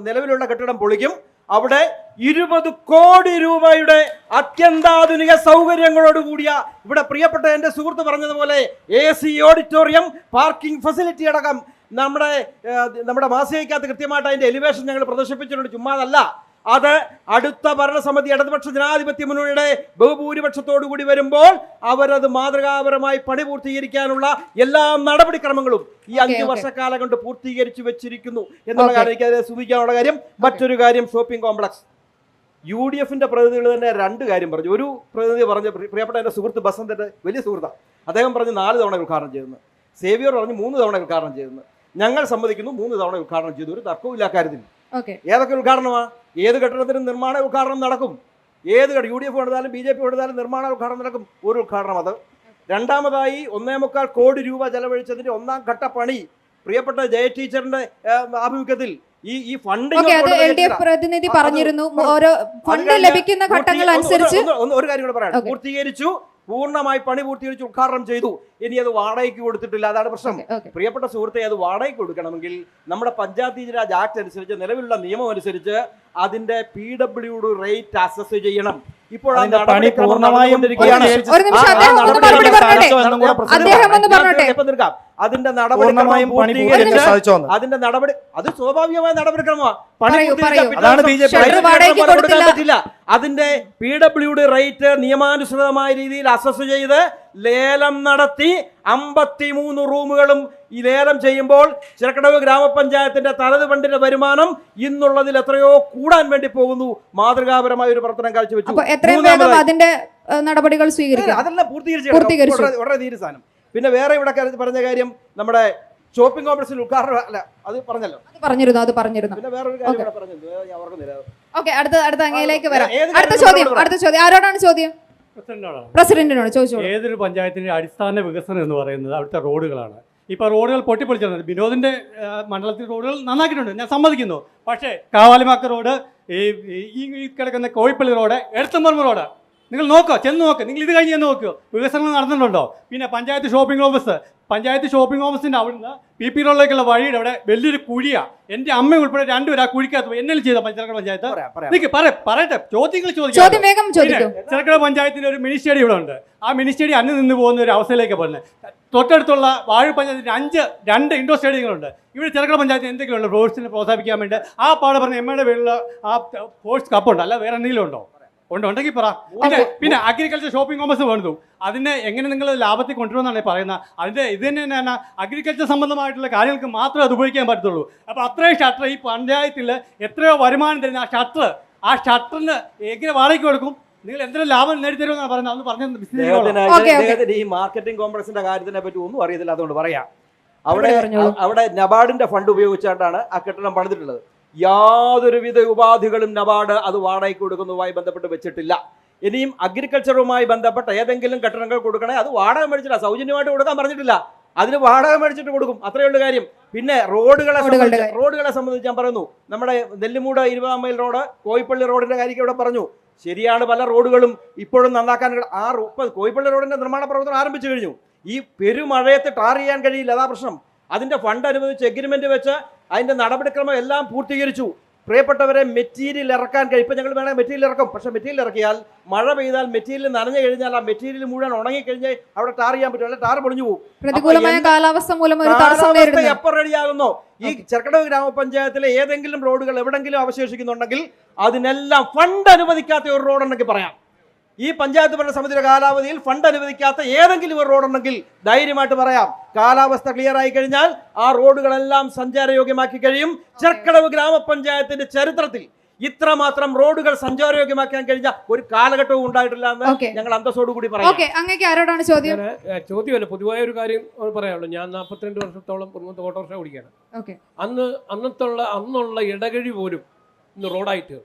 നിലവിലുള്ള കെട്ടിടം പൊളിക്കും. അവിടെ 20 കോടി രൂപയുടെ അത്യന്താധുനിക സൗകര്യങ്ങളോടുകൂടിയ ഇവിടെ പ്രിയപ്പെട്ട എൻ്റെ സുഹൃത്ത് പറഞ്ഞതുപോലെ AC ഓഡിറ്റോറിയം, പാർക്കിംഗ് ഫെസിലിറ്റി അടക്കം നമ്മുടെ മാസികയ്ക്കകത്ത് കൃത്യമായിട്ട് അതിൻ്റെ എലിവേഷൻ ഞങ്ങൾ പ്രദർശിപ്പിച്ചിട്ടുണ്ട്. ചുമ്മാതല്ല, അത് അടുത്ത ഭരണസമിതി ഇടതുപക്ഷ ജനാധിപത്യ മുന്നണിയുടെ ബഹുഭൂരിപക്ഷത്തോടു കൂടി വരുമ്പോൾ അവരത് മാതൃകാപരമായി പണി പൂർത്തീകരിക്കാനുള്ള എല്ലാ നടപടിക്രമങ്ങളും ഈ 5 വർഷക്കാലം കൊണ്ട് പൂർത്തീകരിച്ചു വെച്ചിരിക്കുന്നു എന്നുള്ള കാര്യം എനിക്ക് അതിനെ സൂചിക്കാനുള്ള കാര്യം. മറ്റൊരു കാര്യം, ഷോപ്പിംഗ് കോംപ്ലക്സ്. UDFിൻ്റെ പ്രതിനിധികൾ തന്നെ 2 കാര്യം പറഞ്ഞു. ഒരു പ്രതിനിധി പറഞ്ഞ പ്രിയപ്പെട്ട എൻ്റെ സുഹൃത്ത് ബസന്തിൻ്റെ വലിയ സുഹൃത്താണ്. അദ്ദേഹം പറഞ്ഞ് 4 തവണ ഉദ്ഘാടനം ചെയ്തെന്ന്. സേവിയർ പറഞ്ഞ് 3 തവണ ഉദ്ഘാടനം ചെയ്തെന്ന്. ഞങ്ങൾ സമ്മതിക്കുന്നു 3 തവണ ഉദ്ഘാടനം ചെയ്തു. ഒരു തർക്കവും ഇല്ല കാര്യത്തിൽ. ഏതൊക്കെ ഉദ്ഘാടനമാണ്? ഏത് കെട്ടിടത്തിനും നിർമ്മാണ ഉദ്ഘാടനം നടക്കും. ഏത് UDF എടുത്താലും BJP എടുത്താലും നിർമ്മാണ ഉദ്ഘാടനം നടക്കും. ഒരു ഉദ്ഘാടനം അത്. രണ്ടാമതായി 1.25 കോടി രൂപ ചെലവഴിച്ചതിന്റെ 1ാം ഘട്ട പണി പ്രിയപ്പെട്ട ജയ ടീച്ചറിന്റെ ആഭിമുഖ്യത്തിൽ ഈ ഫണ്ടിംഗ് പ്രതിനിധി പറഞ്ഞിരുന്നു. ഓരോ ഫണ്ട് ലഭിക്കുന്ന ഘട്ടങ്ങൾ അനുസരിച്ച് ഒരു കാര്യം കൂടെ പറയാം. പൂർത്തീകരിച്ചു, പൂർണ്ണമായി പണി പൂർത്തീകരിച്ച് ഉദ്ഘാടനം ചെയ്തു. ഇനി അത് വാടകയ്ക്ക് കൊടുത്തിട്ടില്ല. അതാണ് പ്രശ്നം. പ്രിയപ്പെട്ട സുഹൃത്തെ, അത് വാടകയ്ക്ക് കൊടുക്കണമെങ്കിൽ നമ്മുടെ പഞ്ചായത്ത് രാജ് ആക്ട് അനുസരിച്ച്, നിലവിലുള്ള നിയമം അനുസരിച്ച് അതിന്റെ PWD റേറ്റ് അസസ് ചെയ്യണം. ഇപ്പോൾ അതിന്റെ നടപടി അത് സ്വാഭാവികമായ നടപടിക്രമമാണ്. പറ്റില്ല. അതിന്റെ PWD റേറ്റ് നിയമാനുസൃതമായ രീതിയിൽ അസസ് ചെയ്ത് ലേലം നടത്തി 53 റൂമുകളും ഈ ലേലം ചെയ്യുമ്പോൾ ചിറക്കടവ് ഗ്രാമപഞ്ചായത്തിന്റെ തനത് ഫണ്ടിന്റെ വരുമാനം ഇന്നുള്ളതിൽ എത്രയോ കൂടാൻ വേണ്ടി പോകുന്നു. മാതൃകാപരമായ ഒരു പ്രവർത്തനം കാഴ്ചവെച്ചു. അതിന്റെ നടപടികൾ സ്വീകരിക്കും. അതെല്ലാം പൂർത്തീകരിച്ചു. വളരെ തീരുമാനം. പിന്നെ വേറെ ഇവിടെ പറഞ്ഞ കാര്യം, നമ്മുടെ ഷോപ്പിംഗ് കോംപ്ലക്സിൽ ഉദ്ഘാടനം അല്ല, അത് പറഞ്ഞിരുന്നു. പിന്നെ വേറൊരു കാര്യം ഇവിടെ പറഞ്ഞിരുന്നു, ഞാൻ ഓർക്കുന്നില്ല. അടുത്ത അങ്ങയിലേക്ക് വരാം. അടുത്ത ചോദ്യം ആരോടാണ് ചോദ്യം? പ്രസിഡന്റിനോട് ചോദിച്ചു. ഏതൊരു പഞ്ചായത്തിന്റെ അടിസ്ഥാന വികസനം എന്ന് പറയുന്നത് അവിടുത്തെ റോഡുകളാണ്. ഇപ്പോൾ റോഡുകൾ പൊട്ടിപ്പൊളിച്ചത് വിനോദിന്റെ മണ്ഡലത്തിൽ റോഡുകൾ നന്നാക്കിയിട്ടുണ്ട്, ഞാൻ സമ്മതിക്കുന്നു. പക്ഷേ കാവാലിമാക്ക റോഡ്, ഈ കിടക്കുന്ന കോഴിപ്പള്ളി റോഡ്, എഴുത്തമ്പർമ റോഡ് നിങ്ങൾ നോക്കുക, ചെന്ന് നോക്കുക. നിങ്ങൾ ഇത് കഴിഞ്ഞ് നോക്കുക, വികസനങ്ങൾ നടന്നിട്ടുണ്ടോ? പിന്നെ പഞ്ചായത്ത് ഷോപ്പിംഗ് ഓഫീസിൻ്റെ അവിടുന്ന് PP റോഡിലേക്കുള്ള വഴിയുടെ അവിടെ വലിയൊരു കുഴിയാണ്. എൻ്റെ അമ്മ ഉൾപ്പെടെ 2 പേര് ആ കുഴിക്കകത്ത് പോയി. എന്നെ ചെയ്ത പഞ്ചായത്ത് പറയട്ടെ, ചോദ്യങ്ങൾ ചോദിക്കും. ചിറക്കട പഞ്ചായത്തിൻ്റെ ഒരു മിനി സ്റ്റേഡിയം ഇവിടെ ഉണ്ട്. ആ മിനി സ്റ്റേഡിയം അന്ന് നിന്ന് പോകുന്ന ഒരു അവസ്ഥയിലേക്ക് പോകുന്നത്. തൊട്ടടുത്തുള്ള വാഴൂർ പഞ്ചായത്തിന് 2 ഇൻഡോർ സ്റ്റേഡിയങ്ങളുണ്ട്. ഇവിടെ ചിറക്കട പഞ്ചായത്തിന് എന്തെങ്കിലും ഉണ്ടോ സ്പോർട്സിനെ പ്രോത്സാഹിപ്പിക്കാൻ വേണ്ടി? ആ പാടെ പറഞ്ഞ എമ്മയുടെ പേരിലുള്ള ആ സ്പോർട്സ് കപ്പുണ്ട്, അല്ല വേറെ എന്തെങ്കിലും ഉണ്ടോ? ഉണ്ടെങ്കിൽ പറ. പിന്നെ അഗ്രികൾച്ചർ ഷോപ്പിംഗ് കോംപ്ലക്സ് വേണ്ടു, അതിനെ എങ്ങനെ നിങ്ങൾ ലാഭത്തിൽ കൊണ്ടുവരുമെന്നാണ് പറയുന്നത്. അതിൻ്റെ ഇത് തന്നെ അഗ്രികൾച്ചർ സംബന്ധമായിട്ടുള്ള കാര്യങ്ങൾക്ക് മാത്രമേ അത് ഉപയോഗിക്കാൻ പറ്റത്തുള്ളൂ. അപ്പോൾ അത്രയും ഷട്ടർ ഈ പഞ്ചായത്തിൽ എത്രയോ വരുമാനം തരുന്ന ആ ഷട്ടറിന് എങ്ങനെ വാടകയ്ക്ക് കൊടുക്കും? നിങ്ങൾ എന്തെങ്കിലും ലാഭം നേടിത്തരുമെന്നാണ് പറയുന്നത്. അന്ന് പറഞ്ഞ ഈ മാർക്കറ്റിംഗ് കോംപ്ലക്സിന്റെ കാര്യത്തിനെ പറ്റി ഒന്നും അറിയത്തില്ല, അതുകൊണ്ട് പറയാം. അവിടെ നബാർഡിന്റെ ഫണ്ട് ഉപയോഗിച്ചാണ് ആ കെട്ടിടം പണിതിട്ടുള്ളത്. യാതൊരുവിധ ഉപാധികളും നബാർഡ് അത് വാടകയ്ക്ക് കൊടുക്കുന്നതുമായി ബന്ധപ്പെട്ട് വെച്ചിട്ടില്ല. ഇനിയും അഗ്രികൾച്ചറുമായി ബന്ധപ്പെട്ട ഏതെങ്കിലും കെട്ടിടങ്ങൾ കൊടുക്കണേ, അത് വാടക മേടിച്ചില്ല, സൗജന്യമായിട്ട് കൊടുക്കാൻ പറഞ്ഞിട്ടില്ല. അതിന് വാടക മേടിച്ചിട്ട് കൊടുക്കും, അത്രയുള്ള കാര്യം. പിന്നെ റോഡുകളെ സംബന്ധിച്ച് ഞാൻ പറയുന്നു, നമ്മുടെ നെല്ലിമൂട് 20-ാം മൈൽ റോഡ്, കോയിപ്പള്ളി റോഡിന്റെ കാര്യം ഇവിടെ പറഞ്ഞു. ശരിയാണ്, പല റോഡുകളും ഇപ്പോഴും നന്നാക്കാൻ. കോയിപ്പള്ളി റോഡിന്റെ നിർമ്മാണ പ്രവർത്തനം ആരംഭിച്ചു കഴിഞ്ഞു. ഈ പെരുമഴയത്ത് ടാർ ചെയ്യാൻ കഴിയില്ല, അതാ പ്രശ്നം. അതിൻ്റെ ഫണ്ട് അനുവദിച്ച് എഗ്രിമെൻ്റ് വെച്ച് അതിൻ്റെ നടപടിക്രമം എല്ലാം പൂർത്തീകരിച്ചു. പ്രിയപ്പെട്ടവരെ, മെറ്റീരിയൽ ഇറക്കാൻ കഴിയും. ഇപ്പം ഞങ്ങൾ വേണമെങ്കിൽ മെറ്റീരിയൽ ഇറക്കും. പക്ഷേ മെറ്റീരിയൽ ഇറക്കിയാൽ മഴ പെയ്താൽ മെറ്റീരിയൽ നനഞ്ഞു കഴിഞ്ഞാൽ ആ മെറ്റീരിയൽ മുഴുവൻ ഉണങ്ങിക്കഴിഞ്ഞാൽ അവിടെ ടാർ ചെയ്യാൻ പറ്റും, അല്ലെങ്കിൽ ടാർ പൊളിഞ്ഞു പോകും. പ്രതികൂലമായ കാലാവസ്ഥ മൂലം എപ്പോൾ റെഡിയാകുന്നോ ഈ ചെറുക്കടവ് ഗ്രാമപഞ്ചായത്തിലെ ഏതെങ്കിലും റോഡുകൾ എവിടെങ്കിലും അവശേഷിക്കുന്നുണ്ടെങ്കിൽ അതിനെല്ലാം ഫണ്ട് അനുവദിക്കാത്ത ഒരു റോഡുണ്ടെങ്കിൽ പറയാം. ഈ പഞ്ചായത്ത് ഭരണസമിതിയുടെ കാലാവധിയിൽ ഫണ്ട് അനുവദിക്കാത്ത ഏതെങ്കിലും ഒരു റോഡുണ്ടെങ്കിൽ ധൈര്യമായിട്ട് പറയാം. കാലാവസ്ഥ ക്ലിയർ ആയി കഴിഞ്ഞാൽ ആ റോഡുകളെല്ലാം സഞ്ചാരയോഗ്യമാക്കി കഴിയും. ചെറുക്കടവ് ഗ്രാമപഞ്ചായത്തിന്റെ ചരിത്രത്തിൽ ഇത്രമാത്രം റോഡുകൾ സഞ്ചാരയോഗ്യമാക്കാൻ കഴിഞ്ഞ ഒരു കാലഘട്ടവും ഉണ്ടായിട്ടില്ല എന്ന് ഞങ്ങൾ അന്തസ്സോടുകൂടി പറയാം. ചോദ്യമല്ല, പൊതുവായ ഒരു കാര്യം പറയാനുള്ളൂ. ഞാൻ 42 വർഷത്തോളം ഓട്ടോറിക്ഷ ഓടിക്കുകയാണ്. അന്നുള്ള ഇടകഴി പോലും ഇന്ന് റോഡായിട്ട്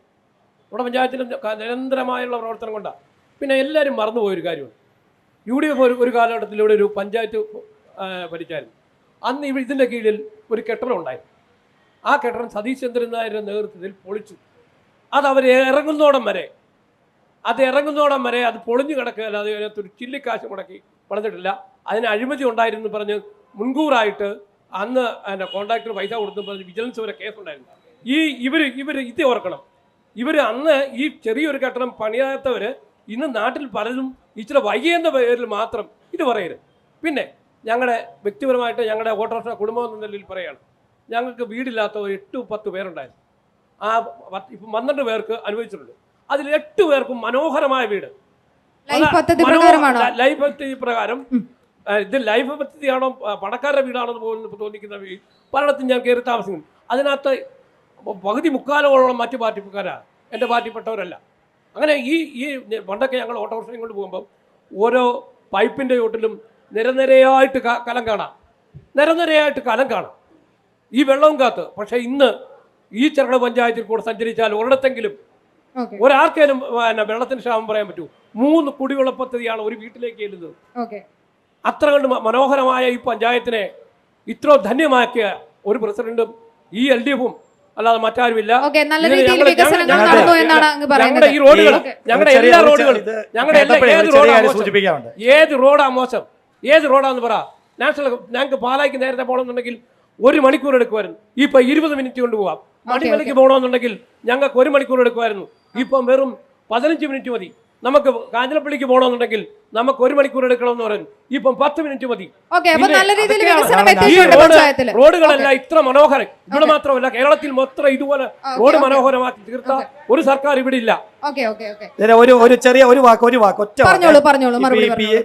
നമ്മുടെ പഞ്ചായത്തിലും നിരന്തരമായുള്ള പ്രവർത്തനം കൊണ്ടാണ്. പിന്നെ എല്ലാവരും മറന്നുപോയൊരു കാര്യമാണ്, UDF ഒരു കാലഘട്ടത്തിലൂടെ ഒരു പഞ്ചായത്ത് ഭരിച്ചായിരുന്നു. അന്ന് ഇതിൻ്റെ കീഴിൽ ഒരു കെട്ടിടം ഉണ്ടായിരുന്നു. ആ കെട്ടിടം സതീഷ് ചന്ദ്രൻ നായരുടെ നേതൃത്വത്തിൽ പൊളിച്ചു. അത് അവർ ഇറങ്ങുന്നോടം വരെ അത് പൊളിഞ്ഞു കിടക്കുകയല്ല, അത് അതിനകത്തൊരു ചില്ലിക്കാശ് മുടക്കി പണിതിട്ടില്ല. അതിന് അഴിമതി ഉണ്ടായിരുന്നു പറഞ്ഞ് മുൻകൂറായിട്ട് അന്ന് കോൺട്രാക്ടർ പൈസ കൊടുത്തു പറഞ്ഞ് വിജിലൻസ് വരെ കേസുണ്ടായിരുന്നു. ഇവർ ഇത് ഓർക്കണം, അന്ന് ഈ ചെറിയൊരു കെട്ടിടം പണിയാത്തവർ ഇന്ന് നാട്ടിൽ പലരും ഇച്ചിരി വൈകിയെന്ന പേരിൽ മാത്രം ഇത് പറയരുത്. പിന്നെ ഞങ്ങളുടെ വ്യക്തിപരമായിട്ട് ഞങ്ങളുടെ ഓട്ടോറിക്ഷ കുടുംബം എന്ന നിലയിൽ പറയുകയാണ്, ഞങ്ങൾക്ക് വീടില്ലാത്ത 8-10 പേരുണ്ടായിരുന്നു. ആ ഇപ്പം 12 പേർക്ക് അനുവദിച്ചിട്ടുണ്ട്. അതിൽ 8 പേർക്കും മനോഹരമായ വീട്. ലൈഫ് പദ്ധതി പ്രകാരം ഇത് ലൈഫ് പദ്ധതിയാണോ പണക്കാരുടെ വീടാണോ തോന്നിക്കുന്ന പലയിടത്തും ഞാൻ കയറി താമസിക്കുന്നു. അതിനകത്ത് പകുതി മുക്കാലോളം മറ്റു പാർട്ടിക്കാരാണ്, എൻ്റെ പാർട്ടിപ്പെട്ടവരല്ല. അങ്ങനെ ഈ പണ്ടൊക്കെ ഞങ്ങൾ ഓട്ടോറിക്ഷയും കൊണ്ട് പോകുമ്പം ഓരോ പൈപ്പിൻ്റെ ചോട്ടിലും നിരനിരയായിട്ട് കലം കാണാം, ഈ വെള്ളവും കാത്ത്. പക്ഷേ ഇന്ന് ഈ ചെറുകിട പഞ്ചായത്തിൽ കൂടെ സഞ്ചരിച്ചാൽ ഒരിടത്തെങ്കിലും ഒരാൾക്കേലും വെള്ളത്തിന് ക്ഷാമം പറയാൻ പറ്റൂ. 3 കുടിവെള്ള പദ്ധതിയാണ് ഒരു വീട്ടിലേക്ക് ചെല്ലുന്നത്. അത്ര കണ്ട് മനോഹരമായ ഈ പഞ്ചായത്തിനെ ഇത്ര ധന്യമാക്കിയ ഒരു പ്രസിഡന്റും ഈ LDF-ഉം അല്ലാതെ മറ്റാരുമില്ല. ഞങ്ങളുടെ ഈ റോഡുകൾ, ഞങ്ങളുടെ എല്ലാ റോഡുകളും, ഏത് റോഡാ മോശം, ഏത് റോഡാന്ന് പറ. ഞങ്ങൾക്ക് പാലായ്ക്ക് നേരത്തെ പോകണമെന്നുണ്ടെങ്കിൽ 1 മണിക്കൂർ എടുക്കുമായിരുന്നു, ഇപ്പം 20 മിനിറ്റ് കൊണ്ട് പോവാം. മണിമലയ്ക്ക് പോകണമെന്നുണ്ടെങ്കിൽ ഞങ്ങൾക്ക് 1 മണിക്കൂർ എടുക്കുമായിരുന്നു, ഇപ്പം വെറും 15 മിനിറ്റ് മതി. നമുക്ക് കാഞ്ഞിരപ്പള്ളിക്ക് പോകണമെന്നുണ്ടെങ്കിൽ നമുക്ക് 1 മണിക്കൂർ എടുക്കണമെന്ന് പറഞ്ഞു, ഇപ്പം 10 മിനിറ്റ് മതി. റോഡുകളെല്ലാം ഇത്ര മനോഹരം ഇവിടെ മാത്രമല്ല, കേരളത്തിൽ മൊത്തം ഇതുപോലെ റോഡ് മനോഹരമാക്കി തീർത്ത ഒരു സർക്കാർ ഇവിടെ ഇല്ല. ഒരു ചെറിയ ഒരു വാക്ക് ഒറ്റ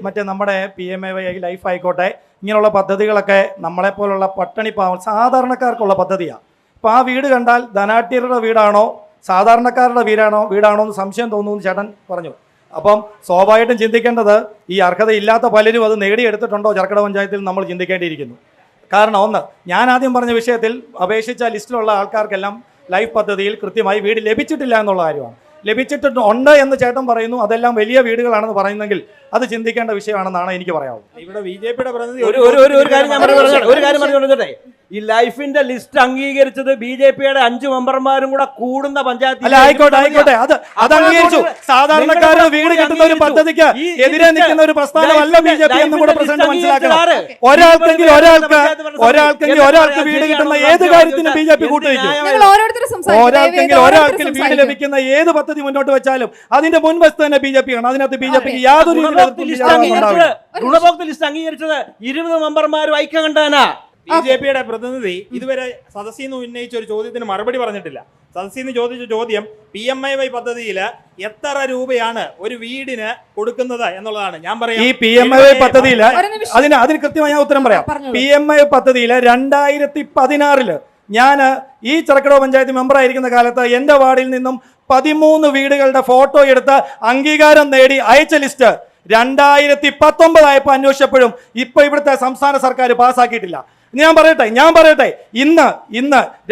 മറ്റേ നമ്മുടെ PMAY ലൈഫ് ആയിക്കോട്ടെ, ഇങ്ങനെയുള്ള പദ്ധതികളൊക്കെ നമ്മളെപ്പോലുള്ള പട്ടിണി പാവം സാധാരണക്കാർക്കുള്ള പദ്ധതിയാണ്. അപ്പോൾ ആ വീട് കണ്ടാൽ ധനാഢ്യരുടെ വീടാണോ സാധാരണക്കാരുടെ വീടാണോ എന്ന് സംശയം തോന്നുന്നു ചേട്ടൻ പറഞ്ഞു. അപ്പം സ്വാഭാവികമായിട്ടും ചിന്തിക്കേണ്ടത് ഈ അർഹതയില്ലാത്ത പലരും അത് നേടിയെടുത്തിട്ടുണ്ടോ ചെറുകിട പഞ്ചായത്തിൽ നമ്മൾ ചിന്തിക്കേണ്ടിയിരിക്കുന്നു. കാരണം ഒന്ന്, ഞാൻ ആദ്യം പറഞ്ഞ വിഷയത്തിൽ അപേക്ഷിച്ച ലിസ്റ്റിലുള്ള ആൾക്കാർക്കെല്ലാം ലൈഫ് പദ്ധതിയിൽ കൃത്യമായി വീട് ലഭിച്ചിട്ടില്ല എന്നുള്ള കാര്യമാണ്. ലഭിച്ചിട്ടുണ്ട് എന്ന് ചേട്ടൻ പറയുന്നു, അതെല്ലാം വലിയ വീടുകളാണെന്ന് പറയുന്നെങ്കിൽ അത് ചിന്തിക്കേണ്ട വിഷയമാണെന്നാണ് എനിക്ക് പറയാവുന്നത്. ഇവിടെ BJP-യുടെ പ്രതിനിധി ഒരു കാര്യം പറഞ്ഞോട്ടെ, ഈ ലൈഫിന്റെ ലിസ്റ്റ് അംഗീകരിച്ചത് BJP-യുടെ 5 മെമ്പർമാരും കൂടെ കൂടുന്ന പഞ്ചായത്ത്. ആയിക്കോട്ടെ, അത് അംഗീകരിച്ചു. സാധാരണക്കാരന് വീട് കിട്ടുന്ന ഒരു പദ്ധതിക്ക് എതിരെ നിൽക്കുന്ന ഒരു പ്രസ്ഥാനമല്ല BJP എന്നും കൂടെ പ്രസിഡന്റ് മനസ്സിലാക്കണം. ഒരാൾക്ക് വീട് കിട്ടുന്ന ഏത് കാര്യത്തിനും BJP കൂട്ടുവയ്ക്കും. ഒരാൾക്ക് വീട് ലഭിക്കുന്ന ഏത് പദ്ധതി മുന്നോട്ട് വെച്ചാലും അതിന്റെ മുൻവശത്ത് തന്നെ BJP ആണ്. അതിനകത്ത് BJPക്ക് യാതൊരു ഗുണഭോക്തൃ ലിസ്റ്റ് അംഗീകരിച്ചത് 20 മെമ്പർമാരും ഐക്യകണ്ഠേന. BJP-യുടെ പ്രതിനിധി ഇതുവരെ സദസ്സിൽ നിന്ന് ഉന്നയിച്ച ഒരു ചോദ്യത്തിന് മറുപടി പറഞ്ഞിട്ടില്ല. സദസ്സിൽ നിന്ന് ചോദിച്ച ചോദ്യം PMAY പദ്ധതിയിൽ എത്ര രൂപയാണ് ഒരു വീടിന് കൊടുക്കുന്നത് എന്നുള്ളതാണ്. ഞാൻ പറയാം, ഈ PMAY പദ്ധതിയിൽ അതിന് കൃത്യമായ ഉത്തരം പറയാം. PMAY പദ്ധതിയിൽ 2016 ഞാൻ ഈ ചെറുകിട പഞ്ചായത്ത് മെമ്പറായിരിക്കുന്ന കാലത്ത് എൻ്റെ വാർഡിൽ നിന്നും 13 വീടുകളുടെ ഫോട്ടോ എടുത്ത് അംഗീകാരം നേടി അയച്ച ലിസ്റ്റ് 2019 ആയപ്പോൾ അന്വേഷിച്ചപ്പോഴും ഇപ്പൊ ഇവിടുത്തെ സംസ്ഥാന സർക്കാർ പാസ്സാക്കിയിട്ടില്ല. ഞാൻ പറയട്ടെ ഇന്ന്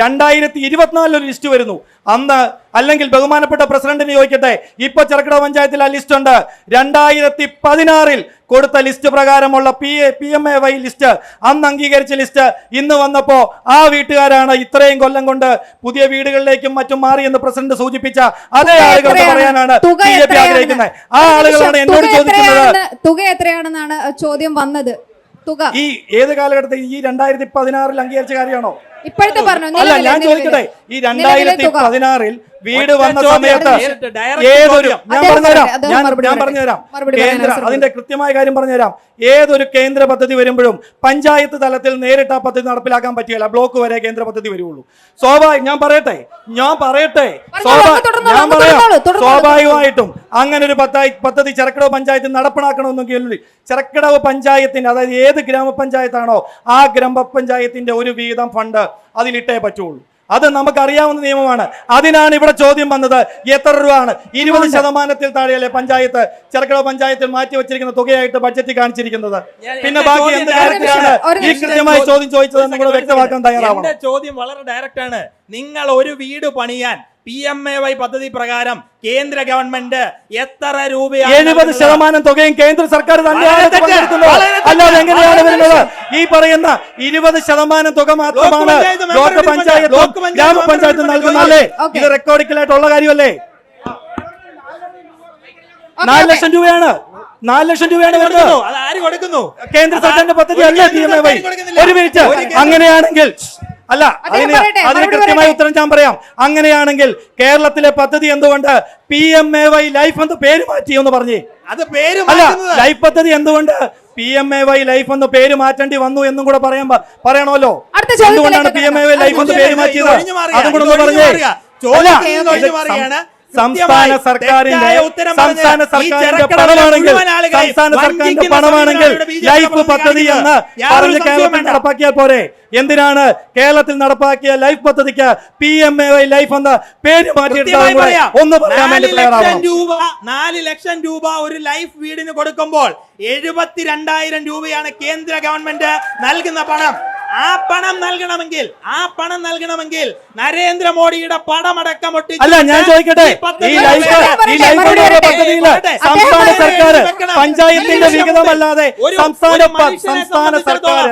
2024 ഒരു ലിസ്റ്റ് വരുന്നു. അന്ന് അല്ലെങ്കിൽ ബഹുമാനപ്പെട്ട പ്രസിഡന്റിന് ചോദിക്കട്ടെ, ഇപ്പൊ ചെറുകിട പഞ്ചായത്തിൽ ആ ലിസ്റ്റ് ഉണ്ട്. 2016 കൊടുത്ത ലിസ്റ്റ് പ്രകാരമുള്ള PMAY ലിസ്റ്റ്, അന്ന് അംഗീകരിച്ച ലിസ്റ്റ് ഇന്ന് വന്നപ്പോ ആ വീട്ടുകാരാണ് ഇത്രയും കൊല്ലം കൊണ്ട് പുതിയ വീടുകളിലേക്കും മറ്റും മാറി എന്ന് പ്രസിഡന്റ് സൂചിപ്പിച്ച അതേ ആളുകൾക്ക് പറയാനാണ് BJP ആഗ്രഹിക്കുന്നത്. ആ ആളുകളാണ് എന്നോട് ചോദിക്കുന്നത് തുക എത്രയാണെന്നാണ് ചോദ്യം വന്നത്. തുക ഈ ഏത് കാലഘട്ടത്തിൽ ഈ 2016 അംഗീകരിച്ച കാര്യമാണോ? ഇപ്പോഴത്തെ പറഞ്ഞു. അല്ല, ഞാൻ ചോദിക്കട്ടെ, ഈ 2016 വീട് വന്ന സമയത്ത് ഏതൊരു ഞാൻ പറഞ്ഞുതരാം കേന്ദ്ര അതിന്റെ കൃത്യമായ കാര്യം പറഞ്ഞുതരാം. ഏതൊരു കേന്ദ്ര പദ്ധതി വരുമ്പോഴും പഞ്ചായത്ത് തലത്തിൽ നേരിട്ട് ആ പദ്ധതി നടപ്പിലാക്കാൻ പറ്റില്ല. ബ്ലോക്ക് വരെ കേന്ദ്ര പദ്ധതി വരുള്ളൂ. ഞാൻ പറയട്ടെ സ്വാഭാവികമായിട്ടും അങ്ങനെ ഒരു പദ്ധതി ചെറക്കടവ് പഞ്ചായത്തിൽ നടപ്പിലാക്കണമെന്നെങ്കിൽ ചെറക്കടവ് പഞ്ചായത്തിന്റെ, അതായത് ഏത് ഗ്രാമപഞ്ചായത്താണോ ആ ഗ്രാമപഞ്ചായത്തിന്റെ ഒരു വീതം ഫണ്ട് അതിലിട്ടേ പറ്റുള്ളൂ. അത് നമുക്കറിയാവുന്ന നിയമമാണ്. അതിനാണ് ഇവിടെ ചോദ്യം വന്നത്. എത്ര രൂപയാണ്? 20% താഴെയല്ലേ പഞ്ചായത്ത് ചെറക്കടവ് പഞ്ചായത്തിൽ മാറ്റി വെച്ചിരിക്കുന്ന തുകയായിട്ട് ബഡ്ജറ്റിൽ കാണിച്ചിരിക്കുന്നത്? പിന്നെ ബാക്കി എന്ത് കാര്യത്തിലാണ് ഈ കൃത്യമായ ചോദ്യം ചോദിച്ചതെന്ന് കൂടെ വ്യക്തമാക്കാൻ തയ്യാറാവണം. എന്റെ ചോദ്യം വളരെ ഡയറക്റ്റ് ആണ്. നിങ്ങൾ ഒരു വീട് പണിയാൻ PMAY പദ്ധതി പ്രകാരം കേന്ദ്ര ഗവൺമെന്റ് എത്ര രൂപയാണ്? 70% തുകയും കേന്ദ്ര സർക്കാർ തന്നെയാണ് പങ്കെടുക്കുന്നത്. അല്ലാതെ എങ്ങനെയാണ് വരുന്നത്? ഈ പറയുന്ന 20% തുക മാത്രമാണ് ബ്ലോക്ക് പഞ്ചായത്ത് ഗ്രാമപഞ്ചായത്ത് നൽകുന്നതല്ലേ? ഇത് റെക്കോർഡിക്കലായിട്ടുള്ള കാര്യമല്ലേ? 4 ലക്ഷം രൂപയാണ്. 4 ലക്ഷം രൂപയാണ് വരുന്നത്. അത് ആര് കൊടുക്കുന്നു? കേന്ദ്ര സർക്കാരിന്റെ പദ്ധതി അല്ലേ PMAY? ഒരു മിനിറ്റ്. അങ്ങനെയാണെങ്കിൽ അല്ല, അതിന് കൃത്യമായ ഉത്തരം ഞാൻ പറയാം. അങ്ങനെയാണെങ്കിൽ കേരളത്തിലെ പദ്ധതി എന്തുകൊണ്ട് PMAY ലൈഫ് എന്ന് പേര് മാറ്റി എന്ന് പറഞ്ഞേ? അത് പേര് അല്ല, ലൈഫ് പദ്ധതി എന്തുകൊണ്ട് PMAY ലൈഫ് എന്ന് പേര് മാറ്റേണ്ടി വന്നു എന്നും കൂടെ പറയണമല്ലോ. എന്തുകൊണ്ടാണ് PMAY ലൈഫ് എന്ന് പേര് മാറ്റിയത്? അതും കൂടെ ഒന്ന് പറഞ്ഞേ. സംസ്ഥാന സർക്കാരിന്റെ പണമാണെങ്കിൽ ലൈഫ് പദ്ധതി എന്ന് പറഞ്ഞ് കേരളത്തിൽ നടപ്പാക്കിയാൽ പോരെ? എന്തിനാണ് കേരളത്തിൽ നടപ്പാക്കിയ ലൈഫ് പദ്ധതിക്ക് PMAY ലൈഫ് എന്ന പേര് മാറ്റിയിട്ടാണ്? ഒന്ന് പറയാൻ വേണ്ടി തയ്യാറാവണം. 4 ലക്ഷം രൂപ ഒരു ലൈഫ് വീടിന് കൊടുക്കുമ്പോൾ 72,000 രൂപയാണ് കേന്ദ്ര ഗവൺമെന്റ് നൽകുന്ന പണം. ആ പണം നൽകണമെങ്കിൽ നരേന്ദ്രമോദിയുടെ പടമടക്കം അല്ല, ഞാൻ ചോദിക്കട്ടെ, ഈ ലൈഫ് പദ്ധതിയിൽ സംസ്ഥാന സർക്കാർ പഞ്ചായത്തിന്റെ വിഹിതമല്ലാതെ സംസ്ഥാന സർക്കാർ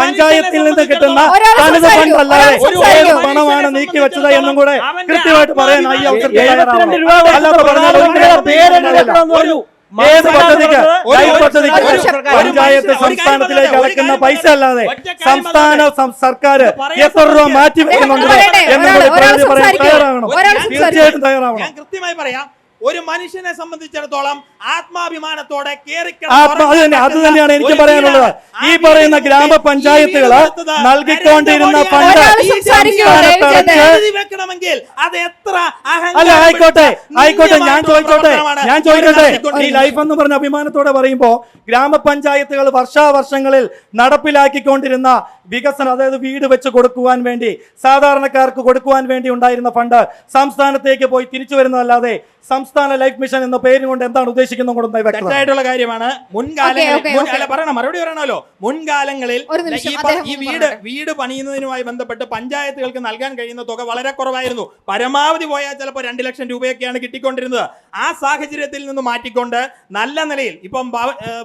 പഞ്ചായത്തിൽ നിന്ന് കിട്ടുന്ന തനത് ഫണ്ട് അല്ലാതെ ഏത് പണമാണ് നീക്കി വെച്ചത് എന്നും കൂടെ കൃത്യമായിട്ട് പറയാൻ ഈ അവസരത്തിൽ ഏത് പദ്ധതിക്ക് പഞ്ചായത്ത് സംസ്ഥാനത്തിലേക്ക് അടക്കുന്ന പൈസ അല്ലാതെ സംസ്ഥാന സർക്കാർ എത്ര രൂപ മാറ്റി വെക്കുന്നുണ്ട് എന്നുകൂടെ തയ്യാറാവണം. തീർച്ചയായിട്ടും തയ്യാറാവണം. ഞാൻ കൃത്യമായി പറയാം. ഒരു മനുഷ്യനെ സംബന്ധിച്ചിടത്തോളം ആത്മാഭിമാനത്തോടെ അത് തന്നെയാണ് എനിക്ക് പറയാനുള്ളത്. ഈ പറയുന്ന ഗ്രാമപഞ്ചായത്തുകൾ നൽകിക്കൊണ്ടിരുന്ന ഫണ്ട് വെക്കണമെങ്കിൽ അത് എത്ര അല്ല, ആയിക്കോട്ടെ ഞാൻ ചോദിക്കട്ടെ ഈ ലൈഫ് എന്ന് പറഞ്ഞ അഭിമാനത്തോടെ പറയുമ്പോ ഗ്രാമപഞ്ചായത്തുകൾ വർഷാവർഷങ്ങളിൽ നടപ്പിലാക്കിക്കൊണ്ടിരുന്ന വികസനം, അതായത് വീട് വെച്ച് കൊടുക്കുവാൻ വേണ്ടി സാധാരണക്കാർക്ക് കൊടുക്കുവാൻ വേണ്ടി ഉണ്ടായിരുന്ന ഫണ്ട് സംസ്ഥാനത്തേക്ക് പോയി തിരിച്ചു വരുന്നതല്ലാതെ സംസ്ഥാന ലൈഫ് മിഷൻ എന്ന പേര് കൊണ്ട് എന്താണ് ഉദ്ദേശിക്കുന്നത് തെറ്റായിട്ടുള്ള കാര്യമാണ്. മറുപടി പറയണമല്ലോ. മുൻകാലങ്ങളിൽ ഈ വീട് പണിയുന്നതിനുമായി ബന്ധപ്പെട്ട് പഞ്ചായത്തുകൾക്ക് നൽകാൻ കഴിയുന്ന തുക വളരെ കുറവായിരുന്നു. പരമാവധി പോയാൽ ചിലപ്പോൾ 2 ലക്ഷം രൂപയൊക്കെയാണ് കിട്ടിക്കൊണ്ടിരുന്നത്. ആ സാഹചര്യത്തിൽ നിന്ന് മാറ്റിക്കൊണ്ട് നല്ല നിലയിൽ ഇപ്പം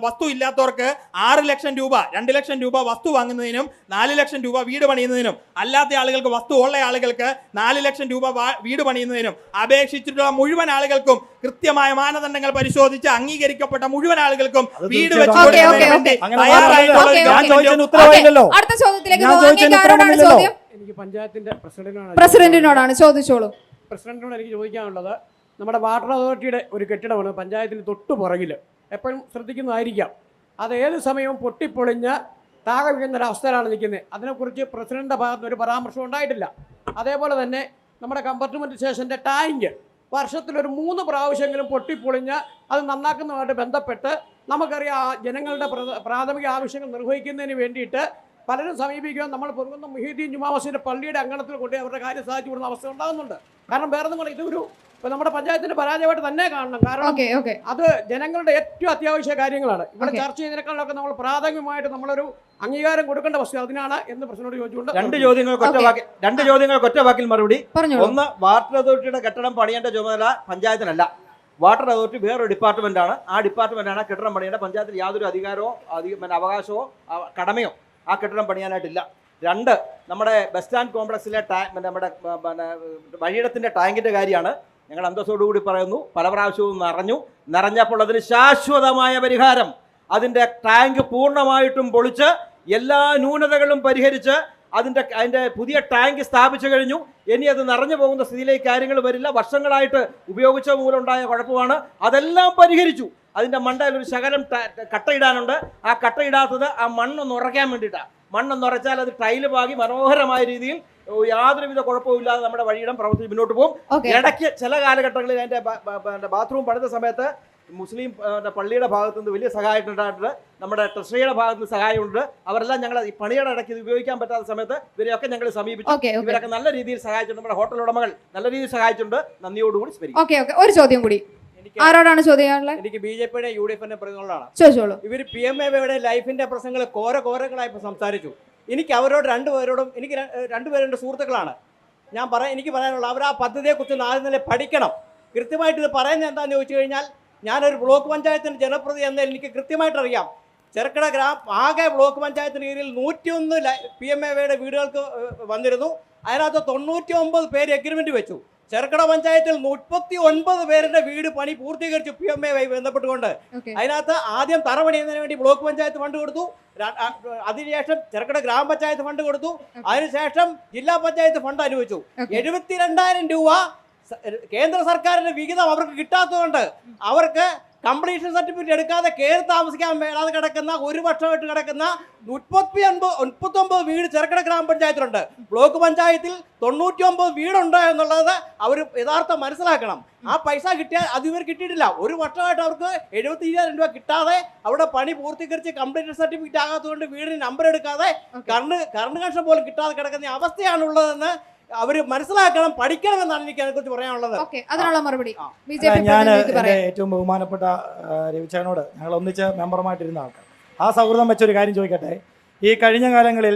വസ്തു ഇല്ലാത്തവർക്ക് 6 ലക്ഷം രൂപ 2 ലക്ഷം രൂപ വസ്തു വാങ്ങുന്നതിനും 4 ലക്ഷം രൂപ വീട് പണിയുന്നതിനും, അല്ലാത്ത ആളുകൾക്ക് വസ്തു ഉള്ള ആളുകൾക്ക് 4 ലക്ഷം രൂപ വീട് പണിയുന്നതിനും അപേക്ഷിച്ചിട്ടുള്ള മുഴുവൻ ആളുകൾക്കും കൃത്യമായ മാനദണ്ഡങ്ങൾ പരിശോധിച്ച് അംഗീകരിക്കപ്പെട്ട മുഴുവൻ ആളുകൾക്കും വീട് വെച്ച് എനിക്ക് പഞ്ചായത്തിന്റെ പ്രസിഡന്റിനോടാണ് ചോദിച്ചോളൂ. പ്രസിഡന്റിനോട് എനിക്ക് ചോദിക്കാനുള്ളത്, നമ്മുടെ വാട്ടർ അതോറിറ്റിയുടെ ഒരു കെട്ടിടമാണ് പഞ്ചായത്തിന് തൊട്ടു പുറകിൽ. എപ്പോഴും ശ്രദ്ധിക്കുന്നതായിരിക്കാം. അത് ഏത് സമയവും പൊട്ടിപ്പൊളിഞ്ഞ് താഴെ വീഴുന്നൊരവസ്ഥയിലാണ് നിൽക്കുന്നത്. അതിനെക്കുറിച്ച് പ്രസിഡന്റിൻ്റെ ഭാഗത്ത് ഒരു പരാമർശം ഉണ്ടായിട്ടില്ല. അതേപോലെ തന്നെ നമ്മുടെ കമ്പാർട്ട്മെൻറ്റ് സ്റ്റേഷൻ്റെ ടാങ്ക് വർഷത്തിലൊരു 3 പ്രാവശ്യമെങ്കിലും പൊട്ടിപ്പൊളിഞ്ഞ് അത് നന്നാക്കുന്നതുമായിട്ട് ബന്ധപ്പെട്ട് നമുക്കറിയാം ജനങ്ങളുടെ പ്രാഥമിക ആവശ്യങ്ങൾ നിർവഹിക്കുന്നതിന് വേണ്ടിയിട്ട് പലരും സമീപിക്കുക. നമ്മൾ പൊറുകുന്ന മുഹീദ്ദീൻ ജുമാ മസ്ജിദ് പള്ളിയുടെ അങ്കണത്തിൽ കൊണ്ട് അവരുടെ കാര്യം സാധിച്ചു കൊടുക്കുന്ന അവസ്ഥ ഉണ്ടാകുന്നുണ്ട്. കാരണം വേറെ ഒന്നും ഇതൊരു നമ്മുടെ പഞ്ചായത്തിന്റെ പരാജയമായിട്ട് തന്നെ കാണണം. കാരണം അത് ജനങ്ങളുടെ ഏറ്റവും അത്യാവശ്യ കാര്യങ്ങളാണ്. ഇവിടെ ചർച്ച ചെയ്തതിനേക്കാളൊക്കെ നമ്മൾ പ്രാഥമികമായിട്ട് നമ്മളൊരു അംഗീകാരം കൊടുക്കേണ്ട വസ്തു അതിനാണ് എന്ന് പ്രശ്നോട് ചോദിച്ചുകൊണ്ട് 2 ചോദ്യങ്ങൾക്ക് ഒറ്റ വാക്കിൽ മറുപടി. ഒന്ന്, വാട്ടർ അതോറിറ്റിയുടെ കെട്ടിടം പണിയേണ്ട ചുമതല പഞ്ചായത്തിനല്ല. വാട്ടർ അതോറിറ്റി വേറൊരു ഡിപ്പാർട്ട്മെന്റാണ്. ആ ഡിപ്പാർട്ട്മെന്റാണ് കെട്ടിടം പണിയേണ്ട. പഞ്ചായത്തിൽ യാതൊരു അധികാരമോ അവകാശമോ കടമയോ ആ കെട്ടിടം പണിയാനായിട്ടില്ല. 2, നമ്മുടെ ബസ് സ്റ്റാൻഡ് കോംപ്ലക്സിലെ നമ്മുടെ വഴിയിടത്തിന്റെ ടാങ്കിന്റെ കാര്യമാണ്. ഞങ്ങൾ അന്തസ്സോടുകൂടി പറയുന്നു, പല പ്രാവശ്യവും നിറഞ്ഞപ്പോൾ അതിന് ശാശ്വതമായ പരിഹാരം അതിൻ്റെ ടാങ്ക് പൂർണ്ണമായിട്ടും പൊളിച്ച് എല്ലാ ന്യൂനതകളും പരിഹരിച്ച് അതിൻ്റെ പുതിയ ടാങ്ക് സ്ഥാപിച്ചു കഴിഞ്ഞു. ഇനി അത് നിറഞ്ഞു പോകുന്ന സ്ഥിതിയിലേക്ക് കാര്യങ്ങൾ വരില്ല. വർഷങ്ങളായിട്ട് ഉപയോഗിച്ച മൂലമുണ്ടായ കുഴപ്പമാണ്. അതെല്ലാം പരിഹരിച്ചു. അതിൻ്റെ മണ്ടയിൽ ഒരു ശകലം കട്ടയിടാനുണ്ട്. ആ കട്ടയിടാത്തത് ആ മണ്ണൊന്ന് ഉറയ്ക്കാൻ വേണ്ടിയിട്ടാണ്. മണ്ണൊന്ന് ഉറച്ചാൽ അത് ടൈല് പാകി മനോഹരമായ രീതിയിൽ യാതൊരുവിധ കുഴപ്പമില്ലാതെ നമ്മുടെ വഴിയിടം പ്രവർത്തിച്ച് മുന്നോട്ട് പോകും. ഇടയ്ക്ക് ചില കാലഘട്ടങ്ങളിൽ അതിൻ്റെ ബാത്റൂം പണിത സമയത്ത് മുസ്ലിം പള്ളിയുടെ ഭാഗത്തു നിന്ന് വലിയ സഹായമുണ്ടായിട്ടുണ്ട്. നമ്മുടെ ട്രഷറിയുടെ ഭാഗത്ത് നിന്ന് സഹായമുണ്ട്. അവരെല്ലാം ഞങ്ങൾ ഈ പണിയുടെ ഇടയ്ക്ക് ഇത് ഉപയോഗിക്കാൻ പറ്റാത്ത സമയത്ത് ഇവരെയൊക്കെ ഞങ്ങൾ സമീപിച്ചു. ഇവരൊക്കെ നല്ല രീതിയിൽ സഹായിച്ചിട്ടുണ്ട്. നമ്മുടെ ഹോട്ടൽ ഉടമകൾ നല്ല രീതിയിൽ സഹായിച്ചിട്ടുണ്ട്. നന്ദിയോടുകൂടി സ്മരിക്കും. ഒരു ചോദ്യം കൂടി ആരോടാണ് ചോദിക്കാനുള്ളത്? എനിക്ക് BJP-യുടെ UDF-ന്റെ പ്രതിനിധികളാണ്. ചോദിച്ചോളൂ. ഇവർ PMAയുടെ ലൈഫിന്റെ പ്രശ്നങ്ങൾ കോരങ്ങളായി സംസാരിച്ചു. എനിക്ക് അവരോട് രണ്ടുപേരോടും എനിക്ക് രണ്ടുപേരുടെ സുഹൃത്തുക്കളാണ്. എനിക്ക് പറയാനുള്ള അവർ ആ പദ്ധതിയെക്കുറിച്ച് ആദ്യം തന്നെ പഠിക്കണം. കൃത്യമായിട്ട് ഇത് പറയുന്നത് എന്താണെന്ന് ചോദിച്ചു കഴിഞ്ഞാൽ, ഞാനൊരു ബ്ലോക്ക് പഞ്ചായത്തിൻ്റെ ജനപ്രതി എന്നതിൽ എനിക്ക് കൃത്യമായിട്ട് അറിയാം. ചെറുക്കട ആകെ ബ്ലോക്ക് പഞ്ചായത്തിന് കീഴിൽ 101 PMAയുടെ വീടുകൾക്ക് വന്നിരുന്നു. അതിനകത്ത് 99 പേര് എഗ്രിമെന്റ് വെച്ചു. ചെറുക്കട പഞ്ചായത്തിൽ 39 പേരുടെ വീട് പണി പൂർത്തീകരിച്ചു PMAയുമായി ബന്ധപ്പെട്ടുകൊണ്ട്. അതിനകത്ത് ആദ്യം തറ പണിയുന്നതിന് വേണ്ടി ബ്ലോക്ക് പഞ്ചായത്ത് ഫണ്ട് കൊടുത്തു. അതിനുശേഷം ചെറുക്കട ഗ്രാമപഞ്ചായത്ത് ഫണ്ട് കൊടുത്തു. അതിനുശേഷം ജില്ലാ പഞ്ചായത്ത് ഫണ്ട് അനുവദിച്ചു. 72,000 രൂപ കേന്ദ്ര സർക്കാരിന്റെ വിഹിതം അവർക്ക് കിട്ടാത്തതുകൊണ്ട് അവർക്ക് കംപ്ലീഷൻ സർട്ടിഫിക്കറ്റ് എടുക്കാതെ കയറി താമസിക്കാൻ മേലാതെ കിടക്കുന്ന 1 വർഷമായിട്ട് കിടക്കുന്ന 39 വീട് ചെറുക്കട ഗ്രാമപഞ്ചായത്തിലുണ്ട്. ബ്ലോക്ക് പഞ്ചായത്തിൽ 99 വീടുണ്ട് എന്നുള്ളത് അവർ യഥാർത്ഥം മനസ്സിലാക്കണം. ആ പൈസ കിട്ടിയാൽ അത് ഇവർ കിട്ടിയിട്ടില്ല. 1 വർഷമായിട്ട് അവർക്ക് 72,000 രൂപ കിട്ടാതെ അവിടെ പണി പൂർത്തീകരിച്ച് കംപ്ലീഷൻ സർട്ടിഫിക്കറ്റ് ആകാത്തതുകൊണ്ട് വീടിന് നമ്പർ എടുക്കാതെ കറണ്ട് കണക്ഷൻ പോലും കിട്ടാതെ കിടക്കുന്ന അവസ്ഥയാണുള്ളതെന്ന് അവർ മനസ്സിലാക്കണം, പഠിക്കണമെന്നാണ് എനിക്ക് അതിനെക്കുറിച്ച് പറയാനുള്ളത്. ഞാൻ ഏറ്റവും ബഹുമാനപ്പെട്ട രവിചേട്ടനോട് ഞങ്ങൾ ഒന്നിച്ച് മെമ്പറുമായിട്ടിരുന്ന ആൾക്കാർ ആ സൗഹൃദം വെച്ചൊരു കാര്യം ചോദിക്കട്ടെ. ഈ കഴിഞ്ഞ കാലങ്ങളിൽ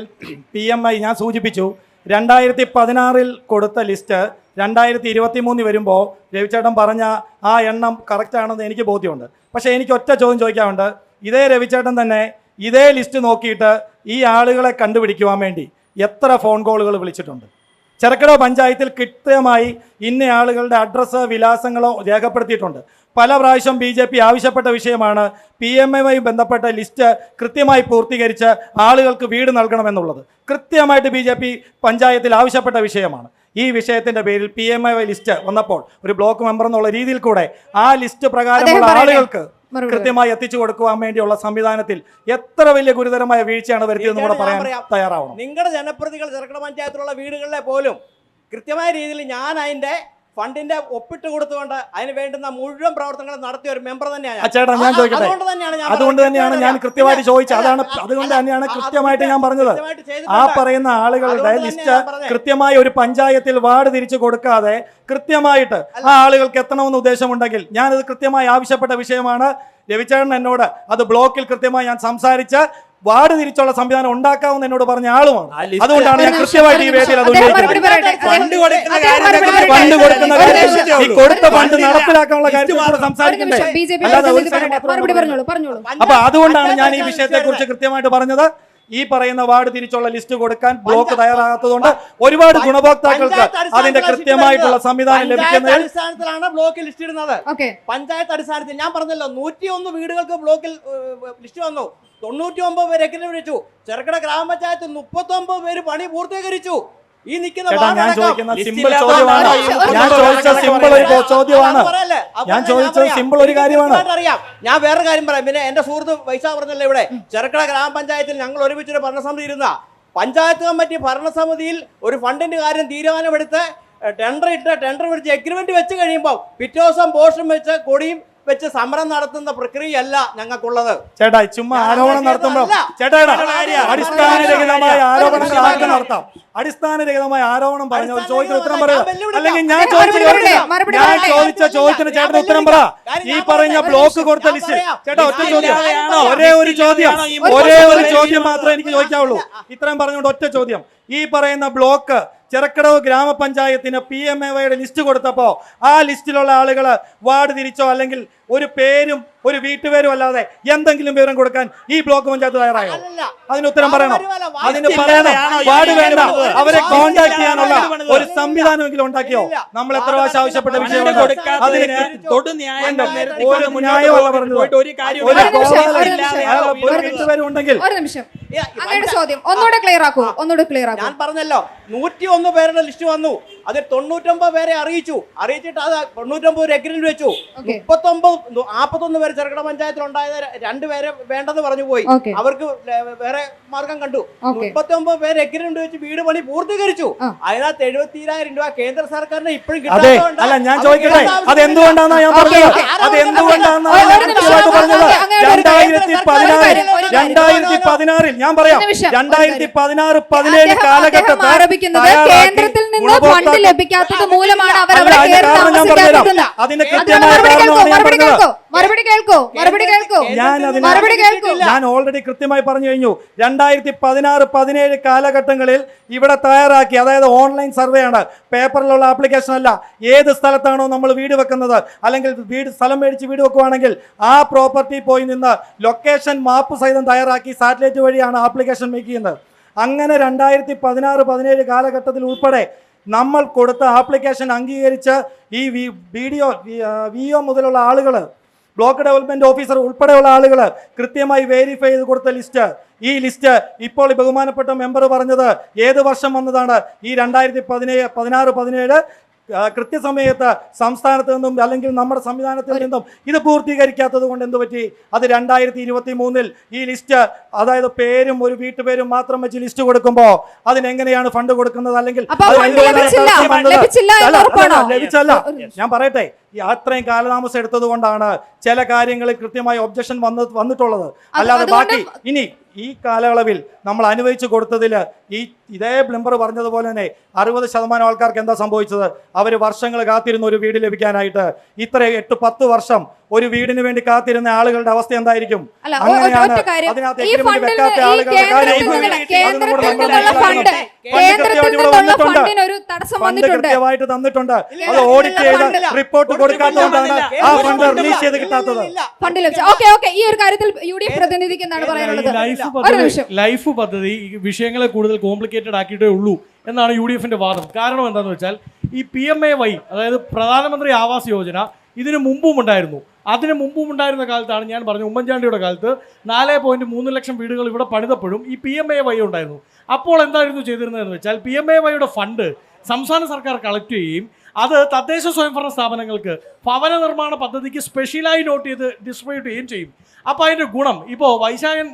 PMI ഞാൻ സൂചിപ്പിച്ചു 2016 കൊടുത്ത ലിസ്റ്റ് 2023 വരുമ്പോൾ രവിചേട്ടൻ പറഞ്ഞ ആ എണ്ണം കറക്റ്റാണെന്ന് എനിക്ക് ബോധ്യമുണ്ട്. പക്ഷേ എനിക്ക് ഒറ്റ ചോദ്യം ചോദിക്കാറുണ്ട്. ഇതേ രവിചേട്ടൻ തന്നെ ഇതേ ലിസ്റ്റ് നോക്കിയിട്ട് ഈ ആളുകളെ കണ്ടുപിടിക്കുവാൻ വേണ്ടി എത്ര ഫോൺ കോളുകൾ വിളിച്ചിട്ടുണ്ട്? ചെറുക്കട പഞ്ചായത്തിൽ കൃത്യമായി ഇന്ന ആളുകളുടെ അഡ്രസ്സ് വിലാസങ്ങളോ രേഖപ്പെടുത്തിയിട്ടുണ്ട്. പല പ്രാവശ്യം BJP ആവശ്യപ്പെട്ട വിഷയമാണ് PMAയുമായി ബന്ധപ്പെട്ട ലിസ്റ്റ് കൃത്യമായി പൂർത്തീകരിച്ച് ആളുകൾക്ക് വീട് നൽകണമെന്നുള്ളത്. കൃത്യമായിട്ട് BJP പഞ്ചായത്തിൽ ആവശ്യപ്പെട്ട വിഷയമാണ്. ഈ വിഷയത്തിൻ്റെ പേരിൽ PMA ലിസ്റ്റ് വന്നപ്പോൾ ഒരു ബ്ലോക്ക് മെമ്പർ എന്നുള്ള രീതിയിൽ കൂടെ ആ ലിസ്റ്റ് പ്രകാരമുള്ള ആളുകൾക്ക് കൃത്യമായി എത്തിച്ചു കൊടുക്കുവാൻ വേണ്ടിയുള്ള സംവിധാനത്തിൽ എത്ര വലിയ ഗുരുതരമായ വീഴ്ചയാണ് വരുത്തിയതെന്ന് കൂടെ പറയാൻ തയ്യാറാവണം. നിങ്ങളുടെ ജനപ്രതികൾ ചെറുക്കട പഞ്ചായത്തിലുള്ള വീടുകളിലെ പോലും കൃത്യമായ രീതിയിൽ ഞാൻ അതിന്റെ ഫണ്ടിന്റെ ഒപ്പിട്ട് കൊടുത്തുകൊണ്ട് അതിന് വേണ്ടുന്ന മുഴുവൻ പ്രവർത്തനങ്ങളും നടത്തിയ ഒരു മെമ്പർ തന്നെയാണ്. ചേട്ടാ ഞാൻ ചോദിക്കട്ടെ, അതുകൊണ്ട് തന്നെയാണ് ഞാൻ കൃത്യമായിട്ട് ചോദിച്ചത്. അതുകൊണ്ട് തന്നെയാണ് കൃത്യമായിട്ട് ഞാൻ പറഞ്ഞത്. ആ പറയുന്ന ആളുകളുടെ ലിസ്റ്റ് കൃത്യമായി ഒരു പഞ്ചായത്തിൽ വാർഡ് തിരിച്ചു കൊടുക്കാതെ കൃത്യമായിട്ട് ആ ആളുകൾക്ക് എത്തണമെന്ന് ഉദ്ദേശമുണ്ടെങ്കിൽ ഞാനത് കൃത്യമായി ആവശ്യപ്പെട്ട വിഷയമാണ്. രവിചേട്ടൻ എന്നോട് അത് ബ്ലോക്കിൽ കൃത്യമായി ഞാൻ സംസാരിച്ച് വാർഡ് തിരിച്ചുള്ള സംവിധാനം ഉണ്ടാക്കാമെന്ന് എന്നോട് പറഞ്ഞ ആളുമാണ്. അതുകൊണ്ടാണ് ഞാൻ കൃത്യമായിട്ട് ഈ വേദിയിൽ അത് കൊടുത്ത ഫണ്ട് നടപ്പിലാക്കാനുള്ള കാര്യത്തിൽ സംസാരിക്കുന്നത്. അപ്പൊ അതുകൊണ്ടാണ് ഞാൻ ഈ വിഷയത്തെ കുറിച്ച് കൃത്യമായിട്ട് പറഞ്ഞത്. ഈ പറയുന്ന വാർഡ് തിരിച്ചുള്ള ലിസ്റ്റ് കൊടുക്കാൻ ബ്ലോക്ക് തയ്യാറാകാത്തതുകൊണ്ട് ഒരുപാട് ഗുണഭോക്താക്കൾക്ക് അതിന്റെ കൃത്യമായിട്ടുള്ള സംവിധാനം ലഭിക്കുന്നത് അടിസ്ഥാനത്തിലാണ് ബ്ലോക്കിൽ ലിസ്റ്റ് ഇടുന്നത്. പഞ്ചായത്ത് അടിസ്ഥാനത്തിൽ ഞാൻ പറഞ്ഞല്ലോ 101 വീടുകൾക്ക് ബ്ലോക്കിൽ ലിസ്റ്റ് വന്നു. 99 പേര് എഗ്രിമെന്റ് വിളിച്ചു. ചെറുക്കട ഗ്രാമപഞ്ചായത്ത് 39 പേര് പണി പൂർത്തീകരിച്ചു. ഈ നിൽക്കുന്ന ഞാൻ ചോദിച്ച സിമ്പിൾ ഒരു കാര്യമാണ്. അറിയാം. ഞാൻ വേറൊരു കാര്യം പറയാം. പിന്നെ എന്റെ സുഹൃത്ത് പൈസ പറഞ്ഞല്ലോ, ഇവിടെ ചെറുക്കട ഗ്രാമപഞ്ചായത്തിൽ ഞങ്ങൾ ഒരുമിച്ചൊരു ഭരണസമിതി ഇരുന്ന പഞ്ചായത്ത് കമ്മിറ്റി ഭരണസമിതിയിൽ ഒരു ഫണ്ടിന്റെ കാര്യം തീരുമാനമെടുത്ത് ടെൻഡർ പിടിച്ച് എഗ്രിമെന്റ് വെച്ച് കഴിയുമ്പോൾ പിറ്റേ ദിവസം പോസ്റ്റും വെച്ച് കൊടിയും വെച്ച് സമരം നടത്തുന്ന പ്രക്രിയയല്ല ഞങ്ങൾക്കുള്ളത്. ചേട്ടാ ചുമ്മാ ആരോപണം നടത്തുമ്പോൾ ചേട്ടാ അടിസ്ഥാനരഹിതമായ ആരോപണങ്ങൾ ആർക്ക് നടത്താം? അടിസ്ഥാനരഹിതമായ ആരോപണം പറഞ്ഞ ചോദ്യത്തിന് ഉത്തരം പറയാം. അല്ലെങ്കിൽ ഞാൻ ചോദിച്ച ചോദ്യത്തിന് ചേട്ടൻ ഉത്തരം പറ. ഈ പറഞ്ഞ ബ്ലോക്ക് കൊടുത്ത ലിസ്റ്റ് ചേട്ടാ ഒറ്റ ചോദ്യം, ഒരേ ഒരു ചോദ്യം മാത്രമേ എനിക്ക് ചോദിക്കാവുള്ളൂ. ഇത്രയും പറഞ്ഞുകൊണ്ട് ഒറ്റ ചോദ്യം. ഈ പറയുന്ന ബ്ലോക്ക് ചെറുക്കടവ് ഗ്രാമപഞ്ചായത്തിന് PMAയുടെ ലിസ്റ്റ് കൊടുത്തപ്പോൾ ആ ലിസ്റ്റിലുള്ള ആളുകൾ വാർഡ് തിരിച്ചോ അല്ലെങ്കിൽ ഒരു പേരും ഒരു വീട്ടുപേരും അല്ലാതെ എന്തെങ്കിലും വിവരം കൊടുക്കാൻ ഈ ബ്ലോക്ക് പഞ്ചായത്ത് തയ്യാറായോ? അതിന് ഉത്തരം പറയണം. അതിന് പറയണം. വാർഡ് വേണ്ട, അവരെ കോൺടാക്ട് ചെയ്യാനുള്ള ഒരു സംവിധാനമെങ്കിലും ഉണ്ടാക്കിയോ? നമ്മൾ എത്ര പ്രാവശ്യം ആവശ്യപ്പെട്ട വിഷയമാണ്. അതിന് ഒരു ന്യായമല്ല പറഞ്ഞത്. ഒരു വീട്ടുപേരും ഉണ്ടെങ്കിൽ ഒരു നിമിഷം അങ്ങയുടെ ചോദ്യം ഒന്നുകൂടെ ക്ലിയർ ആക്കൂ. ഞാൻ പറഞ്ഞല്ലോ 101 പേരുടെ ലിസ്റ്റ് വന്നു. അതിൽ 99 പേരെ അറിയിച്ചിട്ട് അത് 99 ഒരു എഗ്രിമെന്റ് വെച്ചു. 41 പേര് ചെറുകിട പഞ്ചായത്തിൽ ഉണ്ടായത് 2 പേരെ വേണ്ടെന്ന് പറഞ്ഞു പോയി. അവർക്ക് വേറെ മാർഗം കണ്ടു. 39 പേര് എഗ്രിമെന്റ് വെച്ച് വീട് പണി പൂർത്തീകരിച്ചു. അതിനകത്ത് 70,000 രൂപ കേന്ദ്ര സർക്കാരിന് ഇപ്പോഴും കിട്ടാത്തതുകൊണ്ട് അല്ല, ഞാൻ ചോദിക്കട്ടെ, അതെന്തുകൊണ്ടാണ് ഞാൻ പറഞ്ഞത്? അതെന്തുകൊണ്ടാണ് പറഞ്ഞത്? 2016 ഞാൻ പറയാം, 2016-17 കാലഘട്ടത്തിൽ കേന്ദ്രത്തിൽ നിന്ന് ഫണ്ട് ലഭിക്കാത്തത് മൂലമാണ് അവർ അവിടെ കയറി താമസിക്കാത്തത്. അതിന്റെ കൃത്യമായ കാരണമാണ് ഞാൻ പറഞ്ഞത്. ഞാൻ ഓൾറെഡി കൃത്യമായി പറഞ്ഞു കഴിഞ്ഞു. 2016-17 കാലഘട്ടങ്ങളിൽ ഇവിടെ തയ്യാറാക്കി, അതായത് ഓൺലൈൻ സർവേ ആണ്, പേപ്പറിലുള്ള ആപ്ലിക്കേഷൻ അല്ല. ഏത് സ്ഥലത്താണോ നമ്മൾ വീട് വെക്കുന്നത്, അല്ലെങ്കിൽ സ്ഥലം മേടിച്ച് വീട് വെക്കുവാണെങ്കിൽ ആ പ്രോപ്പർട്ടി പോയി നിന്ന് ലൊക്കേഷൻ മാപ്പ് സഹിതം തയ്യാറാക്കി സാറ്റലൈറ്റ് വഴിയാണ് ആപ്ലിക്കേഷൻ മേക്ക് ചെയ്യുന്നത്. അങ്ങനെ 2016-17 കാലഘട്ടത്തിൽ ഉൾപ്പെടെ നമ്മൾ കൊടുത്ത ആപ്ലിക്കേഷൻ അംഗീകരിച്ച് ഈ VO മുതലുള്ള ആളുകൾ, ബ്ലോക്ക് ഡെവലപ്മെന്റ് ഓഫീസർ ഉൾപ്പെടെയുള്ള ആളുകൾ കൃത്യമായി വെരിഫൈ ചെയ്ത് കൊടുത്ത ലിസ്റ്റ്, ഈ ലിസ്റ്റ് ഇപ്പോൾ ബഹുമാനപ്പെട്ട മെമ്പർ പറഞ്ഞത് ഏത് വർഷം വന്നതാണ്? ഈ 2016-17 കൃത്യസമയത്ത് സംസ്ഥാനത്ത് നിന്നും അല്ലെങ്കിൽ നമ്മുടെ സംവിധാനത്തിൽ നിന്നും ഇത് പൂർത്തീകരിക്കാത്തത് കൊണ്ട് എന്ത് പറ്റി? അത് 2023 ഈ ലിസ്റ്റ്, അതായത് പേരും ഒരു വീട്ടുപേരും മാത്രം വെച്ച് ലിസ്റ്റ് കൊടുക്കുമ്പോൾ അതിനെങ്ങനെയാണ് ഫണ്ട് കൊടുക്കുന്നത്? അല്ലെങ്കിൽ ലഭിച്ചല്ല. ഞാൻ പറയട്ടെ, അത്രയും കാലതാമസം എടുത്തത് കൊണ്ടാണ് ചില കാര്യങ്ങളിൽ കൃത്യമായി ഒബ്ജക്ഷൻ വന്നിട്ടുള്ളത്. അല്ലാതെ ബാക്കി ഇനി ഈ കാലയളവിൽ നമ്മൾ അനുവദിച്ചു കൊടുത്തതിൽ ഇതേ ബ്ലിംബർ പറഞ്ഞതുപോലെ തന്നെ 60% ആൾക്കാർക്ക് എന്താ സംഭവിച്ചത്? അവർ വർഷങ്ങൾ കാത്തിരുന്ന ഒരു വീട് ലഭിക്കാനായിട്ട്. ഇത്ര 8-10 വർഷം ഒരു വീടിന് വേണ്ടി കാത്തിരുന്ന ആളുകളുടെ അവസ്ഥ എന്തായിരിക്കും? കൃത്യമായിട്ട് തന്നിട്ടുണ്ട്. അത് ഓഡിറ്റ് ചെയ്ത് റിപ്പോർട്ട് കൊടുക്കാത്തതുകൊണ്ടാണ് ആ ഫണ്ട് റിലീസ് ചെയ്ത് കിട്ടാത്തത്. ഈ ഒരു കാര്യത്തിൽ UDF പ്രതിനിധിക്ക് എന്താണ് പറയാനുള്ളത്? ലൈഫ് പദ്ധതി വിഷയങ്ങളെ കൂടുതൽ കോംപ്ലിക്കേറ്റഡ് ആക്കിയിട്ടേ ഉള്ളൂ എന്നാണ് UDFന്റെ വാദം. കാരണം എന്താണെന്ന് വെച്ചാൽ ഈ PMAY, അതായത് പ്രധാനമന്ത്രി ആവാസ് യോജന, ഇതിന് മുമ്പും ഉണ്ടായിരുന്നു. അതിന് മുമ്പും ഉണ്ടായിരുന്ന കാലത്താണ് ഞാൻ പറഞ്ഞു, ഉമ്മൻചാണ്ടിയുടെ കാലത്ത് 4.3 ലക്ഷം വീടുകൾ ഇവിടെ പണിതപ്പോഴും ഈ PMAY ഉണ്ടായിരുന്നു. അപ്പോൾ എന്തായിരുന്നു ചെയ്തിരുന്നതെന്ന് വെച്ചാൽ PMAYയുടെ ഫണ്ട് സംസ്ഥാന സർക്കാർ കളക്ട് ചെയ്യുകയും അത് തദ്ദേശ സ്വയംഭരണ സ്ഥാപനങ്ങൾക്ക് ഭവന നിർമ്മാണ പദ്ധതിക്ക് സ്പെഷ്യലായി നോട്ട് ചെയ്ത് ഡിസ്ട്രിബ്യൂട്ട് ചെയ്യുകയും ചെയ്യും. അപ്പോൾ അതിൻ്റെ ഗുണം ഇപ്പോൾ വൈശാഖൻ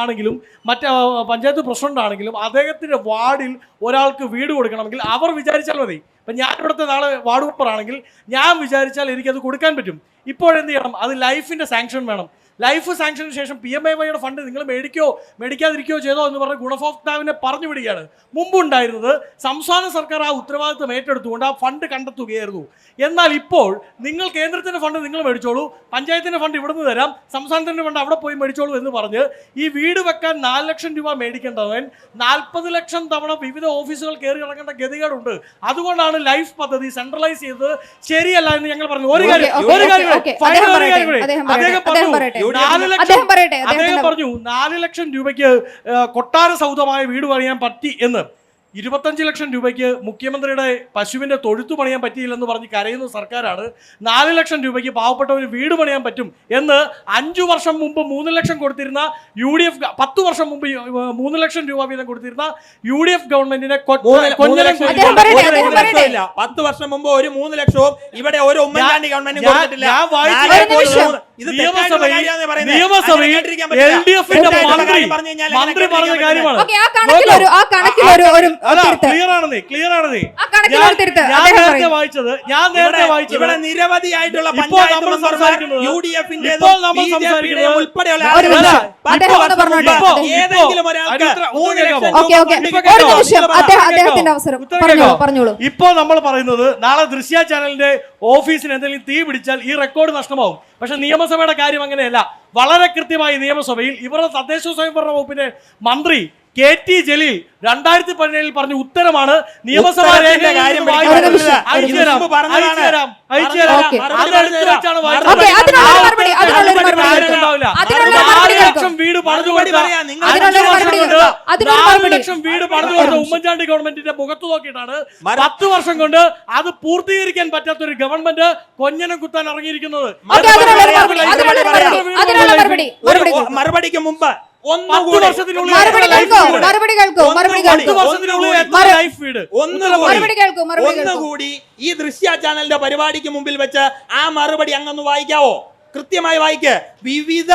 ആണെങ്കിലും മറ്റ് പഞ്ചായത്ത് പ്രസിഡന്റ് ആണെങ്കിലും അദ്ദേഹത്തിൻ്റെ വാർഡിൽ ഒരാൾക്ക് വീട് കൊടുക്കണമെങ്കിൽ അവർ വിചാരിച്ചാൽ മതി. ഇപ്പം ഞാൻ ഇവിടുത്തെ നാളെ വാർഡ് മെമ്പർ ആണെങ്കിൽ ഞാൻ വിചാരിച്ചാൽ എനിക്കത് കൊടുക്കാൻ പറ്റും. ഇപ്പോഴെന്ത് ചെയ്യണം? അത് ലൈഫിൻ്റെ സാങ്ഷൻ വേണം. ലൈഫ് സാങ്ഷന് ശേഷം PMAYയുടെ ഫണ്ട് നിങ്ങൾ മേടിക്കാതിരിക്കുകയോ ചെയ്തോ എന്ന് പറഞ്ഞ് ഗുണഭോക്താവിനെ പറഞ്ഞു വിടുകയാണ്. മുമ്പുണ്ടായിരുന്നത് സംസ്ഥാന സർക്കാർ ആ ഉത്തരവാദിത്വം ഏറ്റെടുത്തുകൊണ്ട് ആ ഫണ്ട് കണ്ടെത്തുകയായിരുന്നു. എന്നാൽ ഇപ്പോൾ നിങ്ങൾ കേന്ദ്രത്തിൻ്റെ ഫണ്ട് നിങ്ങൾ മേടിച്ചോളൂ, പഞ്ചായത്തിൻ്റെ ഫണ്ട് ഇവിടുന്ന് തരാം, സംസ്ഥാനത്തിൻ്റെ ഫണ്ട് അവിടെ പോയി മേടിച്ചോളൂ എന്ന് പറഞ്ഞ് ഈ വീട് വെക്കാൻ 4 ലക്ഷം രൂപ മേടിക്കേണ്ടവൻ 40 ലക്ഷം തവണ വിവിധ ഓഫീസുകൾ കയറി ഇറങ്ങേണ്ട ഗതികേടുണ്ട്. അതുകൊണ്ടാണ് ലൈഫ് പദ്ധതി സെൻട്രലൈസ് ചെയ്തത് ശരിയല്ല എന്ന് ഞങ്ങൾ പറഞ്ഞു. ഒരു കാര്യം അദ്ദേഹം പറഞ്ഞു 4 ലക്ഷം രൂപയ്ക്ക് കൊട്ടാര സൗധമായ വീട് പണിയാൻ പറ്റി എന്ന്. 25 ലക്ഷം രൂപയ്ക്ക് മുഖ്യമന്ത്രിയുടെ പശുവിൻ്റെ തൊഴുത്തു പണിയാൻ പറ്റിയില്ലെന്ന് പറഞ്ഞ് കരയുന്ന സർക്കാരാണ് 4 ലക്ഷം രൂപയ്ക്ക് പാവപ്പെട്ടവന് വീട് പണിയാൻ പറ്റും എന്ന് 5 വർഷം മുമ്പ് 3 ലക്ഷം കൊടുത്തിരുന്ന UDF, 10 വർഷം മുമ്പ് 3 ലക്ഷം രൂപ വീതം കൊടുത്തിരുന്ന UDF ഗവൺമെന്റിനെ 10 വർഷം മുമ്പ് ഒരു 3 ലക്ഷവും ഇവിടെ ഒരു ഉമ്മൻചാണ്ടി ഗവൺമെന്റ് കൊടുത്തിട്ടില്ല. നിയമസഭയിൽ LDF മന്ത്രി പറഞ്ഞ കാര്യമാണ്. ഞാൻ നേരത്തെ വായിച്ചത് ഇവിടെ നിരവധിയായിട്ടുള്ള ഇപ്പോൾ നമ്മൾ പറയുന്നത് നാളെ ദൃശ്യ ചാനലിന്റെ ഓഫീസിന് എന്തെങ്കിലും തീ പിടിച്ചാൽ ഈ റെക്കോർഡ് നഷ്ടമാവും. പക്ഷെ നിയമസഭയുടെ കാര്യം അങ്ങനെയല്ല. വളരെ കൃത്യമായി നിയമസഭയിൽ ഇവരുടെ തദ്ദേശ സ്വയംഭരണ വകുപ്പിന്റെ മന്ത്രി KT ജലീൽ 2017 പറഞ്ഞ ഉത്തരമാണ് നിയമസഭാ ഉത്തരത്തിന്റെ കാര്യം വീട് പണിതു ഉമ്മൻചാണ്ടി ഗവൺമെന്റിന്റെ മുഖത്ത് നോക്കിയിട്ടാണ് 10 വർഷം കൊണ്ട് അത് പൂർത്തീകരിക്കാൻ പറ്റാത്ത ഒരു ഗവൺമെന്റ് കൊഞ്ഞനം കുത്താൻ ഇറങ്ങിയിരിക്കുന്നത്. മറുപടിക്ക് മുമ്പ് ഒന്നുകൂടി ഈ ദൃശ്യ ചാനലിന്റെ പരിപാടിക്ക് മുമ്പിൽ വെച്ച് ആ മറുപടി അങ്ങൊന്ന് വായിക്കാവോ? കൃത്യമായി വായിക്ക്. വിവിധ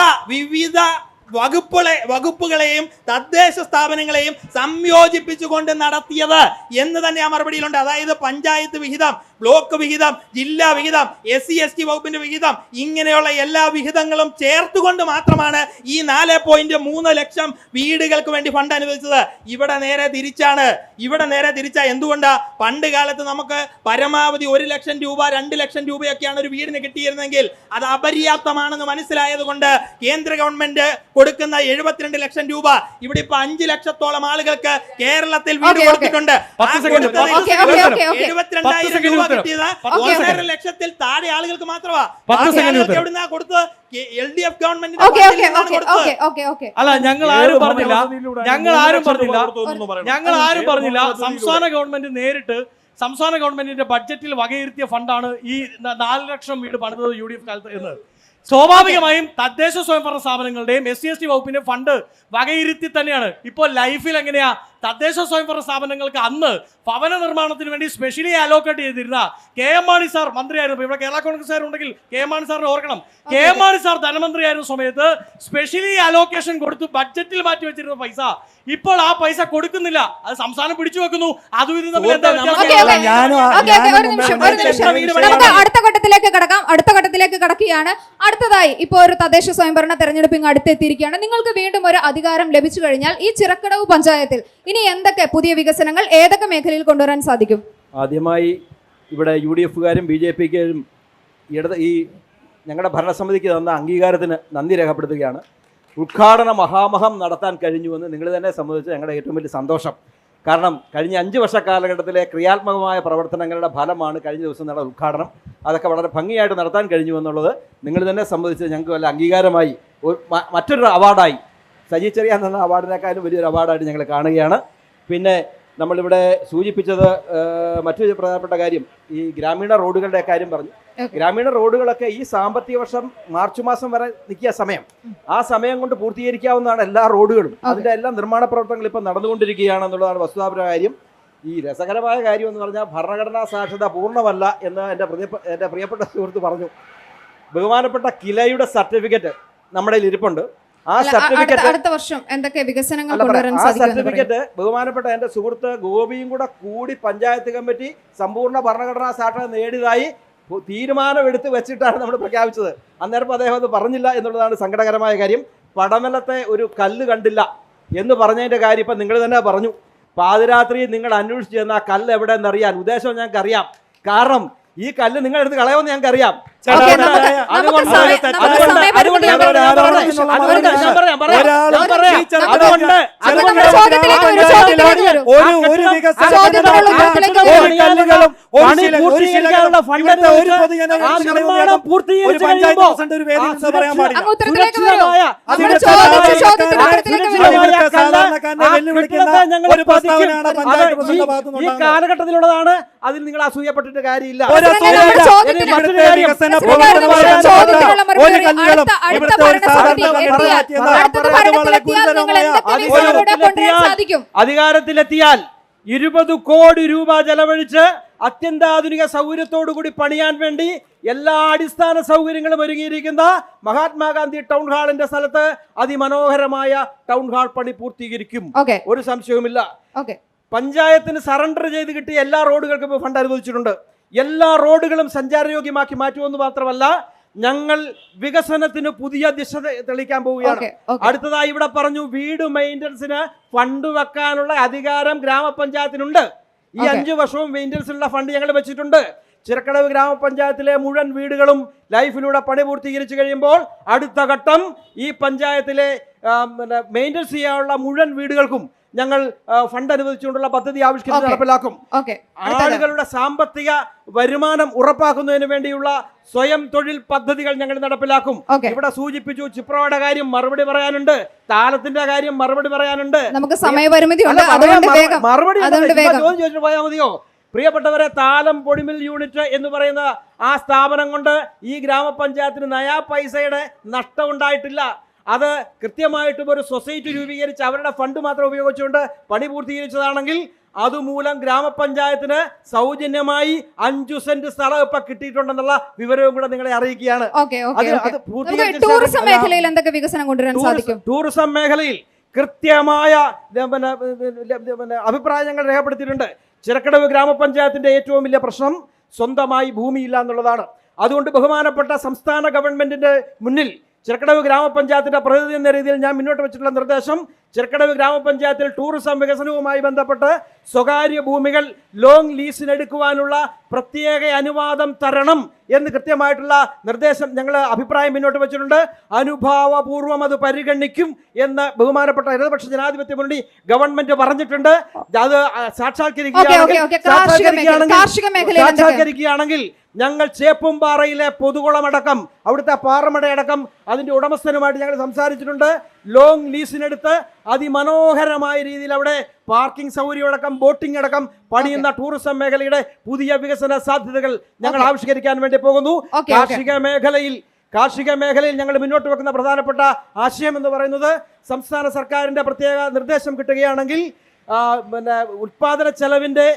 വകുപ്പുകളെയും തദ്ദേശ സ്ഥാപനങ്ങളെയും സംയോജിപ്പിച്ചുകൊണ്ട് നടത്തിയത് എന്ന് തന്നെ ആ മറുപടിയിലുണ്ട്. അതായത് പഞ്ചായത്ത് വിഹിതം, ബ്ലോക്ക് വിഹിതം, ജില്ലാ വിഹിതം, SC/ST വകുപ്പിന്റെ വിഹിതം, ഇങ്ങനെയുള്ള എല്ലാ വിഹിതങ്ങളും ചേർത്തുകൊണ്ട് മാത്രമാണ് ഈ 4.3 ലക്ഷം വീടുകൾക്ക് വേണ്ടി ഫണ്ട് അനുവദിച്ചത്. ഇവിടെ നേരെ തിരിച്ചാണ്. എന്തുകൊണ്ടാ? പണ്ട് കാലത്ത് നമുക്ക് പരമാവധി 1 ലക്ഷം രൂപ 2 ലക്ഷം രൂപയൊക്കെയാണ് ഒരു വീടിന് കിട്ടിയിരുന്നെങ്കിൽ അത് അപര്യാപ്തമാണെന്ന് മനസ്സിലായത് കൊണ്ട് കേന്ദ്ര ഗവൺമെന്റ് കൊടുക്കുന്ന 72 ലക്ഷം രൂപ ഇവിടെ ഇപ്പൊ 5 ലക്ഷത്തോളം ആളുകൾക്ക് കേരളത്തിൽ വീട് കൊടുത്തിട്ടുണ്ട്. 72,000 രൂപ കിട്ടിയത് 1.5 ലക്ഷത്തിൽ താഴെ ആളുകൾക്ക് മാത്രമാണ്. എവിടുന്നാ കൊടുത്തത്? LDF government. അല്ല, ഞങ്ങൾ ആരും പറഞ്ഞില്ല. സംസ്ഥാന ഗവൺമെന്റ് നേരിട്ട് സംസ്ഥാന ഗവൺമെന്റിന്റെ ബഡ്ജറ്റിൽ വകയിരുത്തിയ ഫണ്ടാണ് ഈ 4 ലക്ഷം വീട് പണിതത് UDF കാലത്ത് എന്ന്. സ്വാഭാവികമായും തദ്ദേശ സ്വയംഭരണ സ്ഥാപനങ്ങളുടെയും SC/ST വകുപ്പിന്റെ ഫണ്ട് വകയിരുത്തി തന്നെയാണ്. ഇപ്പോൾ ലൈഫിൽ എങ്ങനെയാ തദ്ദേശ സ്വയംഭരണ സ്ഥാപനങ്ങൾക്ക് അന്ന് ഭവന നിർമ്മാണത്തിന് വേണ്ടി സ്പെഷ്യലി അലോക്കേറ്റ് ചെയ്തിരുന്ന KM മാണി സാർ മന്ത്രിയായിരുന്നു. ഇവിടെ കേരള കോൺഗ്രസ് ഉണ്ടെങ്കിൽ KM മാണി സാറിനെ ഓർക്കണം. KM മാണി സാർ ധനമന്ത്രിയായിരുന്ന സമയത്ത് സ്പെഷ്യലി അലോക്കേഷൻ കൊടുത്ത് ബഡ്ജറ്റിൽ മാറ്റി വെച്ചിരുന്ന പൈസ ഇപ്പോൾ ആ പൈസ കൊടുക്കുന്നില്ല. അത് സംസ്ഥാനം പിടിച്ചു വെക്കുന്നു. അതും ഇത് തമ്മിൽ എന്താ അടുത്ത ഘട്ടത്തിലേക്ക് കടക്കുകയാണ്. അടുത്തതായി ഇപ്പോൾ ഒരു തദ്ദേശ സ്വയംഭരണ തെരഞ്ഞെടുപ്പ് അടുത്തെത്തിയിരിക്കുകയാണ്. നിങ്ങൾക്ക് വീണ്ടും ഒരു അധികാരം ലഭിച്ചു കഴിഞ്ഞാൽ ഈ ചിറക്കടവ് പഞ്ചായത്തിൽ ഇനി എന്തൊക്കെ പുതിയ വികസനങ്ങൾ ഏതൊക്കെ മേഖലയിൽ കൊണ്ടുവരാൻ സാധിക്കും? ആദ്യമായി ഇവിടെ UDF-കാരും BJP-ക്കാരും ഈ ഞങ്ങളുടെ ഭരണസമിതിക്ക് തന്ന അംഗീകാരത്തിന് നന്ദി രേഖപ്പെടുത്തുകയാണ്. ഉദ്ഘാടന മഹാമഹം നടത്താൻ കഴിഞ്ഞുവെന്ന് നിങ്ങൾ തന്നെ സംബന്ധിച്ച് ഞങ്ങളുടെ ഏറ്റവും വലിയ സന്തോഷം. കാരണം കഴിഞ്ഞ 5 വർഷ കാലഘട്ടത്തിലെ ക്രിയാത്മകമായ പ്രവർത്തനങ്ങളുടെ ഫലമാണ് കഴിഞ്ഞ ദിവസം നടന്ന ഉദ്ഘാടനം. അതൊക്കെ വളരെ ഭംഗിയായിട്ട് നടത്താൻ കഴിഞ്ഞു എന്നുള്ളത് നിങ്ങൾ തന്നെ സംബന്ധിച്ച് ഞങ്ങൾക്ക് വല്ല അംഗീകാരമായി മറ്റൊരു അവാർഡായി സജി ചെറിയാൻ എന്ന അവാർഡിനേക്കാളും വലിയൊരു അവാർഡായിട്ട് ഞങ്ങൾ കാണുകയാണ്. പിന്നെ നമ്മളിവിടെ സൂചിപ്പിച്ചത് മറ്റൊരു പ്രധാനപ്പെട്ട കാര്യം ഈ ഗ്രാമീണ റോഡുകളുടെ കാര്യം പറഞ്ഞു. ഗ്രാമീണ റോഡുകളൊക്കെ ഈ സാമ്പത്തിക വർഷം മാർച്ച് മാസം വരെ നിൽക്കിയ സമയം, ആ സമയം കൊണ്ട് പൂർത്തീകരിക്കാവുന്നതാണ് എല്ലാ റോഡുകളും. അതിൻ്റെ എല്ലാ നിർമ്മാണ പ്രവർത്തനങ്ങൾ ഇപ്പം നടന്നുകൊണ്ടിരിക്കുകയാണെന്നുള്ളതാണ് വസ്തുതാപരമായ കാര്യം. ഈ രസകരമായ കാര്യം എന്ന് പറഞ്ഞാൽ ഭരണഘടനാ സാക്ഷരത പൂർണ്ണമല്ല എന്ന് എൻ്റെ പ്രിയപ്പെട്ട സുഹൃത്ത് പറഞ്ഞു. ബഹുമാനപ്പെട്ട കിലയുടെ സർട്ടിഫിക്കറ്റ് നമ്മുടെ ഇരിപ്പുണ്ട്. ആ സർട്ടിഫിക്കറ്റ് ബഹുമാനപ്പെട്ട എൻ്റെ സുഹൃത്ത് ഗോപിയും കൂടി പഞ്ചായത്ത് കമ്മിറ്റി സമ്പൂർണ്ണ ഭരണഘടനാ സാക്ഷരത നേടിയതായി തീരുമാനമെടുത്ത് വെച്ചിട്ടാണ് നമ്മൾ പ്രഖ്യാപിച്ചത്. അന്നേരം അദ്ദേഹം അത് പറഞ്ഞില്ല എന്നുള്ളതാണ് സങ്കടകരമായ കാര്യം. പടനിലത്തെ ഒരു കല്ല് കണ്ടില്ല എന്ന് പറഞ്ഞതിൻ്റെ കാര്യം ഇപ്പം നിങ്ങൾ തന്നെ പറഞ്ഞു. പാതിരാത്രി നിങ്ങൾ അന്വേഷിച്ച് ചെന്ന ആ കല്ല് എവിടെയെന്നറിയാൻ ഉദ്ദേശം ഞങ്ങൾക്കറിയാം. കാരണം ഈ കല്ല് നിങ്ങൾ എടുത്ത് കളയുമെന്ന് ഞങ്ങൾക്കറിയാം. ഈ കാലഘട്ടത്തിലുള്ളതാണ്. അതിൽ നിങ്ങൾ അസൂയപ്പെട്ടിട്ട് കാര്യമില്ല. അധികാരത്തിലെത്തിയാൽ 20 കോടി രൂപ ചെലവഴിച്ച് അത്യന്താധുനിക സൗകര്യത്തോടുകൂടി പണിയാൻ വേണ്ടി എല്ലാ അടിസ്ഥാന സൗകര്യങ്ങളും ഒരുങ്ങിയിരിക്കുന്ന മഹാത്മാഗാന്ധി ടൗൺ ഹാളിന്റെ സ്ഥലത്ത് അതിമനോഹരമായ ടൗൺ ഹാൾ പണി പൂർത്തീകരിക്കും. ഒരു സംശയവുമില്ല. പഞ്ചായത്തിന് സറണ്ടർ ചെയ്ത് കിട്ടിയ എല്ലാ റോഡുകൾക്കും ഫണ്ട് അനുവദിച്ചിട്ടുണ്ട്. എല്ലാ റോഡുകളും സഞ്ചാരയോഗ്യമാക്കി മാറ്റുമെന്ന് മാത്രമല്ല, ഞങ്ങൾ വികസനത്തിന് പുതിയ ദിശ തെളിയിക്കാൻ പോവുകയാണ്. അടുത്തതായി ഇവിടെ പറഞ്ഞു, വീട് മെയിൻ്റനൻസിന് ഫണ്ട് വെക്കാനുള്ള അധികാരം ഗ്രാമപഞ്ചായത്തിനുണ്ട്. ഈ 5 വർഷവും മെയിൻ്റനൻസിനുള്ള ഫണ്ട് ഞങ്ങൾ വെച്ചിട്ടുണ്ട്. ചിറക്കടവ് ഗ്രാമപഞ്ചായത്തിലെ മുഴുവൻ വീടുകളും ലൈഫിലൂടെ പണി പൂർത്തീകരിച്ചു കഴിയുമ്പോൾ അടുത്ത ഘട്ടം ഈ പഞ്ചായത്തിലെ മെയിൻ്റനൻസ് ചെയ്യാനുള്ള മുഴുവൻ വീടുകൾക്കും ഞങ്ങൾ ഫണ്ട് അനുവദിച്ചുകൊണ്ടുള്ള പദ്ധതി ആവിഷ്കരിച്ച് നടപ്പിലാക്കും. ആളുകളുടെ സാമ്പത്തിക വരുമാനം ഉറപ്പാക്കുന്നതിന് വേണ്ടിയുള്ള സ്വയം തൊഴിൽ പദ്ധതികൾ ഞങ്ങൾ നടപ്പിലാക്കും. ഇവിടെ സൂചിപ്പിച്ചു ചിപ്രോയുടെ കാര്യം മറുപടി പറയാനുണ്ട്, താലത്തിന്റെ കാര്യം മറുപടി പറയാനുണ്ട്. നമുക്ക് സമയപരിമിതി മറുപടി ചോദിച്ചു പോയാൽ മതിയോ? പ്രിയപ്പെട്ടവരെ, താലം പൊടിമിൽ യൂണിറ്റ് എന്ന് പറയുന്ന ആ സ്ഥാപനം കൊണ്ട് ഈ ഗ്രാമപഞ്ചായത്തിന് നയാ പൈസയുടെ നഷ്ടം ഉണ്ടായിട്ടില്ല. അത് കൃത്യമായിട്ടും ഒരു സൊസൈറ്റി രൂപീകരിച്ച് അവരുടെ ഫണ്ട് മാത്രം ഉപയോഗിച്ചുകൊണ്ട് പണി പൂർത്തീകരിച്ചതാണെങ്കിൽ അതുമൂലം ഗ്രാമപഞ്ചായത്തിന് സൗജന്യമായി 5 സെന്റ് സ്ഥലം ഇപ്പൊ കിട്ടിയിട്ടുണ്ടെന്നുള്ള വിവരവും കൂടെ നിങ്ങളെ അറിയിക്കുകയാണ്. ടൂറിസം മേഖലയിൽ എന്തൊക്കെ വികസനം കൊണ്ടുവരാൻ സാധിക്കും? ടൂറിസം മേഖലയിൽ കൃത്യമായ അഭിപ്രായം ഞങ്ങൾ രേഖപ്പെടുത്തിയിട്ടുണ്ട്. ചിറക്കടവ് ഗ്രാമപഞ്ചായത്തിന്റെ ഏറ്റവും വലിയ പ്രശ്നം സ്വന്തമായി ഭൂമിയില്ല എന്നുള്ളതാണ്. അതുകൊണ്ട് ബഹുമാനപ്പെട്ട സംസ്ഥാന ഗവൺമെന്റിന്റെ മുന്നിൽ ചിറക്കടവ് ഗ്രാമപഞ്ചായത്തിന്റെ പ്രതിനിധി എന്ന രീതിയിൽ ഞാൻ മുന്നോട്ട് വെച്ചിട്ടുള്ള നിർദ്ദേശം, ചിറക്കടവ് ഗ്രാമപഞ്ചായത്തിൽ ടൂറിസം വികസനവുമായി ബന്ധപ്പെട്ട് സ്വകാര്യ ഭൂമികൾ ലോങ് ലീസിനെടുക്കുവാനുള്ള പ്രത്യേക അനുവാദം തരണം എന്ന് കൃത്യമായിട്ടുള്ള നിർദ്ദേശം ഞങ്ങൾ അഭിപ്രായം മുന്നോട്ട് വെച്ചിട്ടുണ്ട്. അനുഭാവപൂർവ്വം അത് പരിഗണിക്കും എന്ന് ബഹുമാനപ്പെട്ട ഇടതുപക്ഷ ജനാധിപത്യ മുന്നണി ഗവൺമെന്റ് പറഞ്ഞിട്ടുണ്ട്. അത് സാക്ഷാത്കരിക്കുകയാണെങ്കിൽ ഞങ്ങൾ ചേപ്പുംപാറയിലെ പൊതുകുളമടക്കം അവിടുത്തെ പാറമടയടക്കം അതിൻ്റെ ഉടമസ്ഥനുമായിട്ട് ഞങ്ങൾ സംസാരിച്ചിട്ടുണ്ട്. ലോങ് ലീസിനെടുത്ത് അതിമനോഹരമായ രീതിയിൽ അവിടെ പാർക്കിംഗ് സൗകര്യമടക്കം ബോട്ടിംഗ് അടക്കം പണിയുന്ന ടൂറിസം മേഖലയുടെ പുതിയ വികസന സാധ്യതകൾ ഞങ്ങൾ ആവിഷ്കരിക്കാൻ വേണ്ടി പോകുന്നു. കാർഷിക മേഖലയിൽ ഞങ്ങൾ മുന്നോട്ട് വെക്കുന്ന പ്രധാനപ്പെട്ട ആശയം എന്ന് പറയുന്നത്, സംസ്ഥാന സർക്കാരിൻ്റെ പ്രത്യേക നിർദ്ദേശം കിട്ടുകയാണെങ്കിൽ ഉൽപാദന ചെലവിൻ്റെ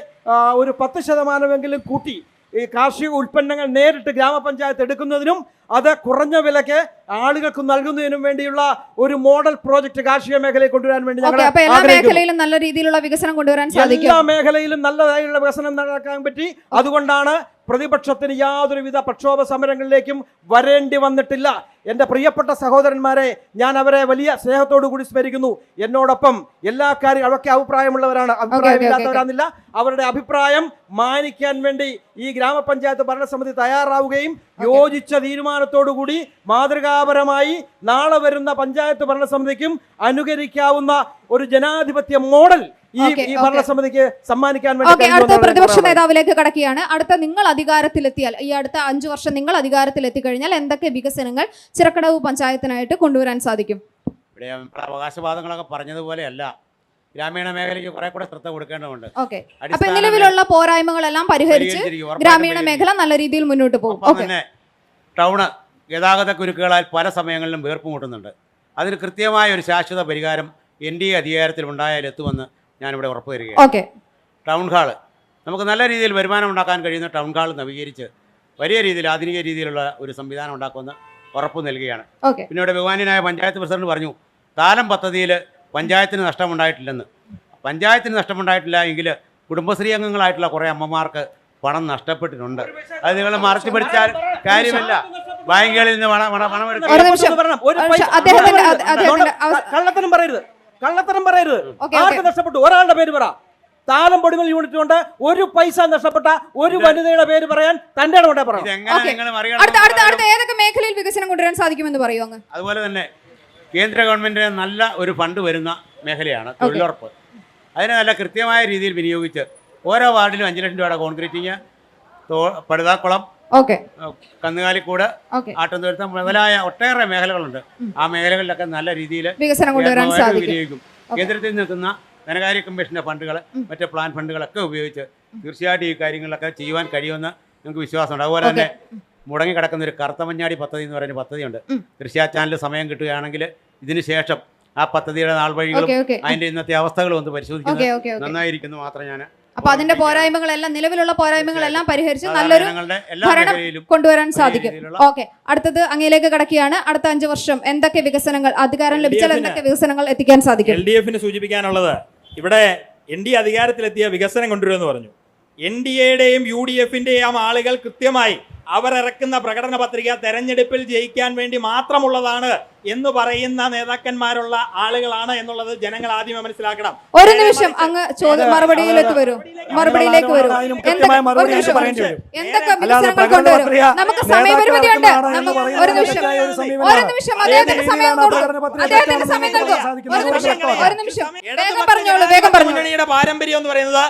ഒരു 10% കൂട്ടി ഈ കാർഷിക ഉൽപ്പന്നങ്ങൾ നേരിട്ട് ഗ്രാമപഞ്ചായത്ത് എടുക്കുന്നതിനും അത് കുറഞ്ഞ വിലയ്ക്ക് ആളുകൾക്ക് നൽകുന്നതിനും വേണ്ടിയുള്ള ഒരു മോഡൽ പ്രോജക്റ്റ് കാർഷിക മേഖലയിൽ കൊണ്ടുവരാൻ വേണ്ടി എല്ലാ മേഖലയിലും നല്ല രീതിയിലുള്ള വികസനം കൊണ്ടുവരാൻ സാധിക്കും. എല്ലാ മേഖലയിലും നല്ലതായുള്ള വികസനം നടക്കാൻ പറ്റി. അതുകൊണ്ടാണ് പ്രതിപക്ഷത്തിന് യാതൊരുവിധ പ്രക്ഷോഭ സമരങ്ങളിലേക്കും വരേണ്ടി വന്നിട്ടില്ല. എൻ്റെ പ്രിയപ്പെട്ട സഹോദരന്മാരെ, ഞാൻ അവരെ വലിയ സ്നേഹത്തോടു കൂടി സ്മരിക്കുന്നു. എന്നോടൊപ്പം എല്ലാ കാര്യം അവർക്ക് അഭിപ്രായമുള്ളവരാണ്, അഭിപ്രായമില്ലാത്തവരാണെന്നില്ല. അവരുടെ അഭിപ്രായം മാനിക്കാൻ വേണ്ടി ഈ ഗ്രാമപഞ്ചായത്ത് ഭരണസമിതി തയ്യാറാവുകയും യോജിച്ച തീരുമാനത്തോടുകൂടി മാതൃകാപരമായി നാളെ വരുന്ന പഞ്ചായത്ത് ഭരണസമിതിക്കും അനുകരിക്കാവുന്ന ഒരു ജനാധിപത്യ മോഡൽ ഈ ഭരണസമിതിക്ക് സമ്മാനിക്കാൻ വേണ്ടി. അടുത്ത പ്രതിപക്ഷ നേതാവിലേക്ക് കടക്കുകയാണ്. അടുത്ത നിങ്ങൾ അധികാരത്തിലെത്തിയാൽ, ഈ അടുത്ത 5 വർഷം നിങ്ങൾ അധികാരത്തിലെത്തിക്കഴിഞ്ഞാൽ എന്തൊക്കെ വികസനങ്ങൾ ചിറക്കടവ് പഞ്ചായത്തിനായിട്ട് കൊണ്ടുവരാൻ സാധിക്കും? ഇവിടെ അവകാശവാദങ്ങളൊക്കെ പറഞ്ഞതുപോലെയല്ല, ഗ്രാമീണ മേഖലയ്ക്ക് കുറെ കൂടെ ശ്രദ്ധ കൊടുക്കേണ്ടതുണ്ട്. അപ്പൊ നിലവിലുള്ള പോരായ്മകളെല്ലാം പരിഹരിച്ച് ഗ്രാമീണ മേഖല നല്ല രീതിയിൽ മുന്നോട്ട് പോകും. ടൗണ് ഗതാഗത കുരുക്കുകളാൽ പല സമയങ്ങളിലും വീർപ്പുമുട്ടുന്നുണ്ട്. അതിന് കൃത്യമായ ഒരു ശാശ്വത പരിഹാരം NDA അധികാരത്തിൽ ഉണ്ടായാൽ എത്തുമെന്ന് ഞാനിവിടെ ഉറപ്പ് തരികയാണ്. ടൗൺ ഹാള് നമുക്ക് നല്ല രീതിയിൽ വരുമാനം ഉണ്ടാക്കാൻ കഴിയുന്ന ടൗൺ ഹാൾ നവീകരിച്ച് വലിയ രീതിയിൽ ആധുനിക രീതിയിലുള്ള ഒരു സംവിധാനം ഉണ്ടാക്കുമെന്ന് ഉറപ്പ് നൽകുകയാണ്. പിന്നെ ഇവിടെ ബഹുമാന്യനായ പഞ്ചായത്ത് പ്രസിഡന്റ് പറഞ്ഞു, താലം പദ്ധതിയിൽ പഞ്ചായത്തിന് നഷ്ടമുണ്ടായിട്ടില്ലെന്ന്. പഞ്ചായത്തിന് നഷ്ടമുണ്ടായിട്ടില്ല എങ്കിൽ കുടുംബശ്രീ അംഗങ്ങളായിട്ടുള്ള കുറേ അമ്മമാർക്ക് പണം നഷ്ടപ്പെട്ടിട്ടുണ്ട്. അത് നിങ്ങൾ മറച്ചു പിടിച്ചാൽ കാര്യമില്ല. ബാങ്കുകളിൽ നിന്ന് പണം കള്ളത്തരം പറയരുത്. ആർക്ക് നഷ്ടപ്പെട്ടു? ഒരാളുടെ പേര് പറ. താലം പൊടിമൽ യൂണിറ്റ് കൊണ്ട് 1 പൈസ നഷ്ടപ്പെട്ട ഒരു വനിതയുടെ പേര് പറയാൻ തന്റെ ഇടപെടെ പറയാം. ഏതൊക്കെ മേഖലയിൽ വികസനം കൊണ്ടുവരാൻ സാധിക്കുമെന്ന് പറയൂ അങ്ങ്. അതുപോലെ തന്നെ കേന്ദ്ര ഗവൺമെന്റിന് നല്ല ഒരു ഫണ്ട് വരുന്ന മേഖലയാണ് തൊഴിലുറപ്പ്. അതിനെ നല്ല കൃത്യമായ രീതിയിൽ വിനിയോഗിച്ച് ഓരോ വാർഡിലും 5 ലക്ഷം രൂപയുടെ കോൺക്രീറ്റിങ്, പടുതാക്കുളം, കന്നുകാലിക്കൂട്, ആട്ടുംതൊഴുത്തം മുതലായ ഒട്ടേറെ മേഖലകളുണ്ട്. ആ മേഖലകളിലൊക്കെ നല്ല രീതിയിൽ വിനിയോഗിക്കും. കേന്ദ്രത്തിൽ നിൽക്കുന്ന ധനകാര്യ കമ്മീഷന്റെ ഫണ്ടുകൾ, മറ്റ് പ്ലാൻ ഫണ്ടുകളൊക്കെ ഉപയോഗിച്ച് തീർച്ചയായിട്ടും ഈ കാര്യങ്ങളിലൊക്കെ ചെയ്യുവാൻ കഴിയുമെന്ന് ഞങ്ങൾക്ക് വിശ്വാസമുണ്ട്. അതുപോലെ തന്നെ മുടങ്ങിക്കിടക്കുന്ന ഒരു കറുത്തമഞ്ഞാടി പദ്ധതി എന്ന് പറയുന്ന പദ്ധതിയുണ്ട്. ദൃശ്യ ചാനൽ സമയം കിട്ടുകയാണെങ്കിൽ ഇതിന് ശേഷം ആ പദ്ധതിയുടെ നാൾ വഴികളും അതിന്റെ ഇന്നത്തെ അവസ്ഥകളും ഒന്ന് പരിശോധിക്കുന്നത് നന്നായിരിക്കുന്നു മാത്രം ഞാൻ. അപ്പൊ അതിന്റെ പോരായ്മകളെല്ലാം, നിലവിലുള്ള പോരായ്മകളെല്ലാം പരിഹരിച്ച് നല്ലൊരു ഭരണം കൊണ്ടുവരാൻ സാധിക്കും. ഓക്കെ, അടുത്തത് അങ്ങയിലേക്ക് കടക്കുകയാണ്. അടുത്ത 5 വർഷം എന്തൊക്കെ വികസനങ്ങൾ, അധികാരം ലഭിച്ചാൽ എന്തൊക്കെ വികസനങ്ങൾ എത്തിക്കാൻ സാധിക്കും? LDF സൂചിപ്പിക്കാനുള്ളത്, ഇവിടെ NDA അധികാരത്തിലെത്തിയ വികസനം കൊണ്ടുവരുമെന്ന് പറഞ്ഞു. NDAയുടെയും UDFന്റെയും ആളുകൾ കൃത്യമായി അവരിറക്കുന്ന പ്രകടന പത്രിക തെരഞ്ഞെടുപ്പിൽ ജയിക്കാൻ വേണ്ടി മാത്രമുള്ളതാണ് എന്ന് പറയുന്ന നേതാക്കന്മാരുള്ള ആളുകളാണ് എന്നുള്ളത് ജനങ്ങൾ ആദ്യമേ മനസ്സിലാക്കണം. ഒരു നിമിഷം അങ്ങ് മറുപടിയിലേക്ക് വരൂ. എന്തൊക്കെ വികസനങ്ങൾ കൊണ്ടുവരും? നമുക്ക് സമയപരിമിതിയുണ്ട്. ഒരു നിമിഷം അദ്ദേഹത്തിന് സമയം വേഗം പറഞ്ഞോളൂ. മുന്നണിയുടെ പാരമ്പര്യം എന്ന് പറയുന്നത്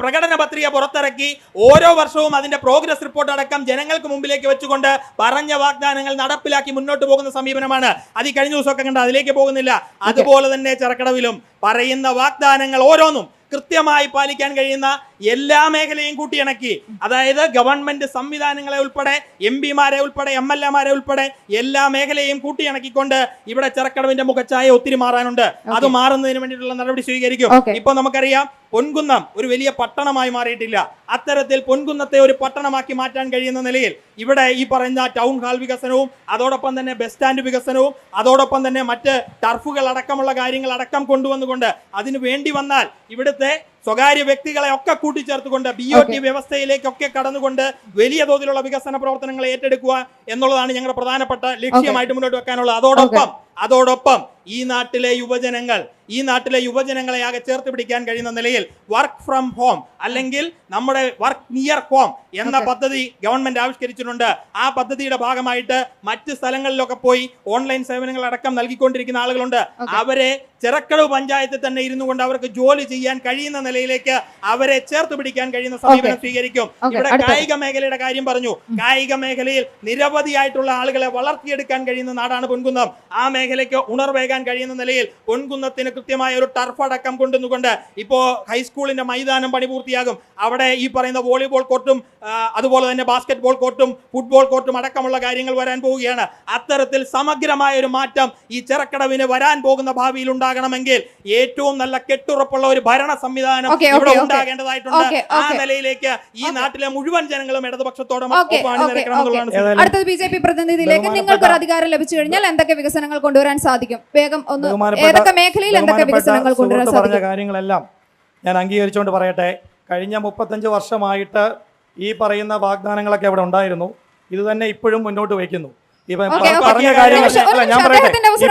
പ്രകടന പത്രിക പുറത്തിറക്കി ഓരോ വർഷവും അതിന്റെ പ്രോഗ്രസ് റിപ്പോർട്ട് അടക്കം ജനങ്ങൾക്ക് മുമ്പിലേക്ക് വെച്ചുകൊണ്ട് പറഞ്ഞ വാഗ്ദാനങ്ങൾ നടപ്പിലാക്കി മുന്നോട്ട് പോകുന്ന സമീപനമാണ്. അത് ഈ കഴിഞ്ഞ ദിവസമൊക്കെ കണ്ട, അതിലേക്ക് പോകുന്നില്ല. അതുപോലെ തന്നെ ചെറുക്കടവിലും പറയുന്ന വാഗ്ദാനങ്ങൾ ഓരോന്നും കൃത്യമായി പാലിക്കാൻ കഴിയുന്ന എല്ലാ മേഖലയും കൂട്ടിയിണക്കി, അതായത് ഗവൺമെന്റ് സംവിധാനങ്ങളെ ഉൾപ്പെടെ എംപിമാരെ ഉൾപ്പെടെ MLA-മാരെ ഉൾപ്പെടെ എല്ലാ മേഖലയും കൂട്ടിയിണക്കിക്കൊണ്ട് ഇവിടെ ചെറുക്കടവിന്റെ മുഖച്ഛായ ഒത്തിരി മാറാനുണ്ട്. അത് മാറുന്നതിന് വേണ്ടിയിട്ടുള്ള നടപടി സ്വീകരിക്കും. ഇപ്പൊ നമുക്കറിയാം, പൊൻകുന്നം ഒരു വലിയ പട്ടണമായി മാറിയിട്ടില്ല. അത്തരത്തിൽ പൊൻകുന്നത്തെ ഒരു പട്ടണമാക്കി മാറ്റാൻ കഴിയുന്ന നിലയിൽ ഇവിടെ ഈ പറയുന്ന ടൗൺ ഹാൾ വികസനവും അതോടൊപ്പം തന്നെ ബസ് സ്റ്റാൻഡ് വികസനവും അതോടൊപ്പം തന്നെ മറ്റ് ടർഫുകൾ അടക്കമുള്ള കാര്യങ്ങൾ അടക്കം കൊണ്ടുവന്നുകൊണ്ട് അതിന് വേണ്ടി വന്നാൽ ഇവിടുത്തെ സ്വകാര്യ വ്യക്തികളെ ഒക്കെ കൂട്ടിച്ചേർത്തുകൊണ്ട് BOT വ്യവസ്ഥയിലേക്കൊക്കെ കടന്നുകൊണ്ട് വലിയ തോതിലുള്ള വികസന പ്രവർത്തനങ്ങൾ ഏറ്റെടുക്കുക എന്നുള്ളതാണ് ഞങ്ങളുടെ പ്രധാനപ്പെട്ട ലക്ഷ്യമായിട്ട് മുന്നോട്ട് വെക്കാനുള്ളത്. അതോടൊപ്പം ഈ നാട്ടിലെ യുവജനങ്ങളെ ആകെ ചേർത്ത് പിടിക്കാൻ കഴിയുന്ന നിലയിൽ വർക്ക് ഫ്രം ഹോം അല്ലെങ്കിൽ നമ്മുടെ വർക്ക് നിയർ ഹോം എന്ന പദ്ധതി ഗവൺമെന്റ് ആവിഷ്കരിച്ചിട്ടുണ്ട്. ആ പദ്ധതിയുടെ ഭാഗമായിട്ട് മറ്റ് സ്ഥലങ്ങളിലൊക്കെ പോയി ഓൺലൈൻ സേവനങ്ങൾ അടക്കം നൽകിക്കൊണ്ടിരിക്കുന്ന ആളുകളുണ്ട്. അവരെ ചെറുക്കടവ് പഞ്ചായത്തിൽ തന്നെ ഇരുന്നു കൊണ്ട് അവർക്ക് ജോലി ചെയ്യാൻ കഴിയുന്ന നിലയിലേക്ക് അവരെ ചേർത്ത് പിടിക്കാൻ കഴിയുന്ന സമീപനം സ്വീകരിക്കും. ഇവിടെ കായിക മേഖലയുടെ കാര്യം പറഞ്ഞു. കായിക മേഖലയിൽ നിരവധിയായിട്ടുള്ള ആളുകളെ വളർത്തിയെടുക്കാൻ കഴിയുന്ന നാടാണ് പൊൻകുന്നം. ആ മേഖലയ്ക്ക് ഉണർവേകാൻ കഴിയുന്ന നിലയിൽ പൊൻകുന്നത്തിന് കൃത്യമായ ഒരു ടർഫ് അടക്കം കൊണ്ടുവന്നുകൊണ്ട് ഇപ്പോ ഹൈസ്കൂളിന്റെ മൈതാനം പണി പൂർത്തിയാകും. അവിടെ ഈ പറയുന്ന വോളിബോൾ കോർട്ടും അതുപോലെ തന്നെ ബാസ്കറ്റ് ബോൾ കോർട്ടും ഫുട്ബോൾ കോർട്ടും അടക്കമുള്ള കാര്യങ്ങൾ വരാൻ പോവുകയാണ്. അത്തരത്തിൽ സമഗ്രമായ ഒരു മാറ്റം ഈ ചെറുക്കടവിന് വരാൻ പോകുന്ന ഭാവിയിൽ ഉണ്ടാകണമെങ്കിൽ ഏറ്റവും നല്ല കെട്ടുറപ്പുള്ള ഒരു ഭരണ സംവിധാനം ഇവിടെ ഉണ്ടാകേണ്ടതായിട്ടുണ്ട്. ആ നിലയിലേക്ക് ഈ നാട്ടിലെ മുഴുവൻ ജനങ്ങളും ഇടതുപക്ഷത്തോടെ അടുത്തത് BJP പ്രതിനിധിയിലേക്ക്. നിങ്ങൾക്ക് ഒരു അധികാരം ലഭിച്ചു കഴിഞ്ഞാൽ എന്തൊക്കെ വികസനങ്ങൾ കൊണ്ടുവരാൻ സാധിക്കും? വേഗം ഒന്ന് ഏതൊക്കെ മേഖലയിൽ എന്തൊക്കെ വികസനങ്ങൾ കൊണ്ടുവരാൻ സാധിക്കും? കാര്യങ്ങളെല്ലാം ഞാൻ അംഗീകരിച്ചുകൊണ്ട് പറയട്ടെ. കഴിഞ്ഞ 35 വർഷമായിട്ട് ഈ പറയുന്ന വാഗ്ദാനങ്ങളൊക്കെ ഇവിടെ ഉണ്ടായിരുന്നു. ഇത് തന്നെ ഇപ്പോഴും മുന്നോട്ട് വയ്ക്കുന്നു.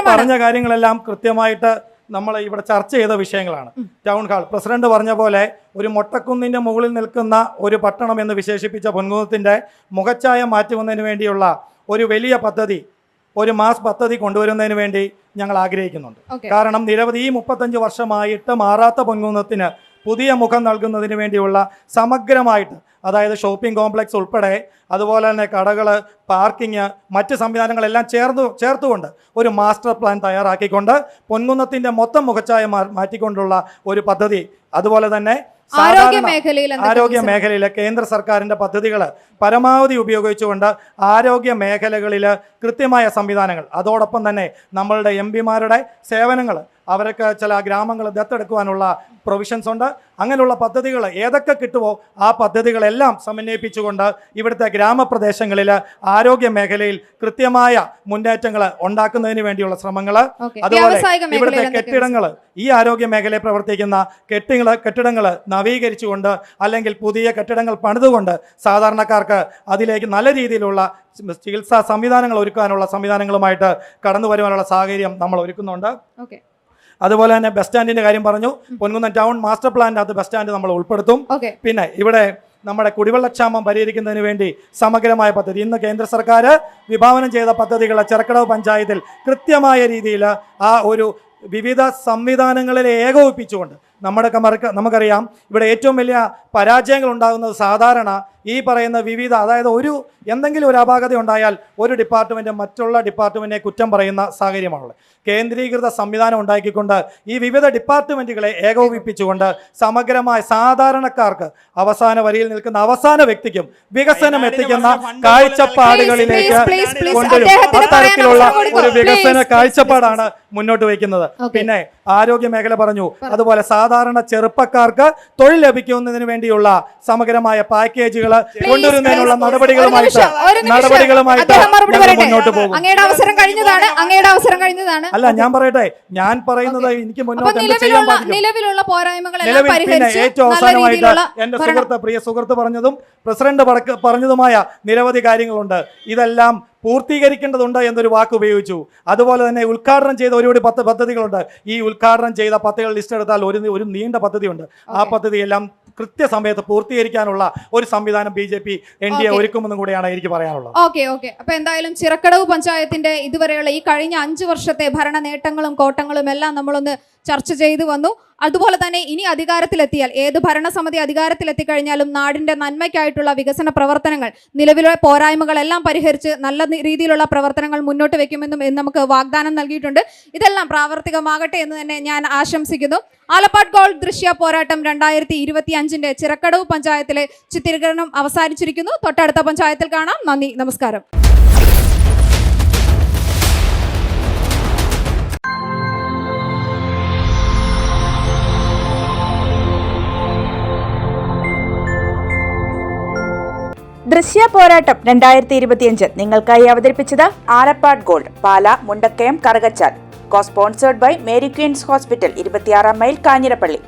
പറഞ്ഞ കാര്യങ്ങളെല്ലാം കൃത്യമായിട്ട് നമ്മൾ ഇവിടെ ചർച്ച ചെയ്ത വിഷയങ്ങളാണ്. ടൗൺ ഹാൾ പ്രസിഡന്റ് പറഞ്ഞ പോലെ ഒരു മൊട്ടക്കുന്നിന്റെ മുകളിൽ നിൽക്കുന്ന ഒരു പട്ടണം എന്ന് വിശേഷിപ്പിച്ച പൊൻകുന്നത്തിന്റെ മുഖച്ഛായ മാറ്റുന്നതിന് വേണ്ടിയുള്ള ഒരു വലിയ പദ്ധതി, ഒരു മാസ് പദ്ധതി കൊണ്ടുവരുന്നതിന് വേണ്ടി ഞങ്ങൾ ആഗ്രഹിക്കുന്നുണ്ട്. കാരണം നിരവധി ഈ 35 വർഷമായിട്ട് മാറാത്ത പൊൻകുന്നത്തിന് പുതിയ മുഖം നൽകുന്നതിന് വേണ്ടിയുള്ള സമഗ്രമായിട്ട്, അതായത് ഷോപ്പിംഗ് കോംപ്ലക്സ് ഉൾപ്പെടെ അതുപോലെ തന്നെ കടകൾ, പാർക്കിങ്, മറ്റ് സംവിധാനങ്ങളെല്ലാം ചേർത്തുകൊണ്ട് ഒരു മാസ്റ്റർ പ്ലാൻ തയ്യാറാക്കിക്കൊണ്ട് പൊൻകുന്നത്തിൻ്റെ മൊത്തം മുഖച്ഛായ മാറ്റിക്കൊണ്ടുള്ള ഒരു പദ്ധതി, അതുപോലെ തന്നെ ആരോഗ്യ മേഖലയിലെ കേന്ദ്ര സർക്കാരിൻ്റെ പദ്ധതികൾ പരമാവധി ഉപയോഗിച്ചുകൊണ്ട് ആരോഗ്യ മേഖലകളിൽ കൃത്യമായ സംവിധാനങ്ങൾ, അതോടൊപ്പം തന്നെ നമ്മളുടെ MPമാരുടെ സേവനങ്ങൾ, അവർക്ക് ചില ഗ്രാമങ്ങൾ ദത്തെടുക്കുവാനുള്ള പ്രൊവിഷൻസ് ഉണ്ട്. അങ്ങനെയുള്ള പദ്ധതികൾ ഏതൊക്കെ കിട്ടുമോ ആ പദ്ധതികളെല്ലാം സമന്വയിപ്പിച്ചുകൊണ്ട് ഇവിടുത്തെ ഗ്രാമപ്രദേശങ്ങളിൽ ആരോഗ്യ മേഖലയിൽ കൃത്യമായ മുന്നേറ്റങ്ങൾ ഉണ്ടാക്കുന്നതിന് വേണ്ടിയുള്ള ശ്രമങ്ങൾ, അതുപോലെ ഇവിടുത്തെ കെട്ടിടങ്ങൾ, ഈ ആരോഗ്യ മേഖലയിൽ പ്രവർത്തിക്കുന്ന കെട്ടിടങ്ങൾ നവീകരിച്ചുകൊണ്ട് അല്ലെങ്കിൽ പുതിയ കെട്ടിടങ്ങൾ പണിതുകൊണ്ട് സാധാരണക്കാർക്ക് അതിലേക്ക് നല്ല രീതിയിലുള്ള ചികിത്സാ സംവിധാനങ്ങൾ ഒരുക്കാനുള്ള സംവിധാനങ്ങളുമായിട്ട് കടന്നു വരുവാനുള്ള സാഹചര്യം നമ്മൾ ഒരുക്കുന്നുണ്ട്. അതുപോലെ തന്നെ ബസ് സ്റ്റാൻഡിന്റെ കാര്യം പറഞ്ഞു. പൊൻകുന്നം ടൗൺ മാസ്റ്റർ പ്ലാനിനകത്ത് ബസ് സ്റ്റാൻഡ് നമ്മൾ ഉൾപ്പെടുത്തും. പിന്നെ ഇവിടെ നമ്മുടെ കുടിവെള്ളക്ഷാമം പരിഹരിക്കുന്നതിന് വേണ്ടി സമഗ്രമായ പദ്ധതി, ഇന്ന് കേന്ദ്ര സർക്കാർ വിഭാവനം ചെയ്ത പദ്ധതികൾ ചെറുക്കടവ് പഞ്ചായത്തിൽ കൃത്യമായ രീതിയിൽ ആ ഒരു വിവിധ സംവിധാനങ്ങളിൽ ഏകോപിപ്പിച്ചുകൊണ്ട് നമുക്കറിയാം ഇവിടെ ഏറ്റവും വലിയ പരാജയങ്ങൾ ഉണ്ടാകുന്നത് സാധാരണ ഈ പറയുന്ന വിവിധ, അതായത് എന്തെങ്കിലും ഒരു അപാകത ഉണ്ടായാൽ ഒരു ഡിപ്പാർട്ട്മെൻറ്റ് മറ്റുള്ള ഡിപ്പാർട്ട്മെൻറ്റിനെ കുറ്റം പറയുന്ന സാഹചര്യമാണുള്ളത്. കേന്ദ്രീകൃത സംവിധാനം ഉണ്ടാക്കിക്കൊണ്ട് ഈ വിവിധ ഡിപ്പാർട്ട്മെൻറ്റുകളെ ഏകോപിപ്പിച്ചുകൊണ്ട് സമഗ്രമായ സാധാരണക്കാർക്ക് അവസാന വരിയിൽ നിൽക്കുന്ന അവസാന വ്യക്തിക്കും വികസനം എത്തിക്കുന്ന കാഴ്ചപ്പാടുകളിലേക്ക് കൊണ്ടുവരും. അത്തരത്തിലുള്ള ഒരു വികസന കാഴ്ചപ്പാടാണ് മുന്നോട്ട് വയ്ക്കുന്നത്. പിന്നെ ആരോഗ്യ മേഖല പറഞ്ഞു. അതുപോലെ സാധാരണ ചെറുപ്പക്കാർക്ക് തൊഴിൽ ലഭിക്കുന്നതിന് വേണ്ടിയുള്ള സമഗ്രമായ പാക്കേജുകൾ കൊണ്ടുവരുന്നതിനുള്ള നടപടികളുമായിട്ട് മുന്നോട്ട് പോകും. അങ്ങയുടെ അവസരം കഴിഞ്ഞതാണ്. അല്ല, ഞാൻ പറയട്ടെ, ഞാൻ പറയുന്നത് എനിക്ക് മുന്നോട്ട് നിലവിലുള്ള ഏറ്റവും അവസാനമായിട്ട് എന്റെ പ്രിയ സുഹൃത്ത് പറഞ്ഞതും പ്രസിഡന്റ് പറഞ്ഞതുമായ നിരവധി കാര്യങ്ങളുണ്ട്. ഇതെല്ലാം പൂർത്തീകരിക്കേണ്ടതുണ്ട് എന്നൊരു വാക്ക് ഉപയോഗിച്ചു. അതുപോലെ തന്നെ ഉദ്ഘാടനം ചെയ്ത ഒരുപാട് പദ്ധതികളുണ്ട്. ഈ ഉദ്ഘാടനം ചെയ്ത പദ്ധതികൾ ലിസ്റ്റ് എടുത്താൽ ഒരു നീണ്ട പദ്ധതിയുണ്ട്. ആ പദ്ധതിയെല്ലാം കൃത്യസമയത്ത് പൂർത്തീകരിക്കാനുള്ള ഒരു സംവിധാനം BJP NDA ഒരുക്കുമെന്നും കൂടെയാണ് എനിക്ക് പറയാനുള്ളത്. ഓക്കെ. അപ്പൊ എന്തായാലും ചിറക്കടവ് പഞ്ചായത്തിന്റെ ഇതുവരെയുള്ള ഈ കഴിഞ്ഞ 5 വർഷത്തെ ഭരണ നേട്ടങ്ങളും കോട്ടങ്ങളും എല്ലാം നമ്മളൊന്ന് ചർച്ച ചെയ്തു വന്നു. അതുപോലെ തന്നെ ഇനി അധികാരത്തിലെത്തിയാൽ, ഏത് ഭരണസമിതി അധികാരത്തിലെത്തിക്കഴിഞ്ഞാലും നാടിന്റെ നന്മയ്ക്കായിട്ടുള്ള വികസന പ്രവർത്തനങ്ങൾ, നിലവിലെ പോരായ്മകളെല്ലാം പരിഹരിച്ച് നല്ല രീതിയിലുള്ള പ്രവർത്തനങ്ങൾ മുന്നോട്ട് വെക്കുമെന്നും നമുക്ക് വാഗ്ദാനം നൽകിയിട്ടുണ്ട്. ഇതെല്ലാം പ്രാവർത്തികമാകട്ടെ എന്ന് തന്നെ ഞാൻ ആശംസിക്കുന്നു. ആലപ്പാട് ഗോൾഡ് ദൃശ്യ പോരാട്ടം 2025 ചിറക്കടവ് പഞ്ചായത്തിലെ ചിത്രീകരണം അവസാനിച്ചിരിക്കുന്നു. തൊട്ടടുത്ത പഞ്ചായത്തിൽ കാണാം. നന്ദി, നമസ്കാരം. ദൃശ്യ പോരാട്ടം 2025 നിങ്ങൾക്കായി അവതരിപ്പിച്ചത് Alappad gold, Pala, Mundakkayam, Karukachal. Co sponsored by Mary Queens hospital, 26 mile, Kanjirappally.